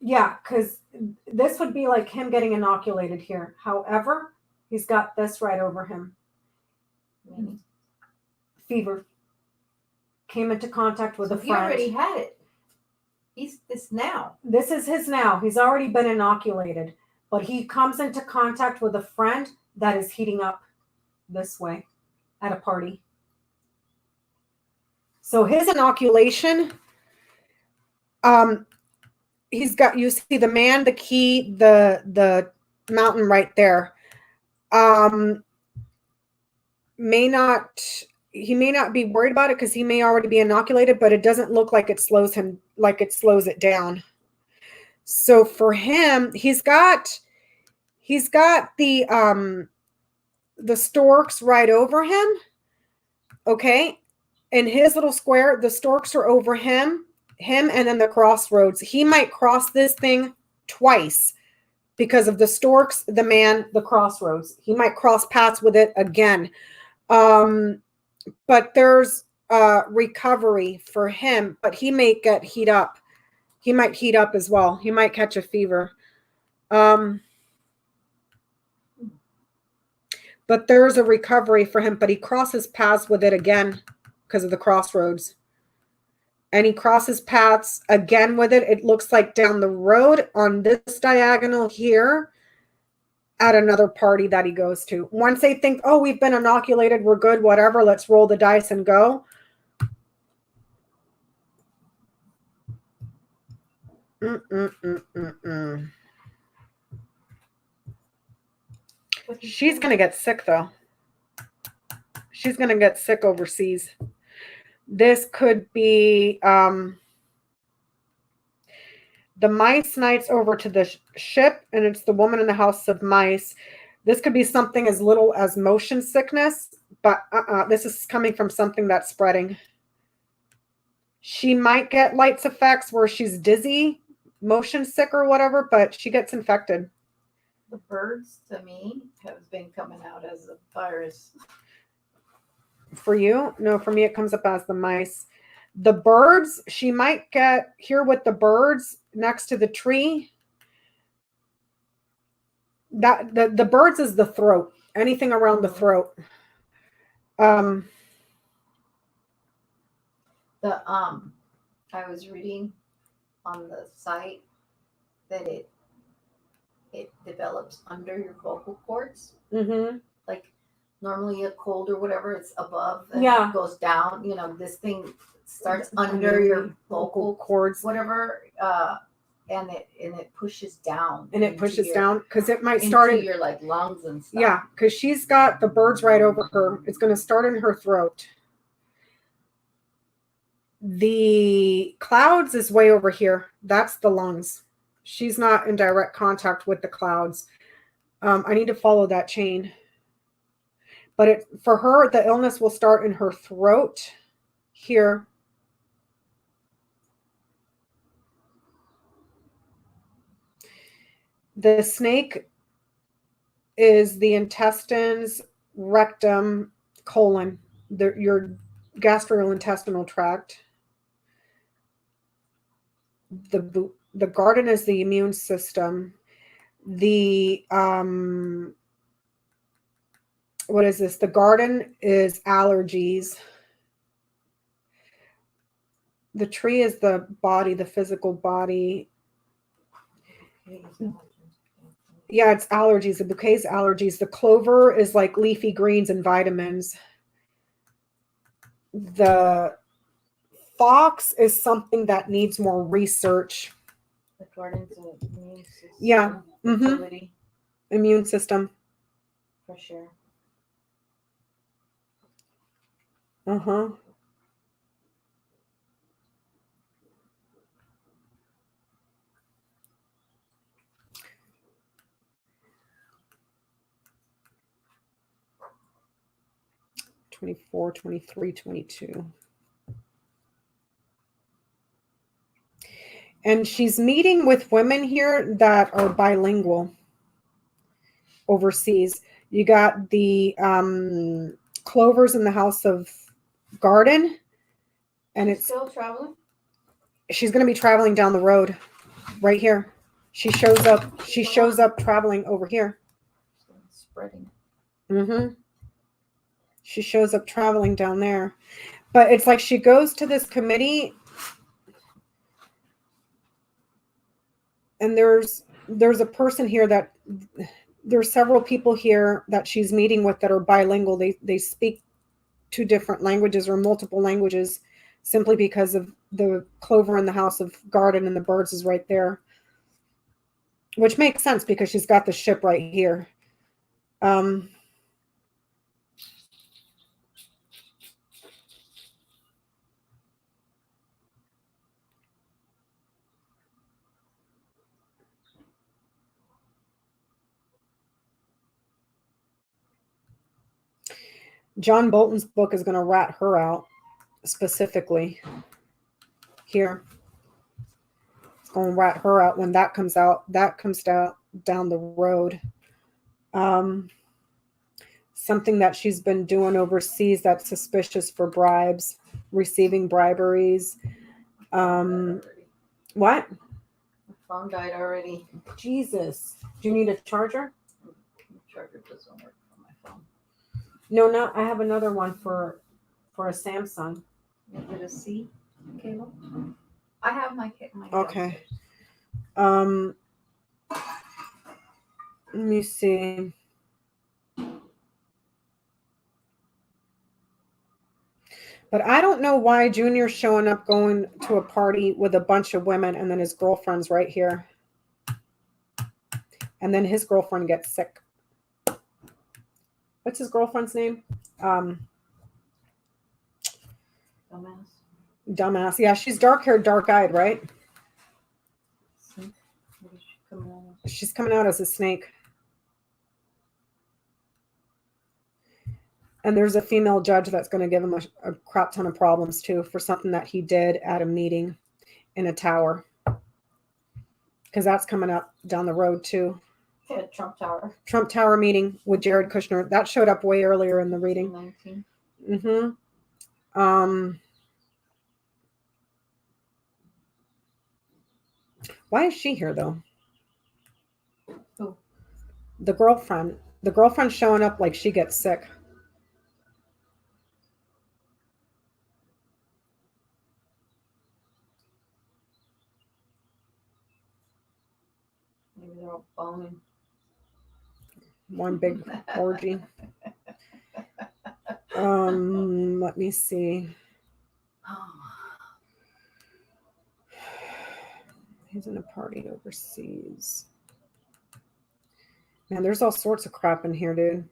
Yeah, because this would be like him getting inoculated here. However, he's got this right over him. Fever. Came into contact with a friend. He already had it. He's this now. This is his now. He's already been inoculated. But he comes into contact with a friend that is heating up this way at a party. So his inoculation, he's got, you see the man, the key, the mountain right there. He may not be worried about it because he may already be inoculated, but it doesn't look like it slows him, like it slows it down. So for him, he's got the storks right over him. Okay. In his little square, the storks are over him, and then the crossroads. He might cross this thing twice because of the storks, the man, the crossroads. He might cross paths with it again. But there's recovery for him, but he may heat up. He might heat up as well. He might catch a fever. But there's a recovery for him, but he crosses paths with it again because of the crossroads. And he crosses paths again with it. It looks like down the road on this diagonal here at another party that he goes to. Once they think, oh, we've been inoculated, we're good, whatever, let's roll the dice and go. She's going to get sick, though. She's going to get sick overseas. This could be the mice nights over to the ship, and it's the woman in the house of mice. This could be something as little as motion sickness, but this is coming from something that's spreading. She might get lights effects where she's dizzy, motion sick or whatever, but she gets infected. The birds, to me, have been coming out as a virus. For you? No, for me, it comes up as the mice. The birds, she might get here with the birds next to the tree. That the birds is the throat. Anything around the throat. I was reading on the site that it develops under your vocal cords. Mm-hmm. Like normally a cold or whatever, it's above and it goes down. You know, this thing starts under your vocal cords, whatever, and it pushes down. And it pushes down because it might start in your like lungs and stuff. Yeah, because she's got the birds right over her. It's going to start in her throat. The clouds is way over here. That's the lungs. She's not in direct contact with the clouds. I need to follow that chain. But for her, the illness will start in her throat here. The snake is the intestines, rectum, colon, your gastrointestinal tract. The garden is the immune system. The what is this? The garden is allergies. The tree is the body, the physical body. Yeah, it's allergies. The bouquet is allergies. The clover is like leafy greens and vitamins. The fox is something that needs more research. The garden's immune system. Yeah. Fertility. Immune system. For sure. Uh-huh. '24, '23, '22. And she's meeting with women here that are bilingual overseas. You got the clovers in the house of garden, and it's still traveling. She's going to be traveling down the road right here. She shows up traveling over here. Spreading. She shows up traveling down there. But it's like she goes to this committee, and there's a person here that there's several people here that she's meeting with that are bilingual. They speak two different languages or multiple languages simply because of the clover in the house of garden and the birds is right there, which makes sense because she's got the ship right here. John Bolton's book is going to rat her out specifically here. It's going to rat her out when that comes out. That comes down the road. Something that she's been doing overseas that's suspicious for bribes, receiving briberies. What? My phone died already. Jesus. Do you need a charger? The charger doesn't work on my phone. No, I have another one for a Samsung. Is it a C cable? I have my okay. Let me see. But I don't know why Junior's showing up going to a party with a bunch of women and then his girlfriend's right here. And then his girlfriend gets sick. What's his girlfriend's name? Dumbass. Yeah, she's dark-haired, dark-eyed, right? She's coming out as a snake. And there's a female judge that's going to give him a crap ton of problems, too, for something that he did at a meeting in a tower. Because that's coming up down the road, too. Yeah, Trump Tower. Trump Tower meeting with Jared Kushner. That showed up way earlier in the reading. 19. Why is she here, though? Who? The girlfriend. The girlfriend's showing up like she gets sick. Maybe they're all boning. One big orgy. Let me see. He's in a party overseas. Man, there's all sorts of crap in here, dude.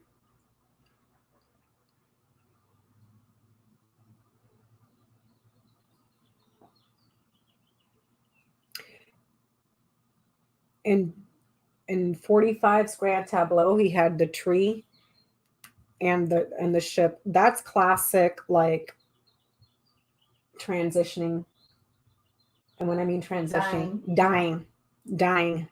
In 45's Grand Tableau, he had the tree and the ship. That's classic, like, transitioning. And when I mean transitioning, dying.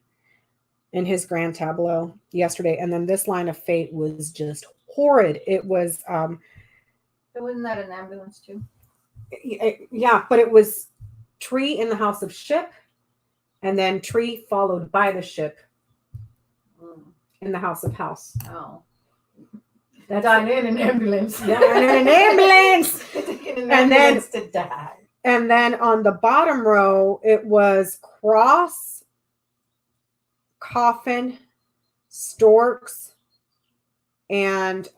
in his grand tableau yesterday. And then this line of fate was just horrid. It was, wasn't that an ambulance too? yeah, but it was tree in the house of ship, and then tree followed by the ship in the house of house. Oh. That's dying in an ambulance. Dying in an ambulance. Taking an ambulance to die. And then on the bottom row, it was cross, coffin, storks, and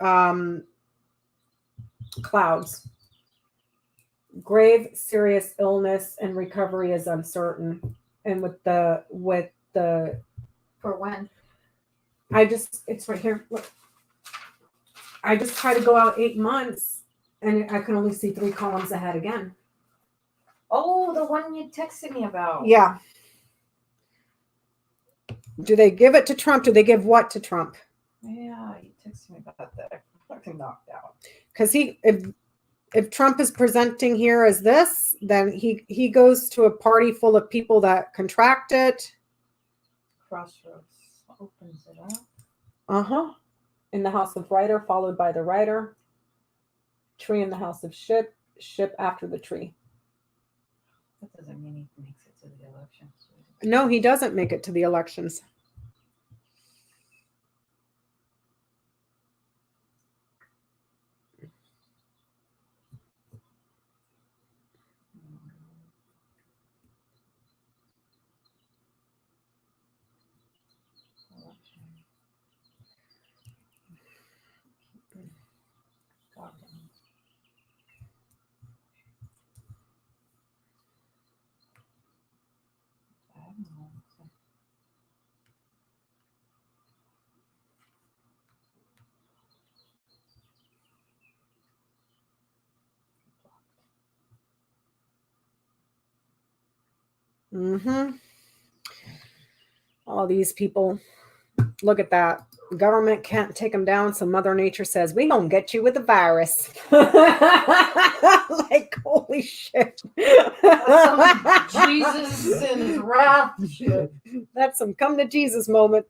clouds. Grave, serious illness, and recovery is uncertain. And with the for when? It's right here. Look. I just try to go out 8 months, and I can only see 3 columns ahead again. Oh, the one you texted me about. Yeah. Do they give it to Trump? Do they give what to Trump? Yeah, you texted me about that. I'm fucking knocked out. Because if Trump is presenting here as this, then he goes to a party full of people that contract it. Crossroads opens it up. Uh-huh. In the house of writer, followed by the writer. Tree in the house of ship. Ship after the tree. That doesn't mean he makes it to the elections. No, he doesn't make it to the elections. Mm-hmm. All these people, look at that. Government can't take them down, so Mother Nature says, we gonna get you with the virus. Like, holy shit. That's some Jesus and his wrath shit. That's some come to Jesus moment.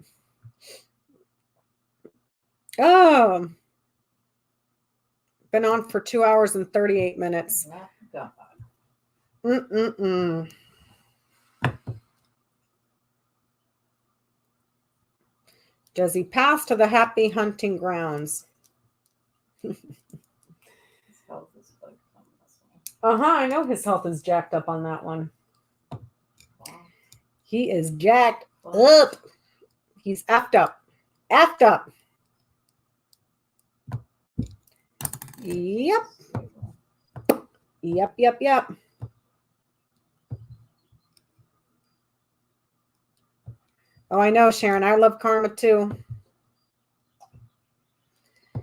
Oh. Been on for 2 hours and 38 minutes. God. Mm-mm-mm. Does he pass to the happy hunting grounds? I know his health is jacked up on that one. Wow. He is jacked up. He's effed up. Effed up. Yep. Yep. Oh, I know, Sharon. I love karma too.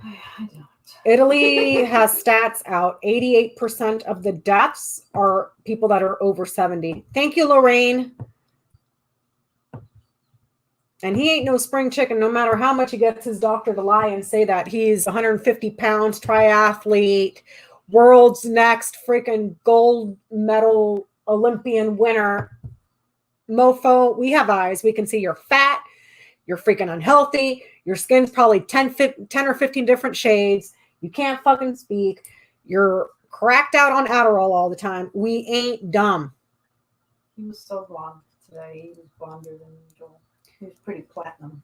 I don't. Italy has stats out. 88% of the deaths are people that are over 70. Thank you, Lorraine. And he ain't no spring chicken, no matter how much he gets his doctor to lie and say that. He's 150 pounds, triathlete, world's next freaking gold medal Olympian winner. Mofo, we have eyes. We can see you're fat. You're freaking unhealthy. Your skin's probably 10 or 15 different shades. You can't fucking speak. You're cracked out on Adderall all the time. We ain't dumb. He was so blonde today. He was blonder than usual. He was pretty platinum.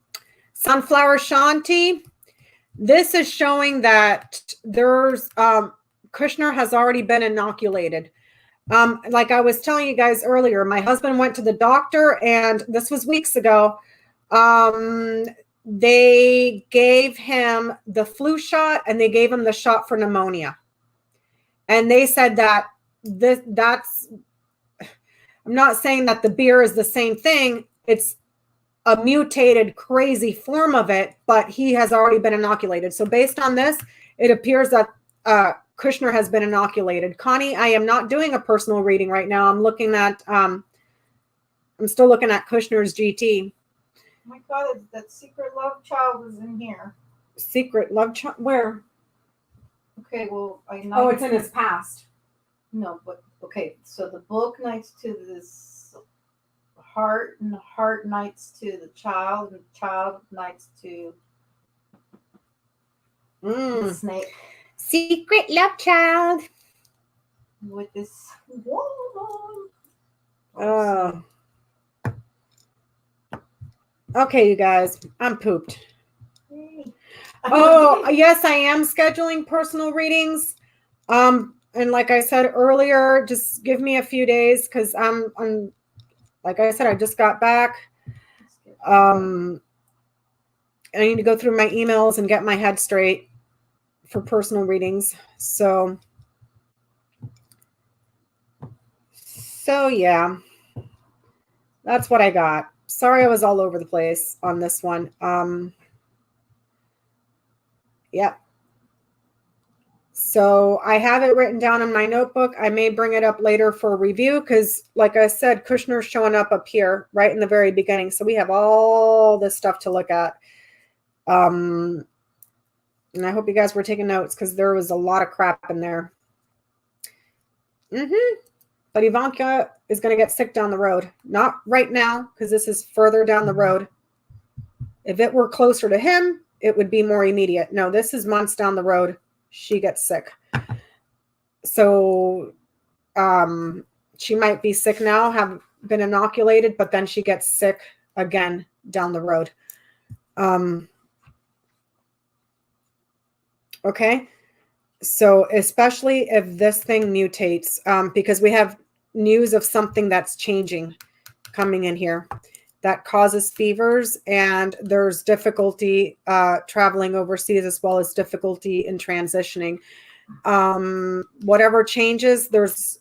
Sunflower Shanti. This is showing that there's Kushner has already been inoculated. Like I was telling you guys earlier, my husband went to the doctor, and this was weeks ago. They gave him the flu shot, and they gave him the shot for pneumonia. And they said that that's, I'm not saying that the beer is the same thing. It's a mutated, crazy form of it, but he has already been inoculated. So based on this, it appears that Kushner has been inoculated. Connie, I am not doing a personal reading right now. I'm looking at, I'm still looking at Kushner's GT. Oh my God, that secret love child is in here. Secret love child? Where? Okay, well, Oh, it's in his past. No, but okay. So the book next to this heart, and the heart knights to the child, and the child knights to the snake. Secret love child. With this wand. Oh. Okay, you guys, I'm pooped. Oh, yes, I am scheduling personal readings. And like I said earlier, just give me a few days because I'm like I said, I just got back. I need to go through my emails and get my head straight for personal readings. So yeah, that's what I got. Sorry, I was all over the place on this one. Yeah. So I have it written down in my notebook. I may bring it up later for review because, like I said, Kushner's showing up here right in the very beginning. So we have all this stuff to look at. And I hope you guys were taking notes because there was a lot of crap in there. But Ivanka is going to get sick down the road. Not right now because this is further down the road. If it were closer to him, it would be more immediate. No, this is months down the road. She gets sick. So she might be sick now, have been inoculated, but then she gets sick again down the road. Okay. So especially if this thing mutates, because we have news of something that's changing coming in here that causes fevers, and there's difficulty traveling overseas as well as difficulty in transitioning. Whatever changes, there's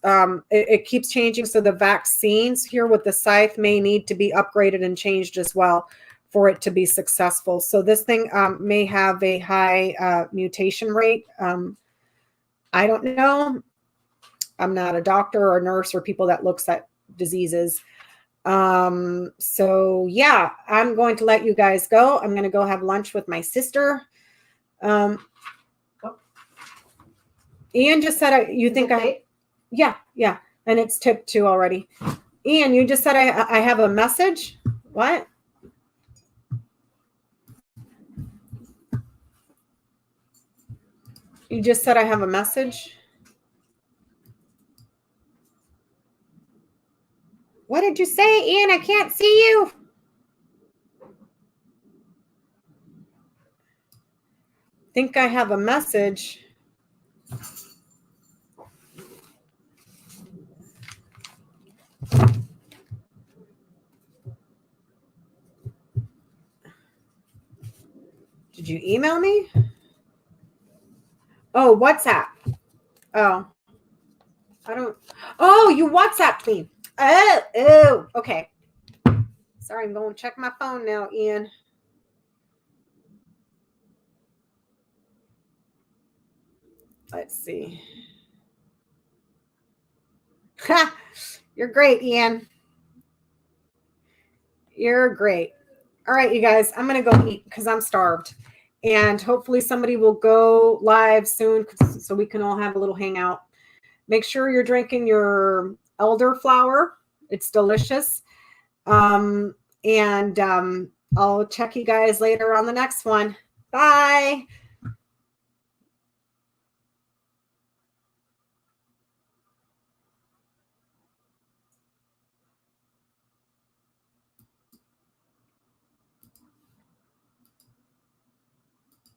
it keeps changing. So the vaccines here with the scythe may need to be upgraded and changed as well for it to be successful. So this thing may have a high mutation rate. I don't know. I'm not a doctor or a nurse or people that looks at diseases. So yeah, I'm going to let you guys go. I'm going to go have lunch with my sister. Ian just said, you think yeah. And it's tip 2 already. Ian, you just said, I have a message. What? You just said I have a message. What did you say, Ian? I can't see you. Think I have a message. Did you email me? Oh, WhatsApp. Oh, I don't. Oh, you WhatsApped me. Oh, okay. Sorry, I'm going to check my phone now, Ian. Let's see. Ha! You're great, Ian. You're great. All right, you guys, I'm going to go eat because I'm starved. And hopefully somebody will go live soon so we can all have a little hangout. Make sure you're drinking your elderflower. It's delicious. And I'll check you guys later on the next one. Bye.